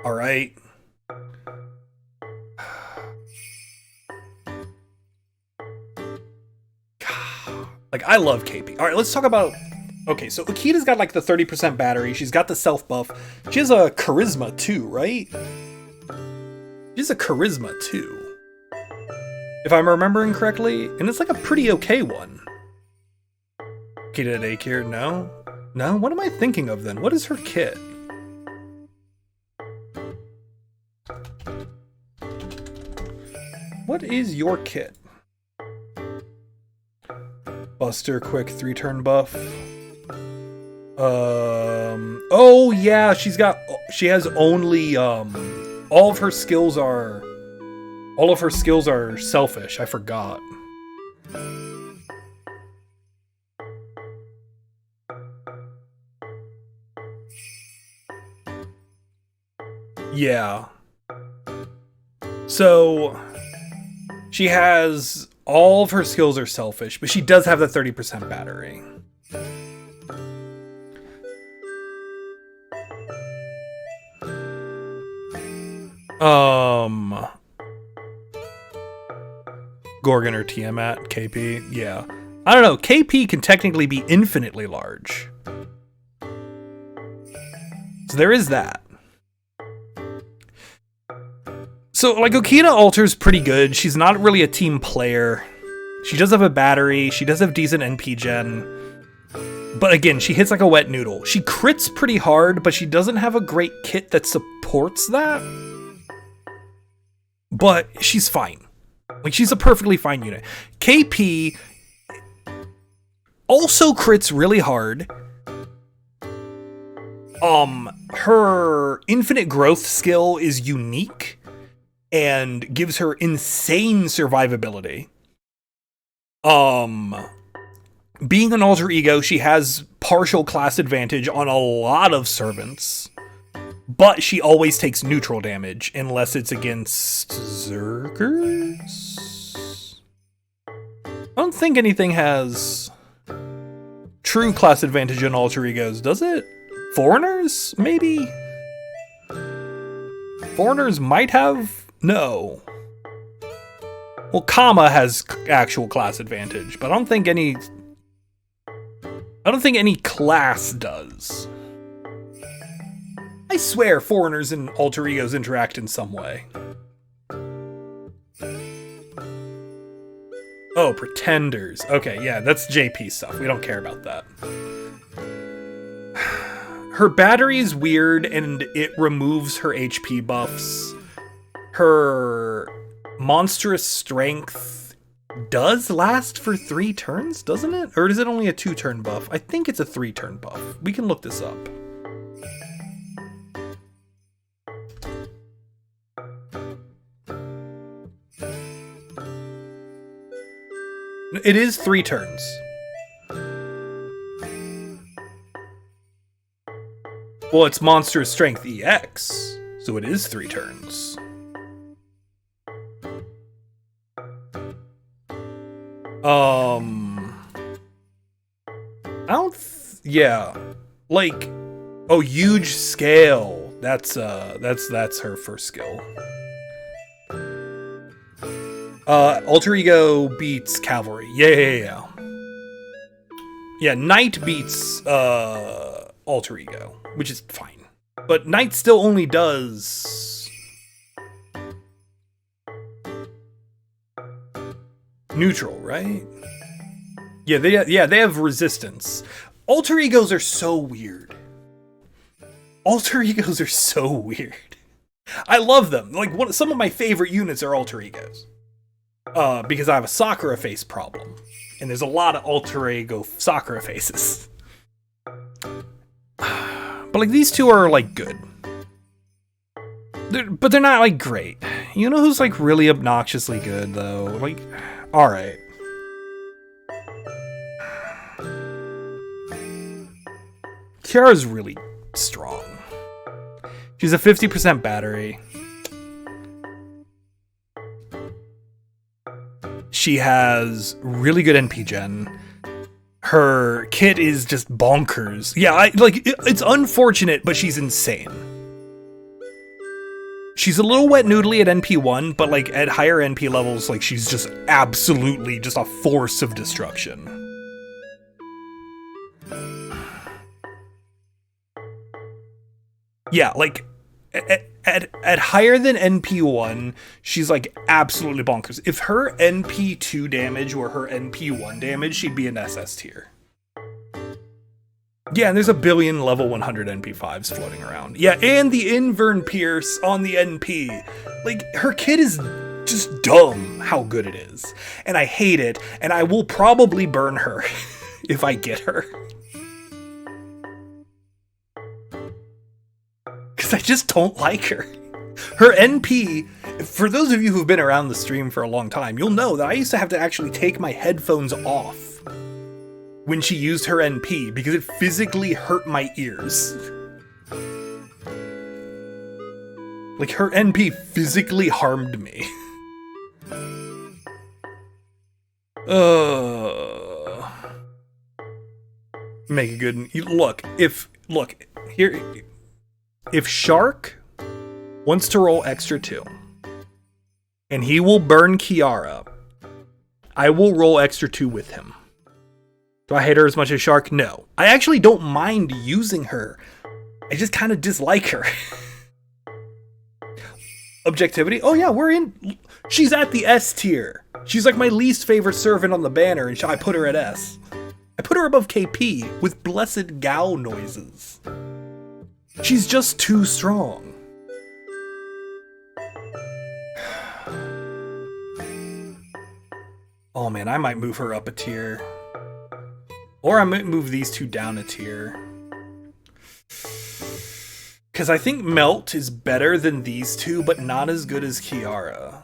All right. Like, I love KP. All right, let's talk about... Okay, so Akita's got, like, the 30% battery. She's got the self-buff. She has a charisma, too, right? She has a charisma, too. If I'm remembering correctly. And it's, like, a pretty okay one. Akita Daycare, no? No? What am I thinking of, then? What is her kit? What is your kit? Buster quick 3-turn buff. Oh yeah, she has only all of her skills are selfish. I forgot. Yeah. So she has all of her skills are selfish, but she does have the 30% battery. Gorgon or Tiamat, KP, yeah. I don't know, KP can technically be infinitely large. So there is that. So, like, Okina Alter's pretty good. She's not really a team player. She does have a battery. She does have decent NP gen. But again, she hits like a wet noodle. She crits pretty hard, but she doesn't have a great kit that supports that. But she's fine. Like, she's a perfectly fine unit. KP also crits really hard. Her infinite growth skill is unique and gives her insane survivability. Being an alter ego, she has partial class advantage on a lot of servants, but she always takes neutral damage unless it's against Berserkers. I don't think anything has true class advantage in alter egos, does it? Foreigners, maybe? Foreigners might have? No. Well, Kama has actual class advantage, but I don't think any class does. I swear foreigners and alter egos interact in some way. Oh, pretenders. Okay, yeah, that's JP stuff. We don't care about that. Her battery is weird and it removes her HP buffs. Her monstrous strength does last for 3 turns, doesn't it? Or is it only a 2-turn buff? I think it's a 3-turn buff. We can look this up. It is 3 turns. Well, it's monstrous strength EX, so it is 3 turns. Yeah, like, oh, huge scale. That's her first skill. Alter ego beats cavalry. Yeah. Yeah, knight beats alter ego, which is fine. But knight still only does neutral, right? Yeah, they have resistance. Alter egos are so weird. Alter egos are so weird. I love them. Like, some of my favorite units are alter egos. Because I have a Sakura face problem. And there's a lot of alter ego Sakura faces. But, like, these two are, like, good. But they're not, like, great. You know who's, like, really obnoxiously good, though? Like, alright. Kiara's really strong. She's a 50% battery. She has really good NP gen. Her kit is just bonkers. Yeah, it's unfortunate, but she's insane. She's a little wet noodly at NP1, but like at higher NP levels, like she's just absolutely just a force of destruction. Yeah, like at higher than NP1, she's like absolutely bonkers. If her NP2 damage were her NP1 damage, she'd be an SS tier. Yeah, and there's a billion level 100 NP5s floating around. Yeah, and the Invern Pierce on the NP. Like, her kit is just dumb how good it is. And I hate it, and I will probably burn her if I get her. Because I just don't like her. Her NP, for those of you who've been around the stream for a long time, you'll know that I used to have to actually take my headphones off when she used her NP, because it physically hurt my ears. Like, her NP physically harmed me. Make a good... Look, if Shark wants to roll extra 2, and he will burn Kiara, I will roll extra 2 with him. Do I hate her as much as Shark? No. I actually don't mind using her. I just kind of dislike her. Objectivity? Oh yeah, we're in... She's at the S tier. She's like my least favorite servant on the banner, and I put her at S. I put her above KP with blessed Gao noises. She's just too strong. Oh man, I might move her up a tier. Or I might move these two down a tier. Because I think Melt is better than these two, but not as good as Kiara.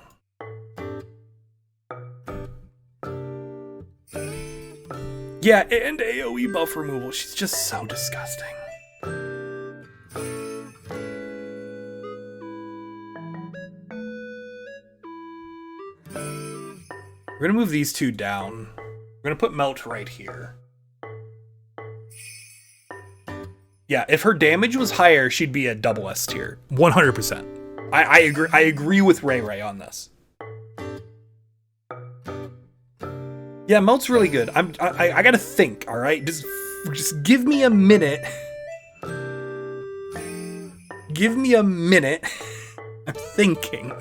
Yeah, and AoE buff removal. She's just so disgusting. We're gonna move these two down. We're gonna put Melt right here. Yeah, if her damage was higher, she'd be a double S tier. 100%. I agree. I agree with Ray on this. Yeah, Melt's really good. I gotta think, alright? Just give me a minute. Give me a minute. I'm thinking.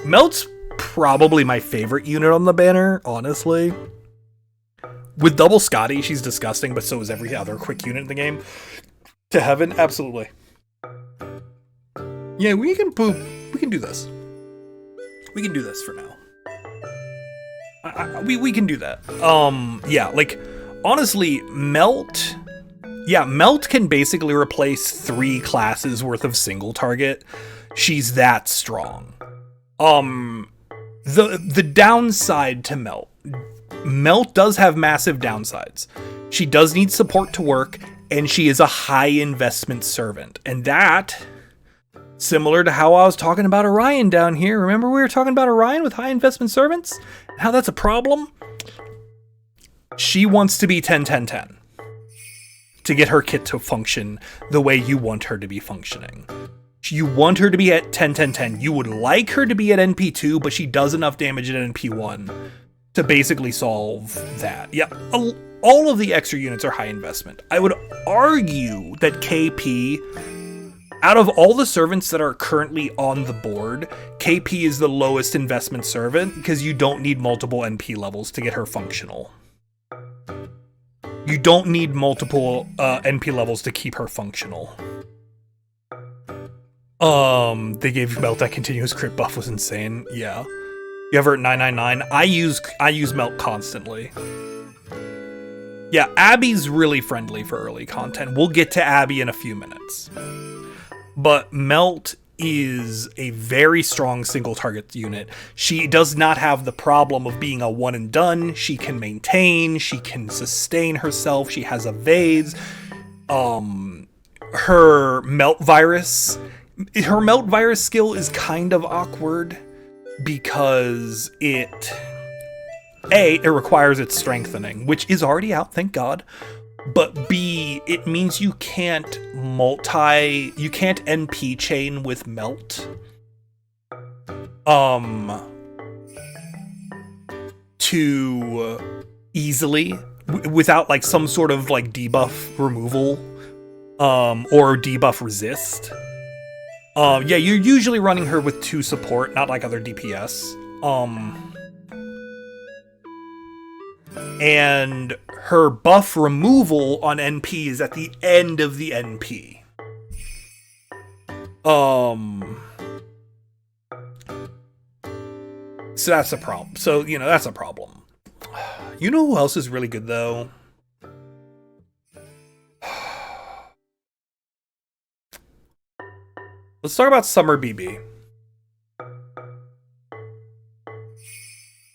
Melt's probably my favorite unit on the banner, honestly. With double Scotty, she's disgusting, but so is every other quick unit in the game. To heaven, absolutely. Yeah, we can do this. We can do this for now. We can do that. Yeah, like, honestly, Melt... Yeah, Melt can basically replace 3 classes worth of single target. She's that strong. The downside to Melt does have massive downsides. She does need support to work, and she is a high investment servant. And that, similar to how I was talking about Orion down here, remember we were talking about Orion with high investment servants? How that's a problem? She wants to be 10-10-10 to get her kit to function the way you want her to be functioning. You want her to be at 10-10-10. You would like her to be at NP2, but she does enough damage at NP1 to basically solve that. Yeah, all of the extra units are high investment. I would argue that KP, out of all the servants that are currently on the board, KP is the lowest investment servant because you don't need multiple NP levels to get her functional. You don't need multiple NP levels to keep her functional. They gave Melt that continuous crit buff was insane. Yeah. You have her at 999. I use Melt constantly. Yeah, Abby's really friendly for early content. We'll get to Abby in a few minutes. But Melt is a very strong single target unit. She does not have the problem of being a one and done. She can maintain, she can sustain herself, she has evades. Her melt virus skill is kind of awkward because it requires its strengthening, which is already out, thank God. But B, it means you can't NP chain with melt. Too easily without like some sort of like debuff removal, or debuff resist. Yeah, you're usually running her with 2 support, not like other DPS. And her buff removal on NP is at the end of the NP. So that's a problem. So, that's a problem. You know who else is really good, though? Let's talk about Summer BB.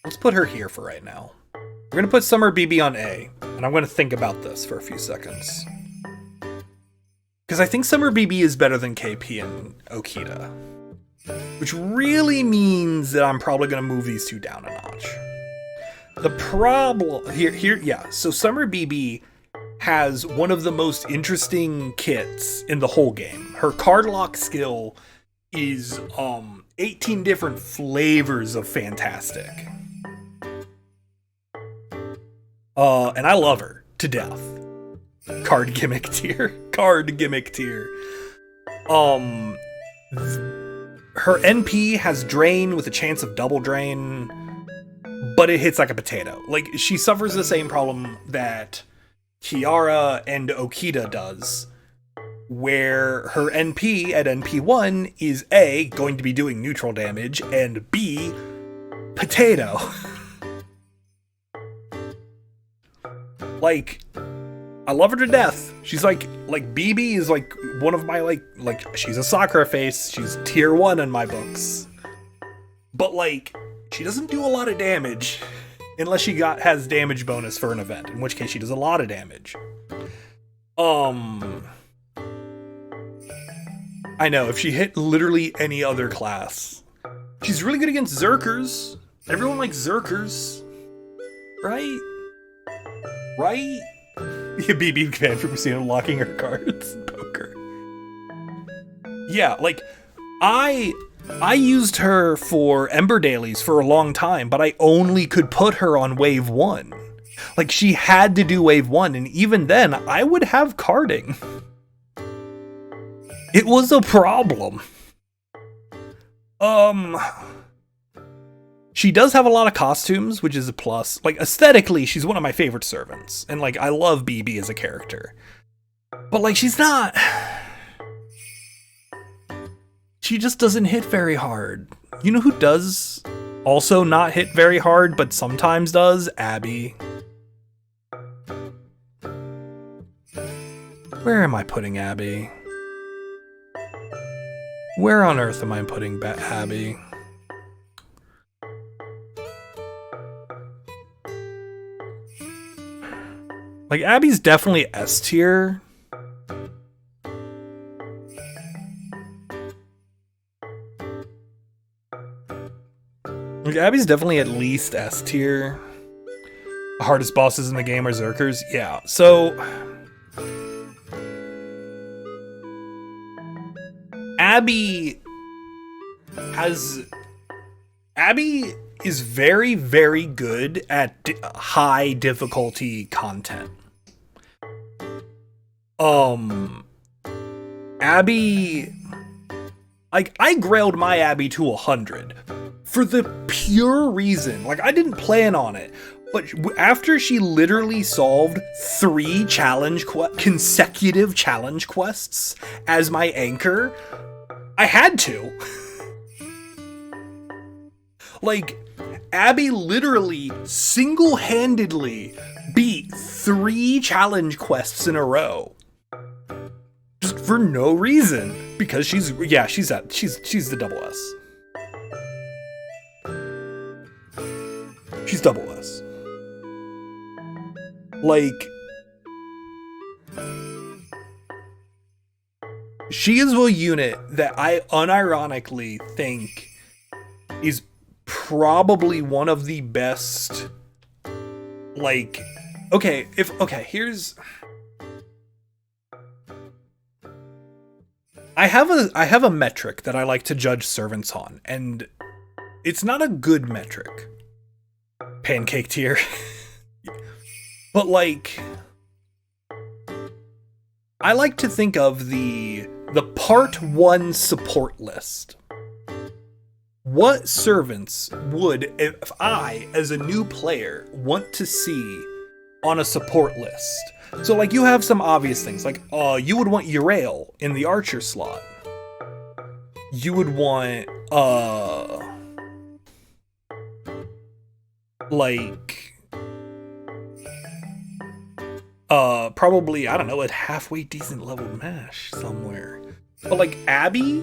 Let's put her here for right now. We're going to put Summer BB on A, and I'm going to think about this for a few seconds. Because I think Summer BB is better than KP and Okita. Which really means that I'm probably going to move these two down a notch. The problem... So Summer BB has one of the most interesting kits in the whole game. Her card lock skill is 18 different flavors of fantastic. And I love her to death. Card gimmick tier. Her NP has drain with a chance of double drain, but it hits like a potato. Like, she suffers the same problem that Kiara and Okita does, where her NP at NP1 is A, going to be doing neutral damage, and B, potato. Like, I love her to death. She's like BB is like one of my like she's a Sakura face. She's tier 1 in my books. But like, she doesn't do a lot of damage unless she has damage bonus for an event, in which case she does a lot of damage. I know, if she hit literally any other class. She's really good against Berserkers. Everyone likes Berserkers. Right? Yeah, BB banned from casino locking her cards in poker. Yeah, like, I used her for Ember Dailies for a long time, but I only could put her on Wave 1. Like, she had to do Wave 1, and even then, I would have carding. It was a problem. She does have a lot of costumes, which is a plus. Like, aesthetically, she's one of my favorite servants. And, like, I love BB as a character. But, like, she's not... She just doesn't hit very hard. You know who does also not hit very hard, but sometimes does? Abby. Where am I putting Abby? Where on earth am I putting Abby? Like, Abby's definitely S tier. Like, Abby's definitely at least S tier. The hardest bosses in the game are Berserkers. Yeah, so... Abby is very, very good at high difficulty content. Abby... Like, I grailed my Abby to 100 for the pure reason, like, I didn't plan on it, but after she literally solved 3 consecutive challenge quests as my anchor, I had to. Like, Abby literally single-handedly beat 3 challenge quests in a row. Just for no reason. Because she's the double S. She's double S. Like, she is a unit that I unironically think is probably one of the best. Like, here's. I have a metric that I like to judge servants on, and it's not a good metric. Pancake tier. But like, I like to think of the part 1 support list. What servants would, if I, as a new player, want to see on a support list? So like, you have some obvious things, like you would want Urael in the archer slot. You would want probably, I don't know, a halfway decent level mash somewhere. But like, Abby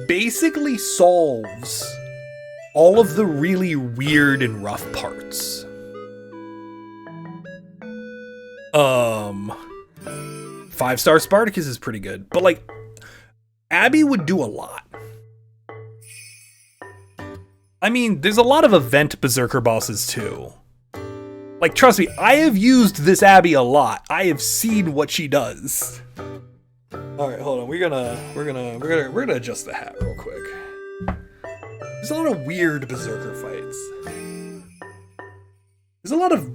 basically solves all of the really weird and rough parts. 5-star Spartacus is pretty good, but like, Abby would do a lot. I mean, there's a lot of event Berserker bosses too. Like, trust me, I have used this Abby a lot. I have seen what she does. All right, hold on. We're gonna adjust the hat real quick. There's a lot of weird Berserker fights. There's a lot of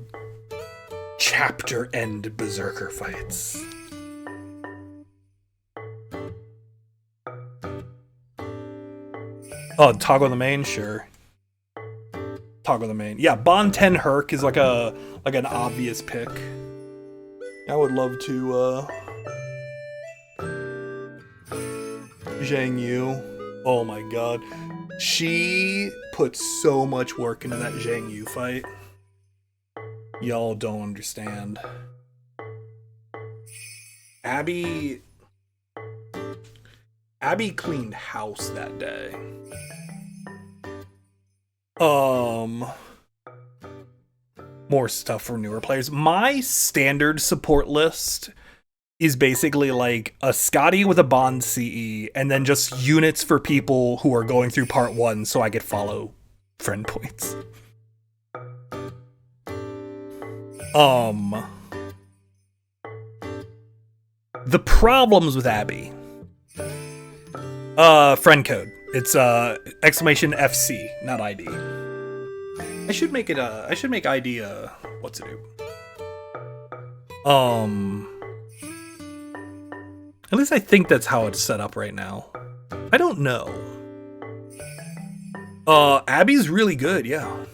chapter end Berserker fights. Oh, toggle the main, sure. Toggle the main. Yeah, Bond 10 Herc is like an obvious pick. I would love to Zhang Yu. Oh my god. She put so much work into that Zhang Yu fight. Y'all don't understand. Abby cleaned house that day. More stuff for newer players. My standard support list is basically like a Scotty with a Bond CE, and then just units for people who are going through part 1 so I could follow friend points. The problems with Abby. Friend code. It's exclamation FC, not ID. I should make ID what to do. At least I think that's how it's set up right now. I don't know. Abby's really good, yeah.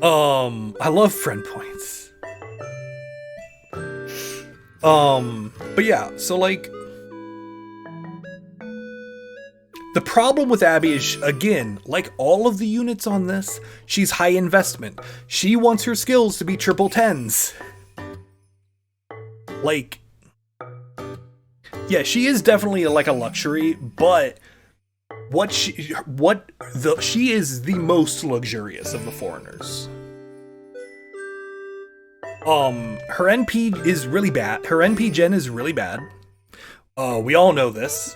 I love friend points. But yeah, so like, the problem with Abby is, again, like all of the units on this, she's high investment. She wants her skills to be triple 10s. Like, yeah, she is definitely like a luxury, but she is the most luxurious of the foreigners. Her NP is really bad. Her NP gen is really bad. We all know this.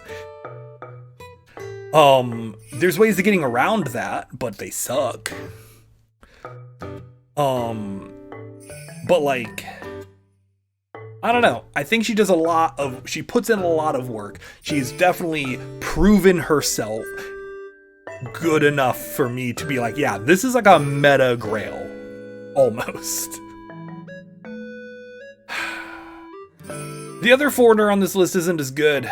There's ways of getting around that, but they suck. But like, I don't know. I think she puts in a lot of work. She's definitely proven herself good enough for me to be like, yeah, this is like a meta grail. Almost. The other foreigner on this list isn't as good.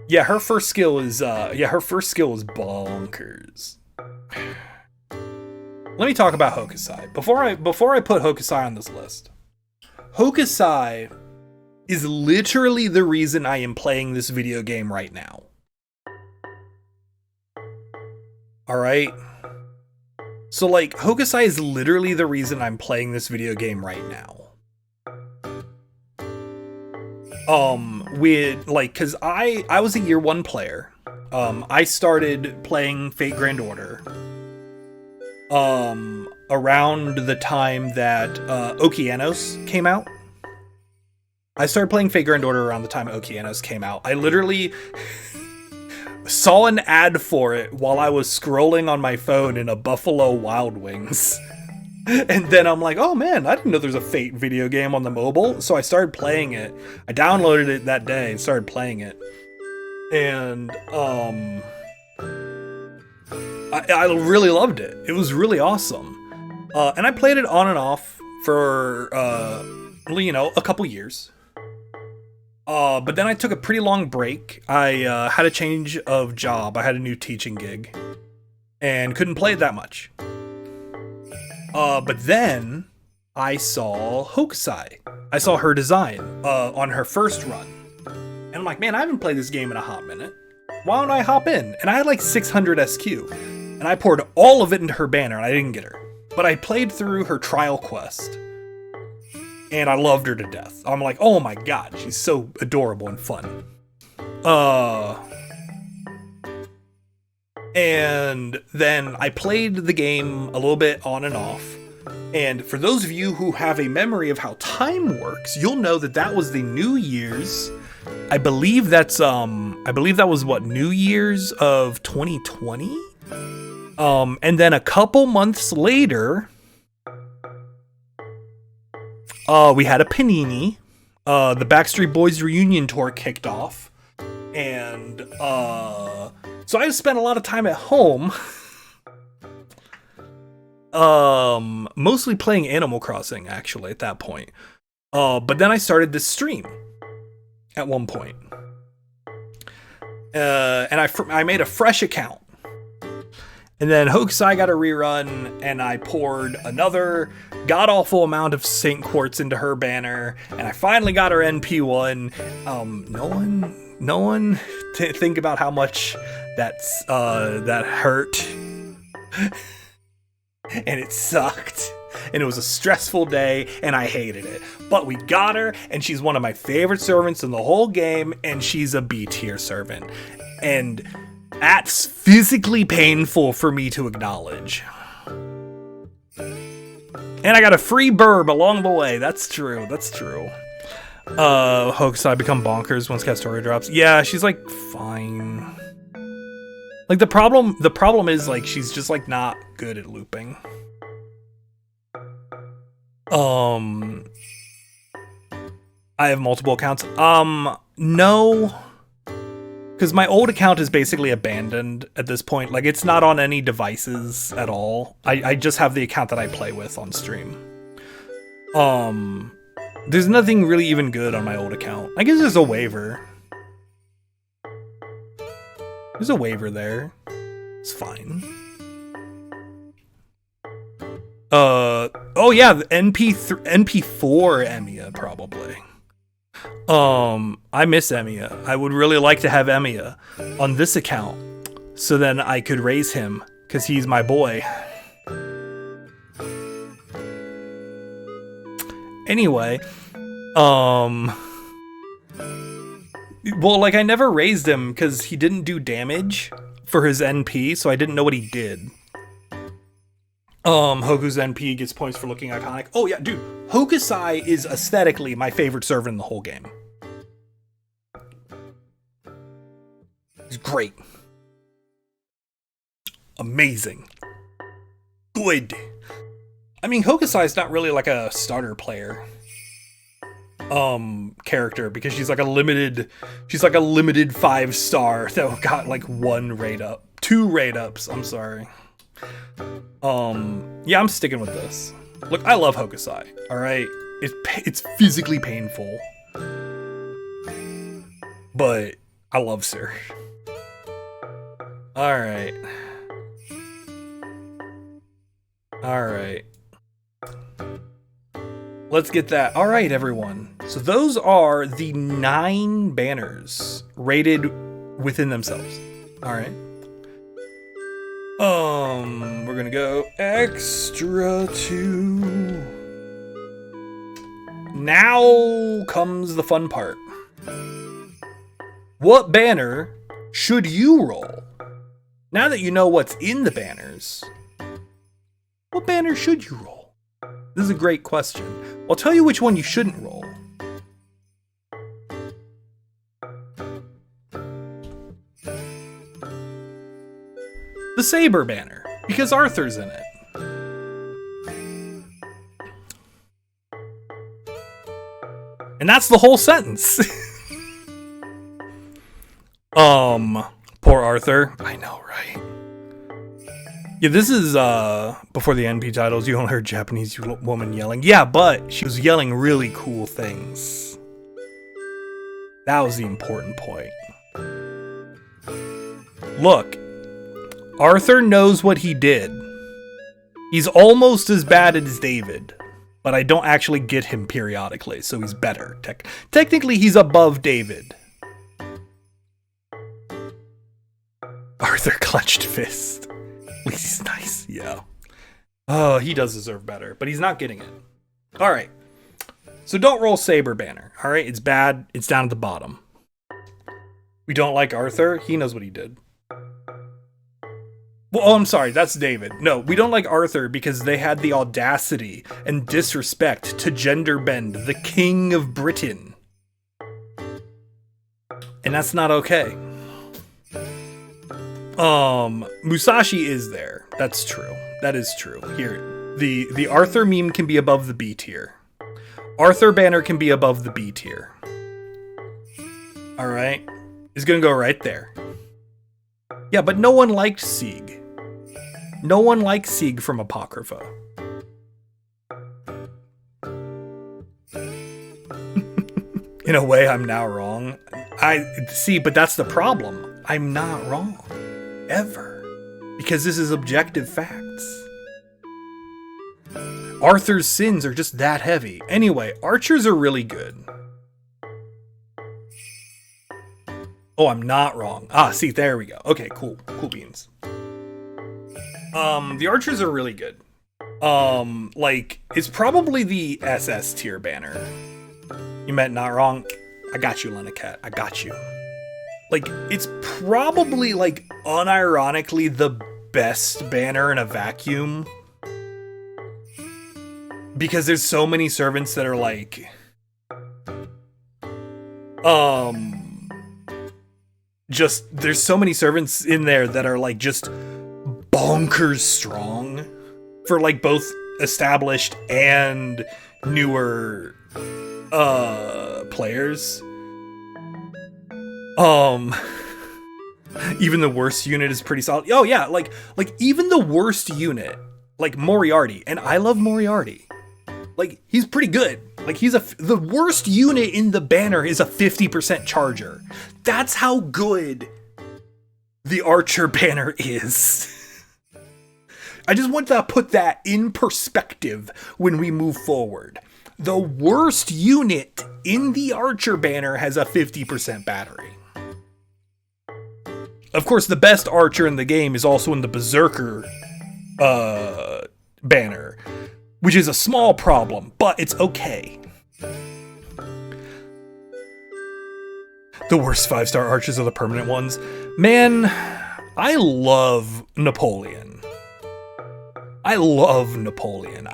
Yeah, her first skill is bonkers. Let me talk about Hokusai. Before I put Hokusai on this list. Hokusai is literally the reason I am playing this video game right now. Alright? So, like, Hokusai is literally the reason I'm playing this video game right now. Cause I was a year 1 player. I started playing Fate Grand Order around the time that Okeanos came out. I started playing Fate Grand Order around the time Okeanos came out. I literally saw an ad for it while I was scrolling on my phone in a Buffalo Wild Wings. And then I'm like, oh man, I didn't know there's a Fate video game on the mobile. So I started playing it. I downloaded it that day and started playing it. And I really loved it. It was really awesome. And I played it on and off for a couple years. But then I took a pretty long break. I had a change of job. I had a new teaching gig and couldn't play it that much. But then I saw Hokusai. I saw her design on her first run. And I'm like, man, I haven't played this game in a hot minute. Why don't I hop in? And I had like 600 SQ. And I poured all of it into her banner and I didn't get her. But I played through her trial quest. And I loved her to death. I'm like, oh my god, she's so adorable and fun. And then I played the game a little bit on and off. And for those of you who have a memory of how time works, you'll know that that was the New Year's. I believe that was what, New Year's of 2020? And then a couple months later, we had a panini. The Backstreet Boys reunion tour kicked off. And so I spent a lot of time at home. Mostly playing Animal Crossing, actually, at that point. But then I started this stream at one point. And I made a fresh account. And then Hokusai got a rerun, and I poured another god-awful amount of Saint Quartz into her banner, and I finally got her NP1. No one think about how much that hurt. And it sucked. And it was a stressful day, and I hated it. But we got her, and she's one of my favorite servants in the whole game, and she's a B-tier servant. And that's physically painful for me to acknowledge. And I got a free burb along the way. That's true. Hokusai become bonkers once Castoria drops. Yeah, she's like fine. Like the problem is like she's just like not good at looping. I have multiple accounts. No. Because my old account is basically abandoned at this point. Like, it's not on any devices at all. I just have the account that I play with on stream. There's nothing really even good on my old account. I guess there's a waiver. There's a waiver there. It's fine. Oh yeah, the NP4 Emiya, probably. I miss Emiya. I would really like to have Emiya on this account, so then I could raise him, because he's my boy. Anyway, well, like, I never raised him, because he didn't do damage for his NP, so I didn't know what he did. Hoku's NP gets points for looking iconic. Oh yeah, dude, Hokusai is aesthetically my favorite servant in the whole game. He's great. Amazing. Good. I mean, Hokusai's not really like a starter player character, because she's like a limited 5-star that got like 1 raid up. 2 raid ups, I'm sorry. Yeah, I'm sticking with this. Look, I love Hokusai, alright? It's physically painful. But I love her. Alright. Let's get that. All right, everyone. So those are the 9 banners rated within themselves. All right. We're gonna go extra 2. Now comes the fun part. What banner should you roll? Now that you know what's in the banners, what banner should you roll? This is a great question. I'll tell you which one you shouldn't roll. The Saber banner, because Arthur's in it. And that's the whole sentence. Poor Arthur. I know, right? Yeah, this is before the NP titles. You only heard Japanese woman yelling. Yeah, but she was yelling really cool things. That was the important point. Look, Arthur knows what he did. He's almost as bad as David, but I don't actually get him periodically, so he's better. Technically, he's above David. Arthur clenched fist. At least he's nice, yeah. Oh, he does deserve better, but he's not getting it. All right. So don't roll Saber banner, all right? It's bad. It's down at the bottom. We don't like Arthur. He knows what he did. Well, oh, I'm sorry. That's David. No, we don't like Arthur because they had the audacity and disrespect to gender bend the King of Britain. And that's not okay. Musashi is there. That's true. That is true. Here, the Arthur meme can be above the B tier. Arthur banner can be above the B tier. All right, it's gonna go right there. Yeah, but no one liked Sieg. No one liked Sieg from Apocrypha. In a way, I'm now wrong. I see, but that's the problem. I'm not wrong. Ever. Because this is objective facts. Arthur's sins are just that heavy. Anyway, archers are really good. Oh, I'm not wrong. Ah, see, there we go. Okay, cool. Cool beans. The archers are really good. Like, it's probably the SS tier banner. You meant not wrong. I got you, Lenicat. I got you. Like, it's probably, like, unironically the best banner in a vacuum. Because there's so many servants that are, like... there's so many servants in there that are, like, just bonkers strong. For, like, both established and newer, players. Even the worst unit is pretty solid. Oh yeah, like even the worst unit, like Moriarty, and I love Moriarty. Like, he's pretty good. Like, the worst unit in the banner is a 50% charger. That's how good the archer banner is. I just want to put that in perspective when we move forward. The worst unit in the archer banner has a 50% battery. Of course, the best archer in the game is also in the Berserker banner, which is a small problem, but it's okay. The worst 5-star archers are the permanent ones. Man, I love Napoleon. I love Napoleon.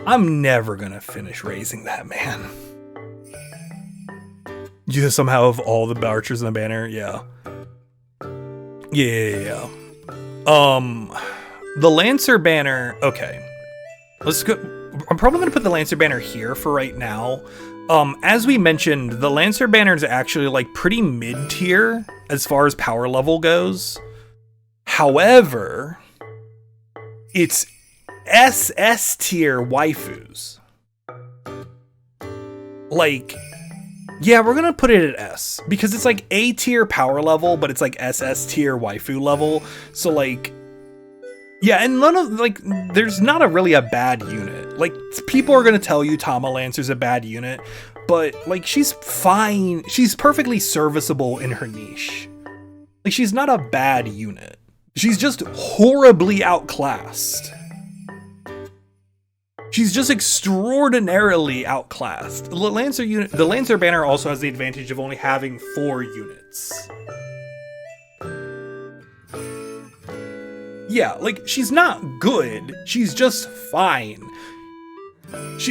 I'm never gonna finish raising that man. You somehow have all the archers in the banner? Yeah. Yeah. The Lancer banner, okay. Let's go. I'm probably gonna put the Lancer banner here for right now. As we mentioned, the Lancer banner is actually like pretty mid-tier as far as power level goes. However, it's SS tier waifus. Like, yeah, we're gonna put it at S because it's like A tier power level, but it's like SS tier waifu level. So like, Yeah, and none of, like, there's not really a bad unit. Like, people are gonna tell you Tama Lancer's a bad unit, but, like, she's fine. She's perfectly serviceable in her niche. Like, she's not a bad unit. She's just horribly outclassed. She's just extraordinarily outclassed. The Lancer banner also has the advantage of only having 4 units. Yeah, like, she's not good. She's just fine.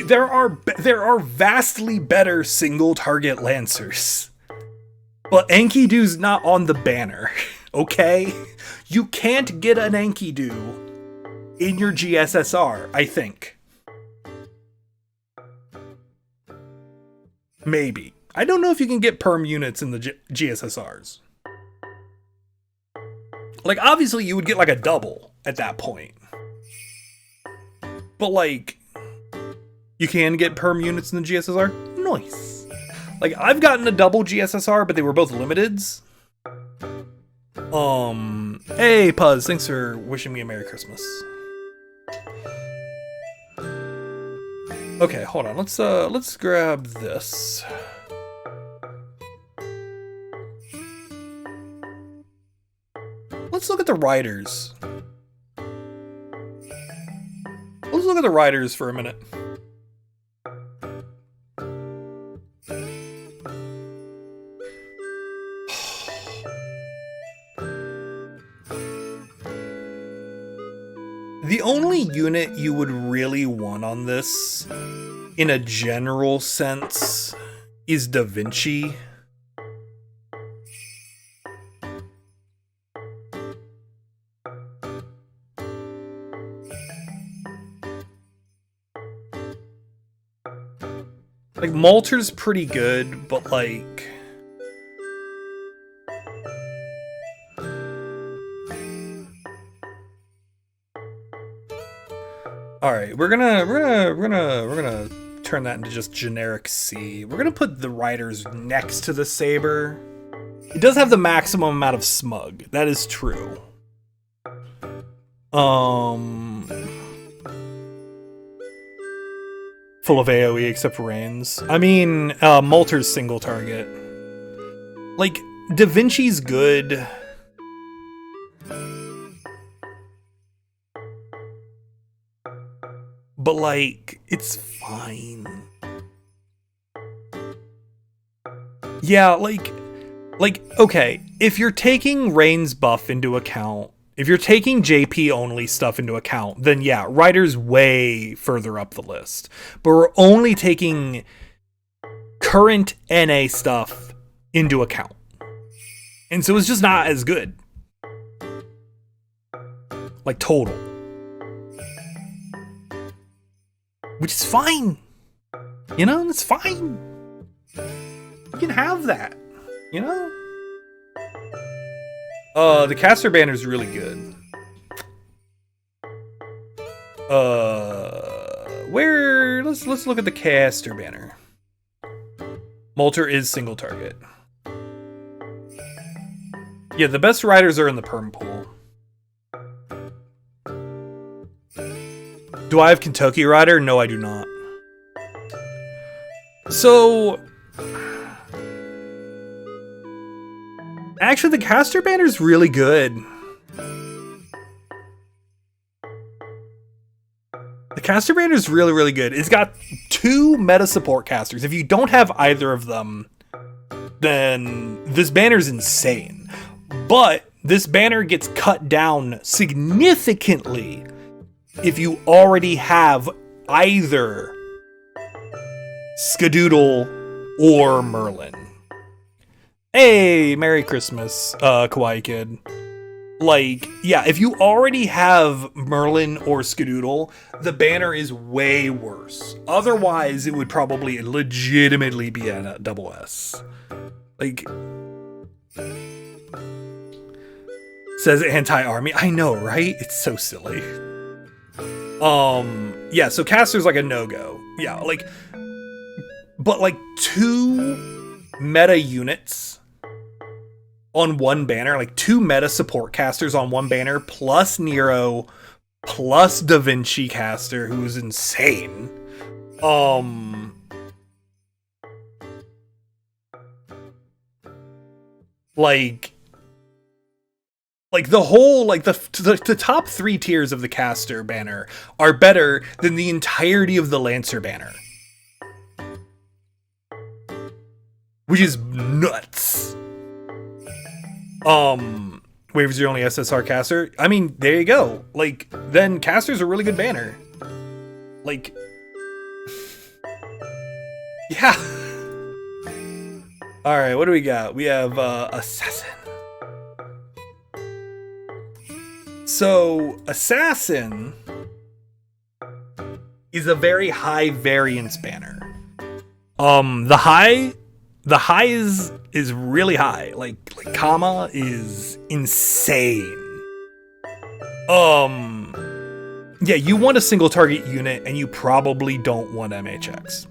There are vastly better single target Lancers. But Enkidu's not on the banner, okay? You can't get an Enkidu in your GSSR, I think. Maybe. I don't know if you can get perm units in the GSSRs. Like, obviously you would get like a double at that point. But like, you can get perm units in the GSSR? Nice. Like, I've gotten a double GSSR, but they were both limiteds. Hey Puzz, thanks for wishing me a Merry Christmas. Okay, hold on. Let's grab this. Let's look at the riders. Let's look at the riders for a minute. The only unit you would really want on this, in a general sense, is Da Vinci. Like, Malter's pretty good, but like... Alright, we're gonna turn that into just generic C. We're gonna put the riders next to the Saber. It does have the maximum amount of smug. That is true. Full of AoE except for Reigns. I mean, Malter's single target. Like, Da Vinci's good. But like, it's fine. Yeah, like, okay, if you're taking Reigns buff into account, if you're taking JP only stuff into account, then yeah, Ryder's way further up the list. But we're only taking current NA stuff into account. And so it's just not as good. Like, total. Which is fine. You know, it's fine. You can have that. You know? The caster banner is really good. Let's look at the caster banner. Malter is single target. Yeah, the best riders are in the perm pool. Do I have Kentucky Rider? No, I do not. So, actually, the caster banner is really good. The caster banner is really, really good. It's got 2 meta support casters. If you don't have either of them, then this banner is insane. But this banner gets cut down significantly if you already have either Skadoodle or Merlin. Hey, Merry Christmas, Kawaii Kid. Like, yeah, if you already have Merlin or Skadoodle, the banner is way worse. Otherwise, it would probably legitimately be a double S. Like, says anti-army. I know, right? It's so silly. Yeah, so caster's like a no-go. Yeah, like, but like 2 meta units on one banner, like 2 meta support casters on one banner, plus Nero, plus Da Vinci caster, who's insane. Like the whole, like the top 3 tiers of the caster banner are better than the entirety of the Lancer banner, which is nuts. Waver's your only SSR caster. I mean, there you go. Like, then caster's a really good banner. Like, yeah. All right, what do we got? We have Assassin. So, Assassin is a very high variance banner. The high is really high. Like comma is insane. Yeah, you want a single target unit, and you probably don't want MHX.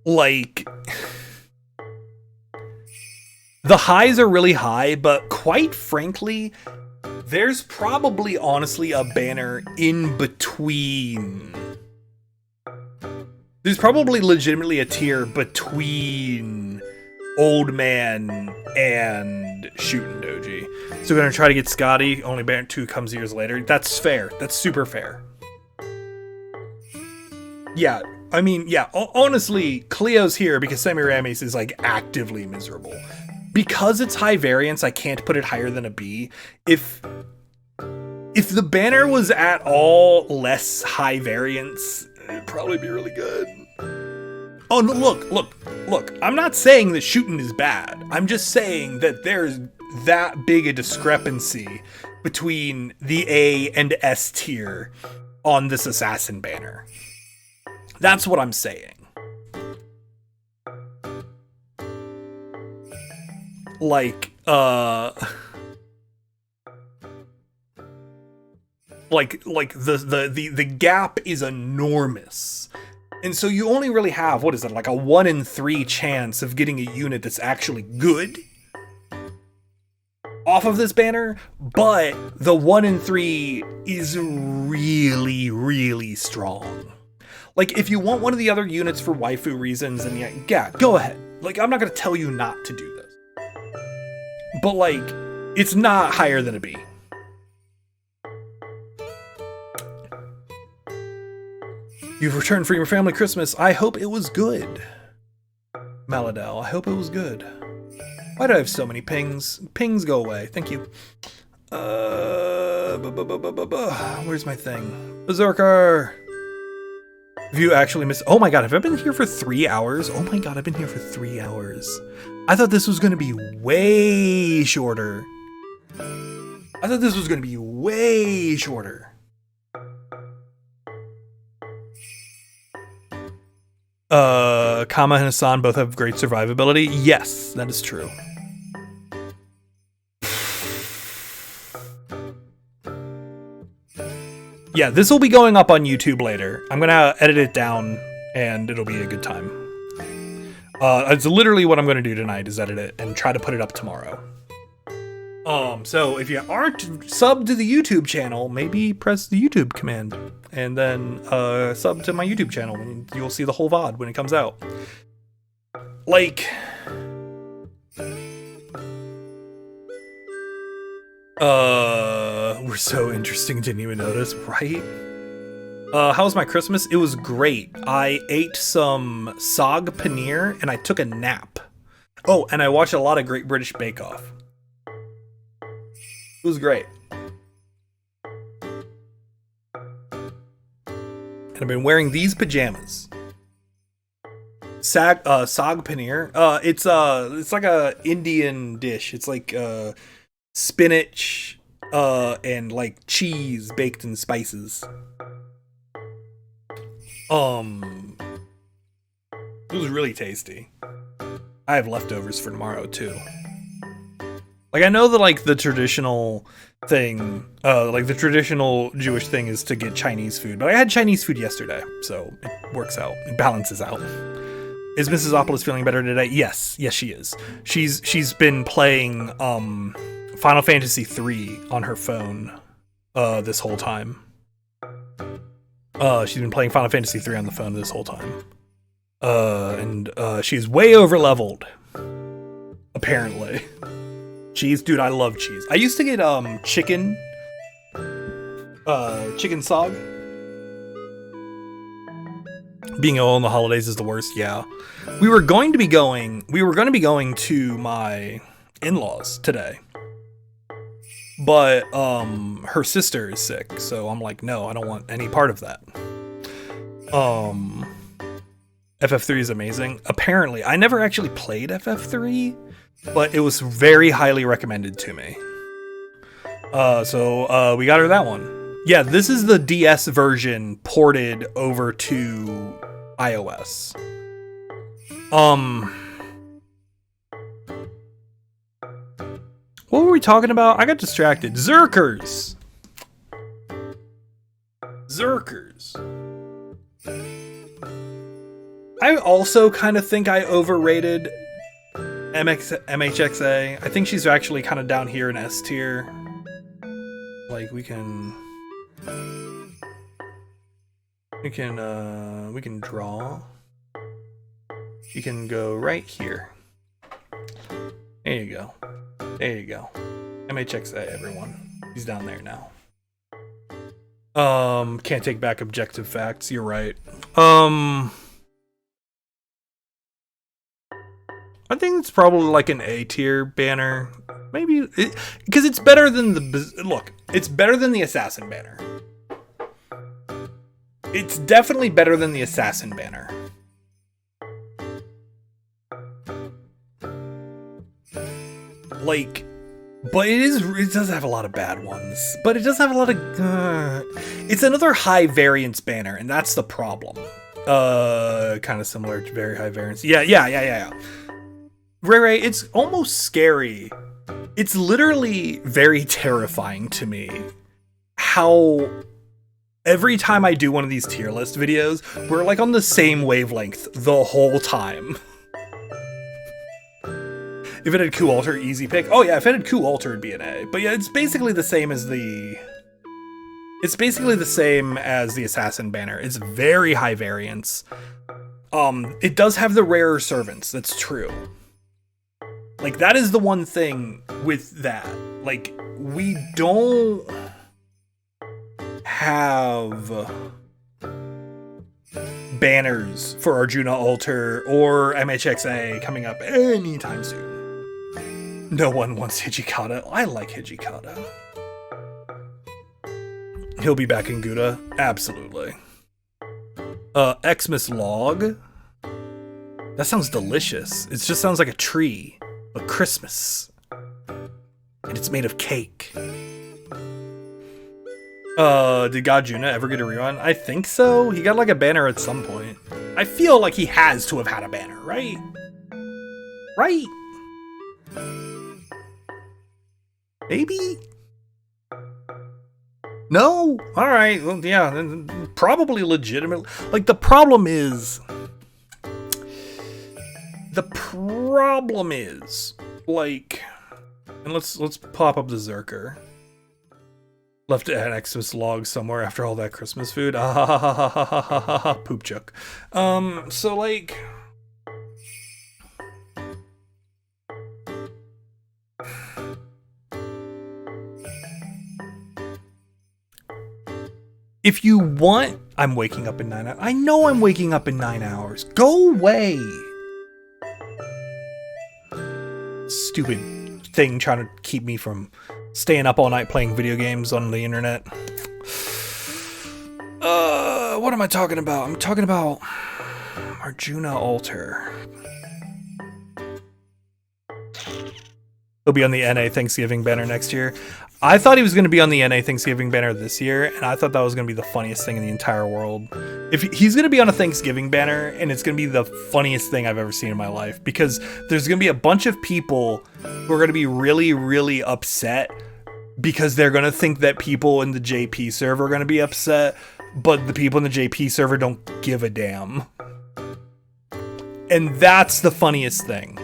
Like, the highs are really high, but quite frankly, there's probably honestly a banner in between. There's probably legitimately a tier between Old Man and Shootin' Doji. So we're gonna try to get Scotty, only banner 2 comes years later. That's fair. That's super fair. Yeah, I mean, yeah, honestly, Cleo's here because Semiramis is like actively miserable. Because it's high variance, I can't put it higher than a B. If the banner was at all less high variance, it'd probably be really good. Oh, no, look. I'm not saying that shooting is bad. I'm just saying that there's that big a discrepancy between the A and S tier on this Assassin banner. That's what I'm saying. Like the gap is enormous. And so you only really have, what is it, like a 1 in 3 chance of getting a unit that's actually good off of this banner, but the 1 in 3 is really, really strong. Like, if you want one of the other units for waifu reasons, then yeah, go ahead. Like, I'm not gonna tell you not to do this. But, like, it's not higher than a B. You've returned from your family Christmas. I hope it was good. Maladel, I hope it was good. Why do I have so many pings? Pings go away. Thank you. Where's my thing? Berserker! Have you actually missed? Oh my god, have I been here for 3 hours? Oh my god, I've been here for 3 hours. I thought this was gonna be way shorter. Kama and Hassan both have great survivability. Yes, that is true. Yeah, this will be going up on YouTube later. I'm gonna edit it down, and it'll be a good time. It's literally what I'm gonna do tonight, is edit it and try to put it up tomorrow. So if you aren't subbed to the YouTube channel, maybe press the YouTube command and then sub to my YouTube channel, and you'll see the whole VOD when it comes out. Like, we're so interesting, didn't even notice, right? How was my Christmas? It was great. I ate some sag paneer and I took a nap. Oh, and I watched a lot of Great British Bake Off. It was great. And I've been wearing these pajamas. Sag paneer. It's like a Indian dish. It's like spinach and like cheese baked in spices. It was really tasty. I have leftovers for tomorrow too. Like, I know that, like, the traditional thing, like, the traditional Jewish thing is to get Chinese food, but I had Chinese food yesterday, so it works out. It balances out. Is Mrs. Opolis feeling better today? Yes, she is. She's been playing Final Fantasy 3 on her phone this whole time. She's been playing Final Fantasy 3 on the phone this whole time. And she's way over leveled. Apparently. Cheese, dude, I love cheese. I used to get chicken sog. Being ill on the holidays is the worst. Yeah, we were going to be going to my in-laws today, but her sister is sick, so I'm like, no, I don't want any part of that. FF3 is amazing. Apparently, I never actually played FF3, but it was very highly recommended to me. So we got her that one. Yeah, this is the DS version ported over to iOS. What were we talking about? I got distracted. Berserkers. I also kind of think I overrated MHXA. I think she's actually kind of down here in S tier. Like we can draw. You can go right here. There you go. MHXA, everyone. He's down there now. Can't take back objective facts. You're right. I think it's probably like an A tier banner. Maybe because it's better than it's better than the assassin banner. It's definitely better than the assassin banner. Like, but it does have a lot of bad ones. But it does have a lot of it's another high variance banner, and that's the problem. Kind of similar to very high variance. Yeah. Ray, it's almost scary. It's literally very terrifying to me how every time I do one of these tier list videos, we're like on the same wavelength the whole time. If it had Coup Alter, easy pick. Oh yeah, if it had Coup Alter, it'd be an A. But yeah, it's basically the same as the assassin banner. It's very high variance. It does have the rarer servants. That's true. Like, that is the one thing with that. Like, we don't have banners for Arjuna Altar or MHXA coming up anytime soon. No one wants Hijikata. I like Hijikata. He'll be back in Gouda. Absolutely. Xmas Log. That sounds delicious. It just sounds like a tree. But Christmas. And it's made of cake. Did God Juna ever get a rerun? I think so. He got like a banner at some point. I feel like he has to have had a banner, right? Right? Maybe? No? Alright, well, yeah, probably legitimate. Like, the problem is, like, and let's pop up the Zerker. Left an Xmas log somewhere after all that Christmas food. Poop joke. So like, if you want, I'm waking up in 9 hours. I know I'm waking up in 9 hours. Go away. Stupid thing trying to keep me from staying up all night playing video games on the internet. What am I talking about? I'm talking about Arjuna Altar. He'll be on the NA Thanksgiving banner next year. I thought he was going to be on the NA Thanksgiving banner this year, and I thought that was going to be the funniest thing in the entire world. If he's going to be on a Thanksgiving banner, and it's going to be the funniest thing I've ever seen in my life, because there's going to be a bunch of people who are going to be really, really upset because they're going to think that people in the JP server are going to be upset, but the people in the JP server don't give a damn. And that's the funniest thing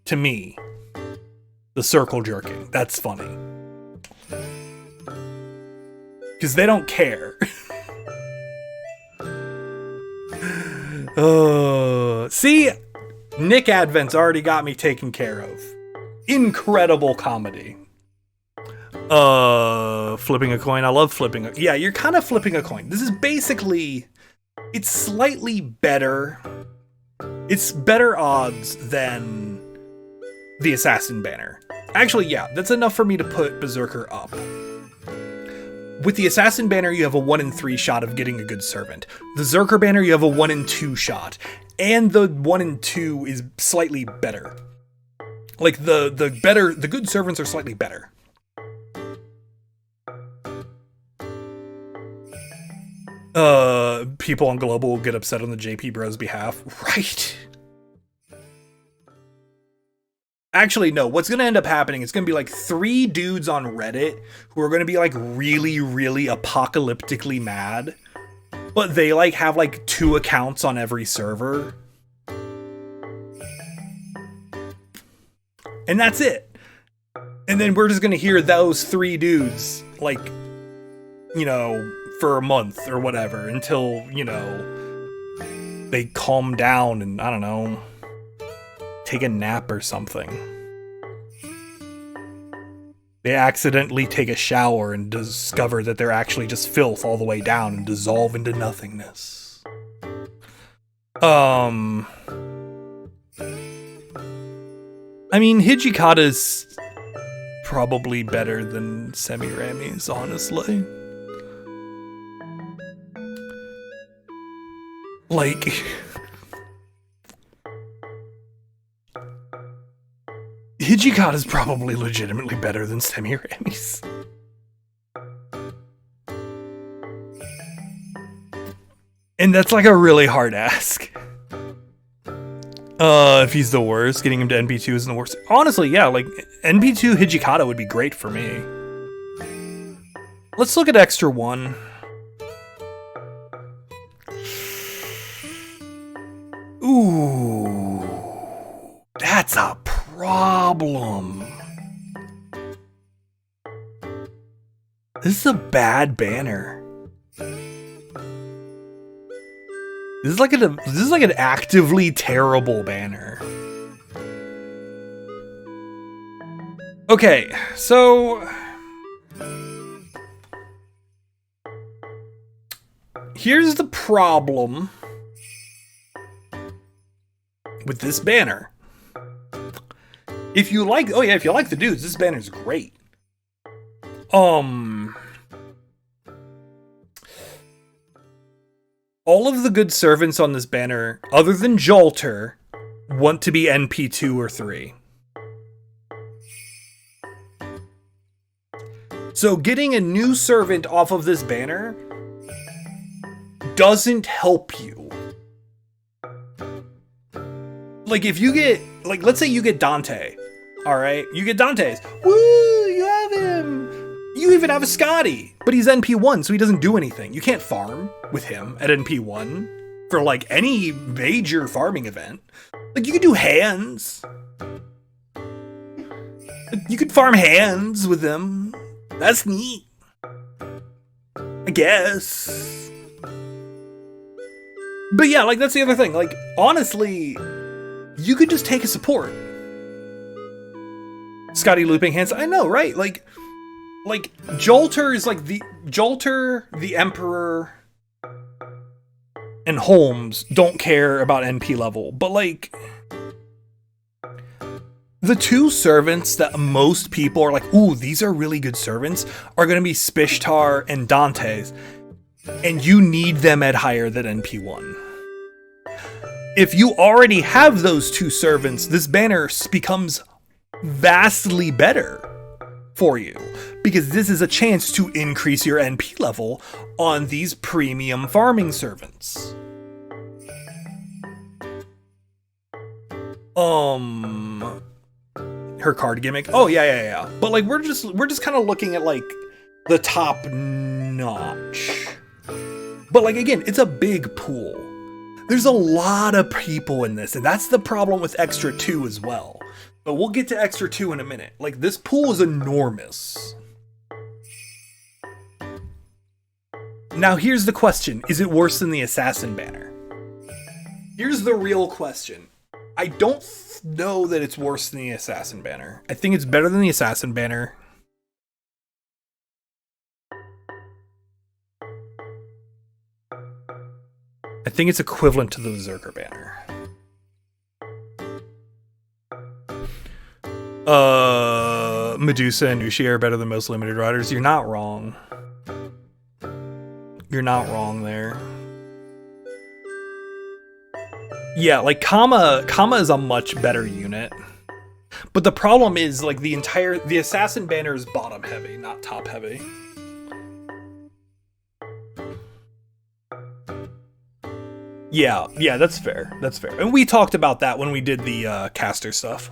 to me. The circle jerking. That's funny. Because they don't care. See? Nick Advent's already got me taken care of. Incredible comedy. Flipping a coin. I love flipping yeah, you're kind of flipping a coin. This is basically... It's slightly better. It's better odds than the Assassin banner. Actually, yeah, that's enough for me to put Berserker up. With the Assassin banner, you have a 1 in 3 shot of getting a good servant. The Berserker banner, you have a 1 in 2 shot. And the 1 in 2 is slightly better. Like, the good servants are slightly better. People on Global will get upset on the JP Bros behalf. Right. Actually, no. What's going to end up happening, it's going to be like 3 dudes on Reddit who are going to be like really, really apocalyptically mad. But they like have like 2 accounts on every server. And that's it. And then we're just going to hear those 3 dudes like, you know, for a month or whatever until, you know, they calm down and, I don't know, take a nap or something. They accidentally take a shower and discover that they're actually just filth all the way down and dissolve into nothingness. I mean, Hijikata's probably better than Semiramis, honestly. Like, Hijikata's probably legitimately better than Semiramis. And that's like a really hard ask. If he's the worst, getting him to NP2 isn't the worst. Honestly, yeah, like, NP2 Hijikata would be great for me. Let's look at Extra 1. Ooh, that's a problem. This is a bad banner. This is like an actively terrible banner. Okay, so here's the problem with this banner. If you like the dudes, this banner's great. All of the good servants on this banner, other than Jolter, want to be NP2 or 3. So getting a new servant off of this banner doesn't help you. Like, if you get, like, let's say you get Dante. Alright? You get Dante's. Woo! You have him! You even have a Scotty! But he's NP1, so he doesn't do anything. You can't farm with him at NP1 for, like, any major farming event. Like, you could do hands. You could farm hands with them. That's neat. I guess. But yeah, like, that's the other thing. Like, honestly, you could just take a support. Scotty looping hands. I know, right? Like Jolter is like Jolter, the Emperor, and Holmes don't care about NP level. But like, the 2 servants that most people are like, ooh, these are really good servants, are going to be Spishtar and Dante's. And you need them at higher than NP1. If you already have those 2 servants, this banner becomes vastly better for you, because this is a chance to increase your NP level on these premium farming servants. Her card gimmick. Oh yeah. But like, we're just kind of looking at like the top notch. But like, again, it's a big pool. There's a lot of people in this, and that's the problem with Extra 2 as well. But we'll get to Extra 2 in a minute. Like, this pool is enormous. Now, here's the question. Is it worse than the Assassin Banner? Here's the real question. I don't know that it's worse than the Assassin Banner. I think it's better than the Assassin Banner. I think it's equivalent to the Berserker Banner. Medusa and Ushi are better than most limited riders. You're not wrong. You're not wrong there. Yeah, like Kama is a much better unit. But the problem is, like, the Assassin Banner is bottom heavy, not top heavy. Yeah, that's fair. That's fair. And we talked about that when we did the caster stuff.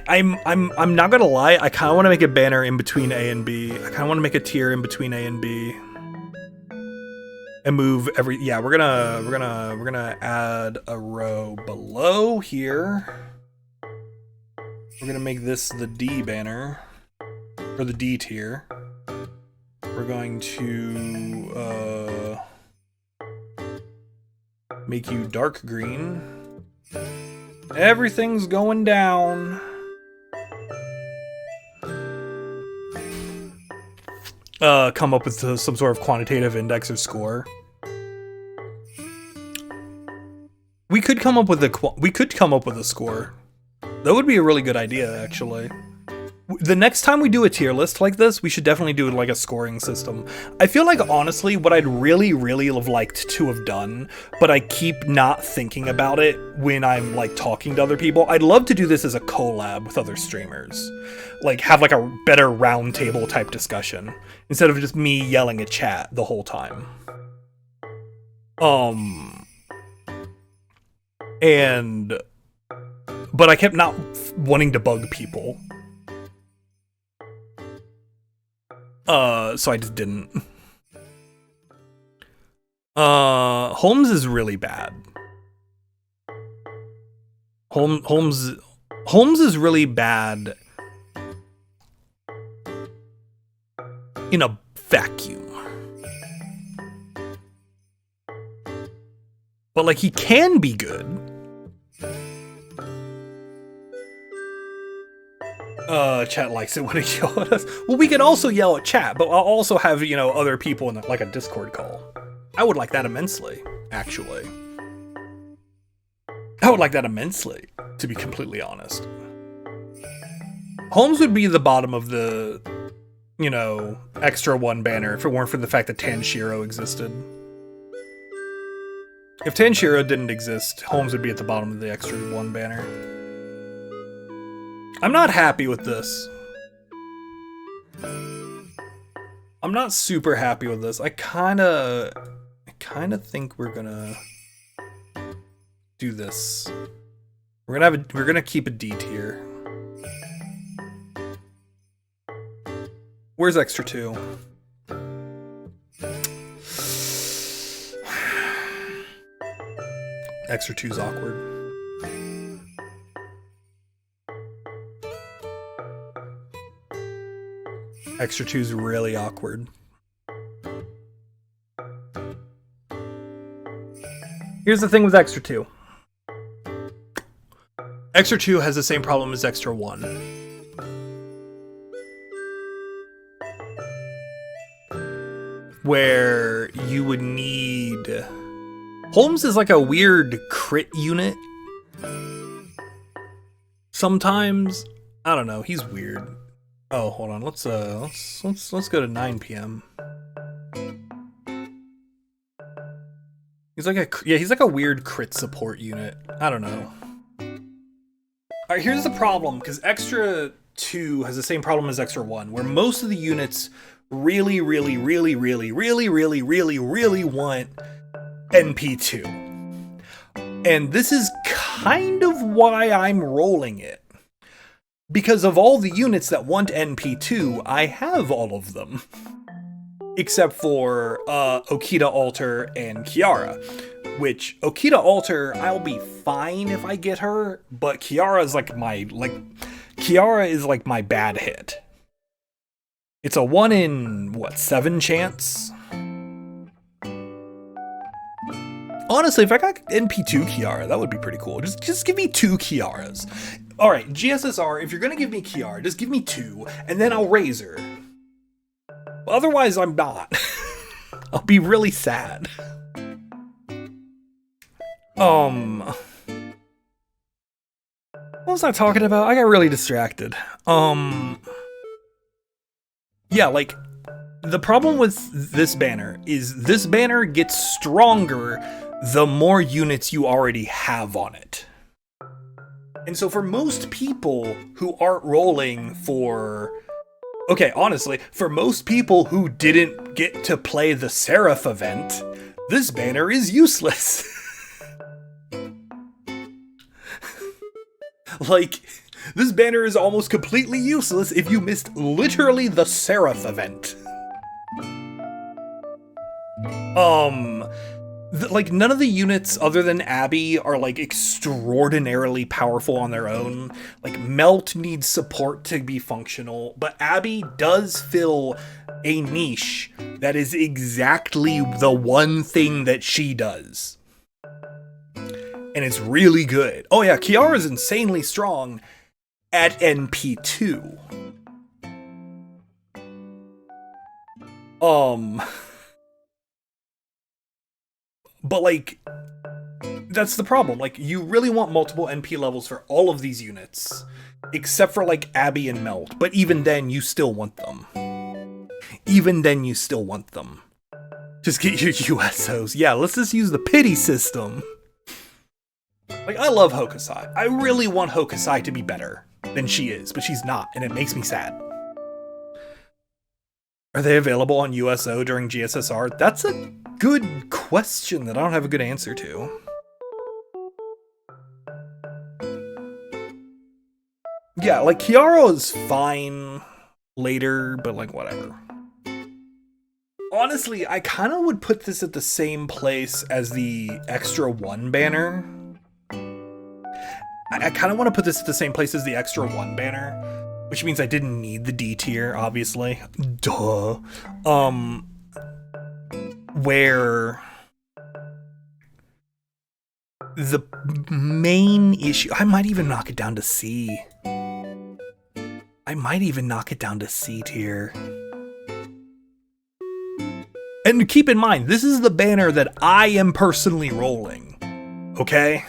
I'm not gonna lie, I kinda wanna make a banner in between A and B. I kinda wanna make a tier in between A and B. And move every we're gonna add a row below here. We're gonna make this the D banner. Or the D tier. We're going to make you dark green. Everything's going down. Come up with some sort of quantitative index or score. We could come up with a score. That would be a really good idea, actually. The next time we do a tier list like this, we should definitely do like a scoring system. I feel like, honestly, what I'd really have liked to have done, but I keep not thinking about it when I'm like talking to other people. I'd love to do this as a collab with other streamers. Like, have like a better roundtable type discussion instead of just me yelling at chat the whole time. But I kept not wanting to bug people. So I just didn't. Holmes is really bad. Holmes is really bad in a vacuum. But like, he can be good. Chat likes it when he yells at us. Well, we can also yell at chat, but I'll also have, you know, other people in like a Discord call. I would like that immensely, actually. I would like that immensely, to be completely honest. Holmes would be the bottom of the, you know, extra 1 banner if it weren't for the fact that Tanshiro existed. If Tanshiro didn't exist, Holmes would be at the bottom of the extra 1 banner. I'm not happy with this. I'm not super happy with this. I kinda think we're gonna do this. We're gonna keep a D tier. Where's extra 2? Extra 2's awkward. Extra 2's really awkward. Here's the thing with Extra 2. Extra 2 has the same problem as Extra 1. Where you would need... Holmes is like a weird crit unit. Sometimes. I don't know, he's weird. Oh, hold on. Let's go to 9 p.m. He's like a weird crit support unit. I don't know. Alright, here's the problem, because Extra 2 has the same problem as Extra 1, where most of the units really want NP2. And this is kind of why I'm rolling it. Because of all the units that want NP2, I have all of them. except for Okita Alter and Kiara. Which Okita Alter, I'll be fine if I get her, but Kiara is like my bad hit. It's a 1 in 7 chance. Honestly, if I got NP2 Kiara, that would be pretty cool. Just give me 2 Kiaras. All right, GSSR, if you're gonna give me Kiara, just give me 2, and then I'll raise her. Otherwise, I'm not. I'll be really sad. What was I talking about? I got really distracted. Yeah, like, the problem with this banner is this banner gets stronger the more units you already have on it. And so for most people who aren't rolling for... Okay, honestly, for most people who didn't get to play the Seraph event, this banner is useless. Like, this banner is almost completely useless if you missed literally the Seraph event. Like, none of the units other than Abby are, like, extraordinarily powerful on their own. Like, Melt needs support to be functional, but Abby does fill a niche that is exactly the one thing that she does. And it's really good. Oh yeah, Kiara's insanely strong at NP2. But like, that's the problem. Like, you really want multiple NP levels for all of these units, except for like Abby and Melt. But even then, you still want them. Just get your USOs. Yeah, let's just use the pity system. Like, I love Hokusai. I really want Hokusai to be better than she is, but she's not, and it makes me sad. Are they available on USO during GSSR? That's a good question that I don't have a good answer to. Yeah, like, Kiara is fine later, but like, whatever. Honestly, I kind of would put this at the same place as the Extra 1 banner. I kind of want to put this at the same place as the Extra 1 banner, which means I didn't need the D tier, obviously. Duh. Where the main issue... I might even knock it down to C. C tier. And keep in mind, this is the banner that I am personally rolling. Okay?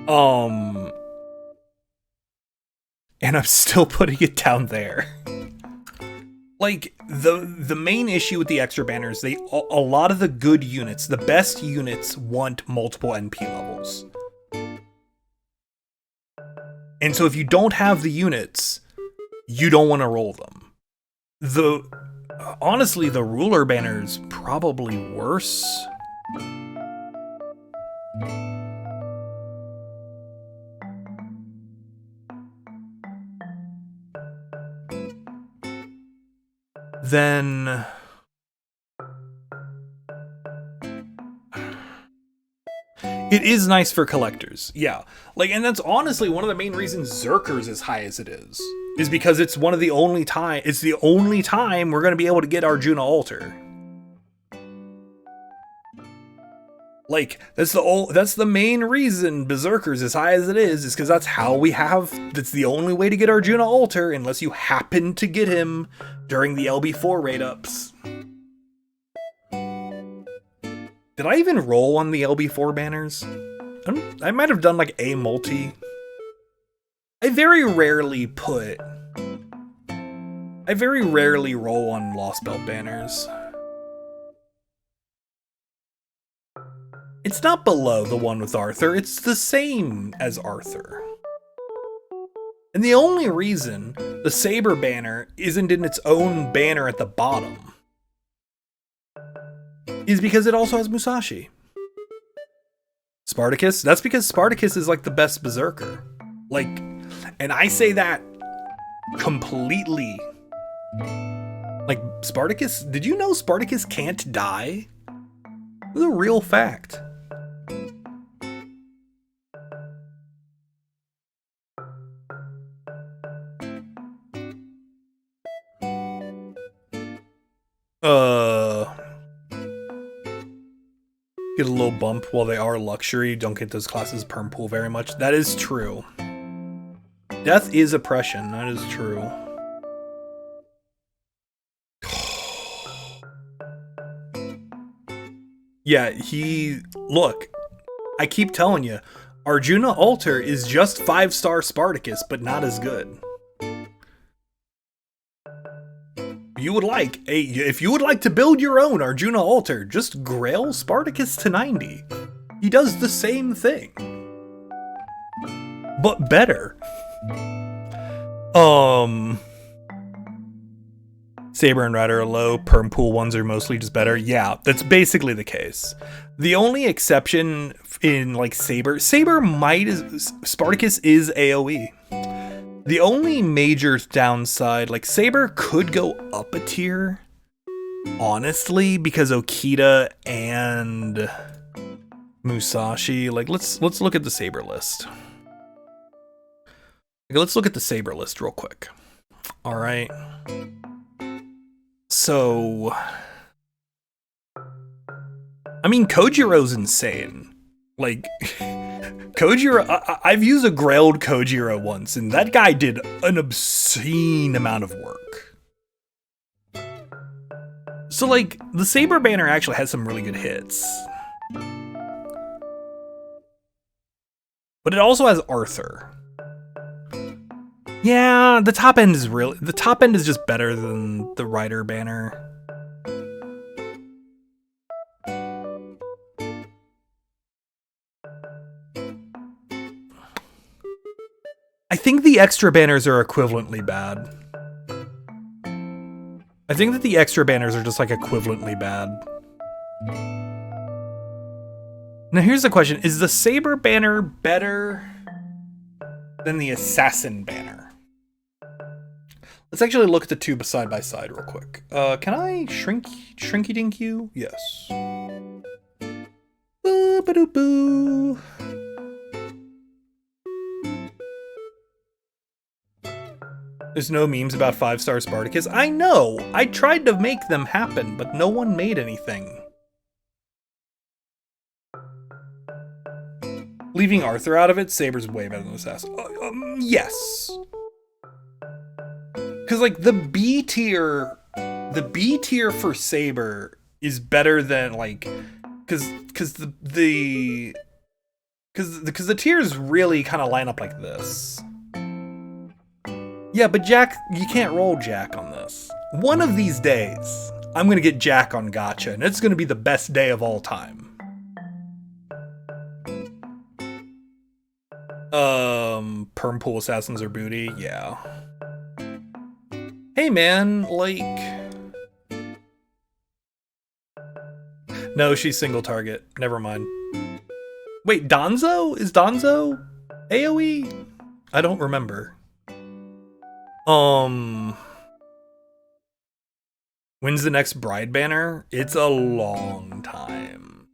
And I'm still putting it down there. Like, the main issue with the extra banners, a lot of the good units, the best units, want multiple NP levels. And so if you don't have the units, you don't want to roll them. Honestly, the ruler banner's probably worse. Then it is nice for collectors, yeah. Like, and that's honestly one of the main reasons Berserkers is as high as it is because it's one of the only time. It's the only time we're gonna be able to get Arjuna Alter. Like, that's the main reason Berserkers as high as it is because that's how we have. That's the only way to get Arjuna Alter, unless you happen to get him during the LB4 raid ups. Did I even roll on the LB4 banners? I might have done like a multi. I very rarely roll on Lost Belt banners. It's not below the one with Arthur, it's the same as Arthur. And the only reason the Saber banner isn't in its own banner at the bottom is because it also has Musashi. Spartacus? That's because Spartacus is like the best Berserker. Like, and I say that completely Like, Spartacus, did you know Spartacus can't die? It's a real fact. Get a little bump while they are luxury. Don't get those classes perm pool very much. That is true. Death is oppression. That is true. Yeah, look, I keep telling you, Arjuna Alter is just 5-star Spartacus, but not as good. If you would like to build your own Arjuna Alter, just grail Spartacus to 90. He does the same thing, but better. Saber and Rider are low, perm pool ones are mostly just better. Yeah, that's basically the case. The only exception in like Saber Spartacus is AoE. The only major downside, like Saber could go up a tier, honestly, because Okita and Musashi, like let's look at the Saber list. Let's look at the Saber list real quick. All right. So, I mean, Kojiro's insane. Like, Kojiro, I've used a grailed Kojiro once, and that guy did an obscene amount of work. So, like, the Saber banner actually has some really good hits. But it also has Arthur. Yeah, the top end is just better than the Rider banner. I think the extra banners are equivalently bad. I think that the extra banners are just like equivalently bad. Now here's the question, is the Saber banner better than the Assassin banner? Let's actually look at the two side by side real quick. Can I shrinky dink you? Yes. Boo ba doo boo. There's no memes about 5-star Spartacus. I know! I tried to make them happen, but no one made anything. Leaving Arthur out of it, Saber's way better than Assassin. Yes. Because, like, the B tier for Saber is better than, like, because the tiers really kind of line up like this. Yeah, but Jack, you can't roll Jack on this. One of these days, I'm gonna get Jack on Gacha, and it's gonna be the best day of all time. Perm pool assassins are booty, yeah. Hey man, like... No, she's single target. Never mind. Wait, Danzo? Is Danzo AoE? I don't remember. When's the next Bride banner? It's a long time.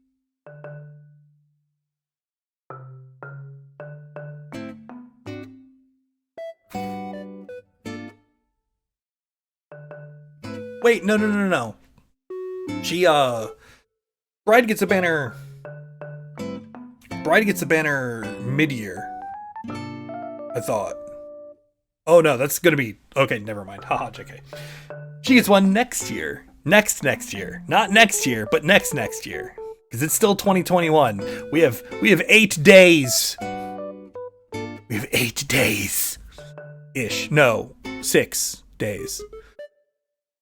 Wait, no. She, Bride gets a banner mid-year, I thought. Oh no, that's gonna be... Okay, never mind. Haha, JK. She gets one next year. Next year. Not next year, but next year. Because it's still 2021. We have 8 days. We have 8 days. Ish. No, 6 days.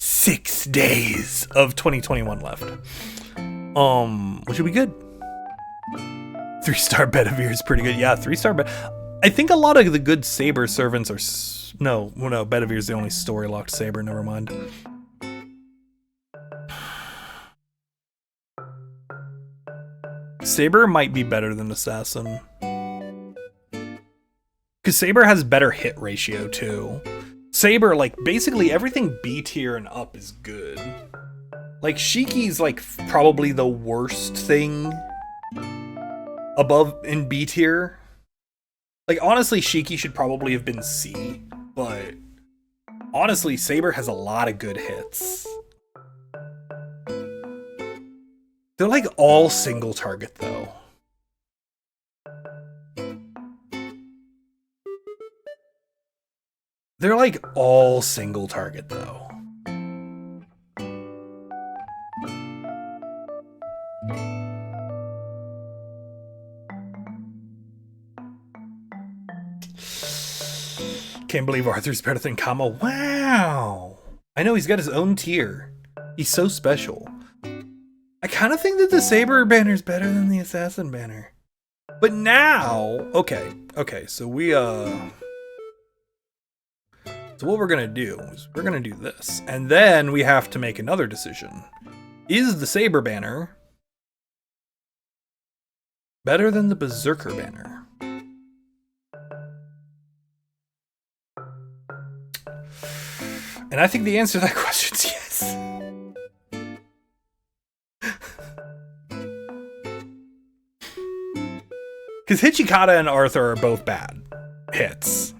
6 days of 2021 left. Which would be good. 3-star Bedivere is pretty good. Yeah, 3-star I think a lot of the good Saber servants are... No, Bedivere's the only story-locked Saber, never mind. Saber might be better than Assassin. Because Saber has better hit ratio, too. Saber, like, basically everything B tier and up is good. Like, Shiki's, like, probably the worst thing above in B tier. Like, honestly, Shiki should probably have been C, but honestly, Saber has a lot of good hits. They're, like, all single target, though. They're, like, all single target, though. Can't believe Arthur's better than Kama. Wow! I know, he's got his own tier. He's so special. I kind of think that the Saber banner's better than the Assassin banner. But now... Okay, so we, So what we're gonna do is we're gonna do this. And then we have to make another decision. Is the Saber banner better than the Berserker banner? And I think the answer to that question is yes. Because Hichikata and Arthur are both bad hits.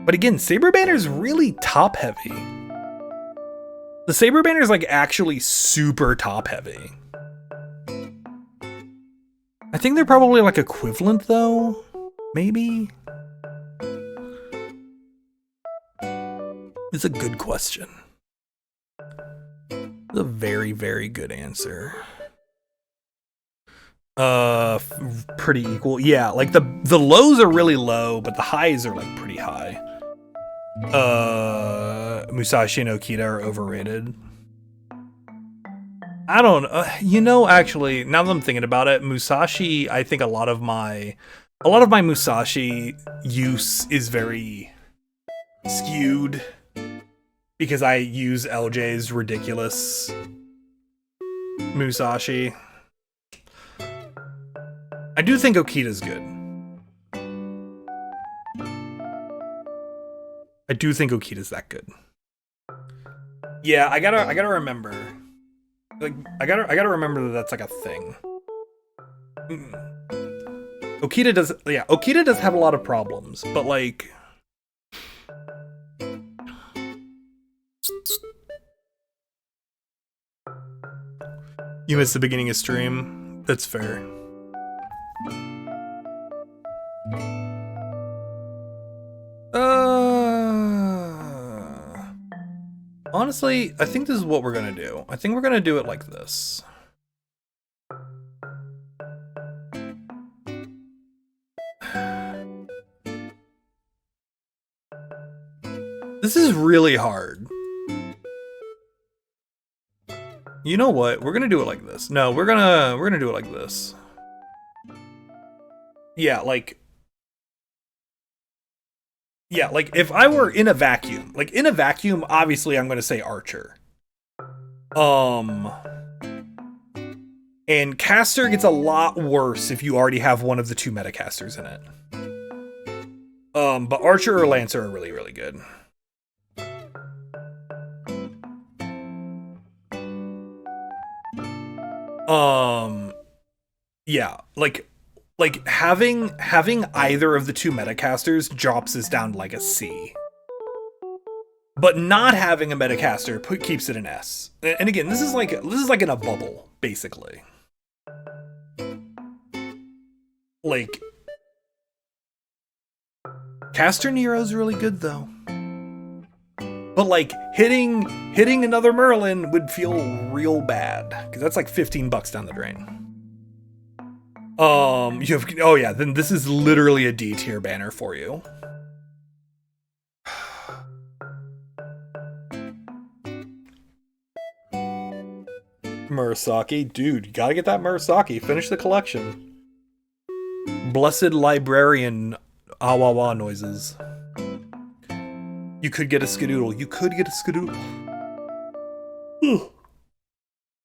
But again, Saber Banner's really top heavy. The Saber Banner's like actually super top heavy. I think they're probably like equivalent though. Maybe? It's a good question. It's a very, very good answer. Pretty equal. Yeah, like the lows are really low, but the highs are like pretty high. Musashi and Okita are overrated. I don't actually, now that I'm thinking about it, Musashi, I think a lot of my Musashi use is very skewed because I use LJ's ridiculous Musashi. I do think Okita's good. I do think Okita's that good. Yeah, I gotta remember. Like, I gotta remember that that's like a thing. Okita does have a lot of problems, but like... You missed the beginning of stream. That's fair. Honestly, I think this is what we're gonna do. I think we're gonna do it like this. This is really hard. You know what? We're gonna do it like this. No, we're gonna do it like this. Yeah, like if I were in a vacuum, obviously I'm gonna say Archer. And Caster gets a lot worse if you already have one of the two Metacasters in it. But Archer or Lancer are really, really good. Yeah, like having either of the two Metacasters drops us down to like a C. But not having a Metacaster keeps it an S. And again, this is like in a bubble, basically. Like, Caster Nero's really good though. But like hitting another Merlin would feel real bad, because that's like $15 down the drain. Oh yeah, then this is literally a D tier banner for you. Murasaki, dude, you gotta get that Murasaki. Finish the collection. Blessed Librarian Awawa noises. You could get a Skadoodle.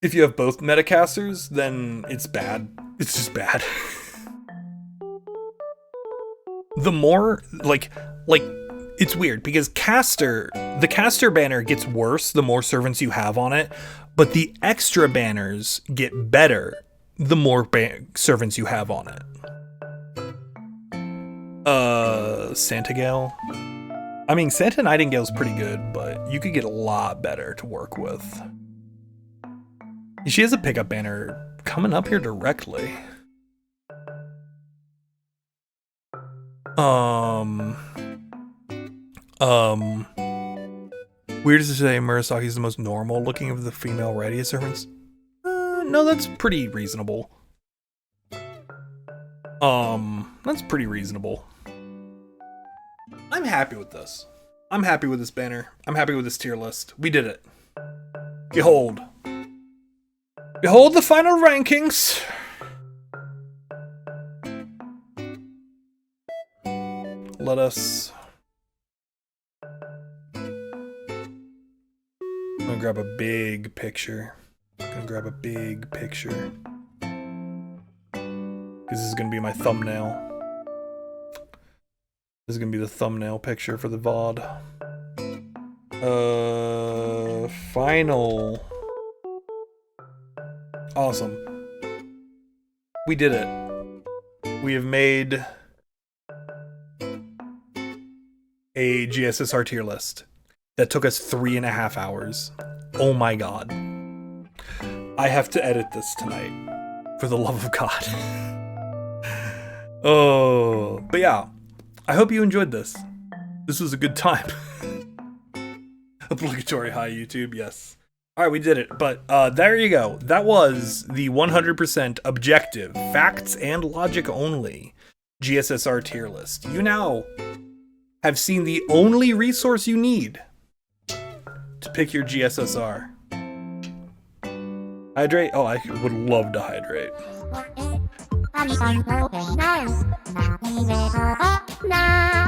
If you have both Metacasters, then it's bad. It's just bad. The more, like, it's weird because the caster banner gets worse the more servants you have on it, but the extra banners get better the more servants you have on it. Santa Gale. I mean, Santa Nightingale's pretty good, but you could get a lot better to work with. She has a pickup banner coming up here directly. Weird to say Murasaki is the most normal looking of the female Radia servants. No, that's pretty reasonable. That's pretty reasonable. I'm happy with this. I'm happy with this banner. I'm happy with this tier list. We did it. Behold. Behold the final rankings. Let us... I'm gonna grab a big picture. Because this is gonna be my thumbnail. This is gonna be the thumbnail picture for the VOD. Final. Awesome. We did it. We have made a GSSR tier list that took us 3.5 hours. Oh my god. I have to edit this tonight. For the love of God. Oh, but yeah. I hope you enjoyed this. This was a good time. Obligatory hi, YouTube, yes. Alright, we did it, but there you go. That was the 100% objective, facts and logic only GSSR tier list. You now have seen the only resource you need to pick your GSSR. Hydrate? Oh, I would love to hydrate. Na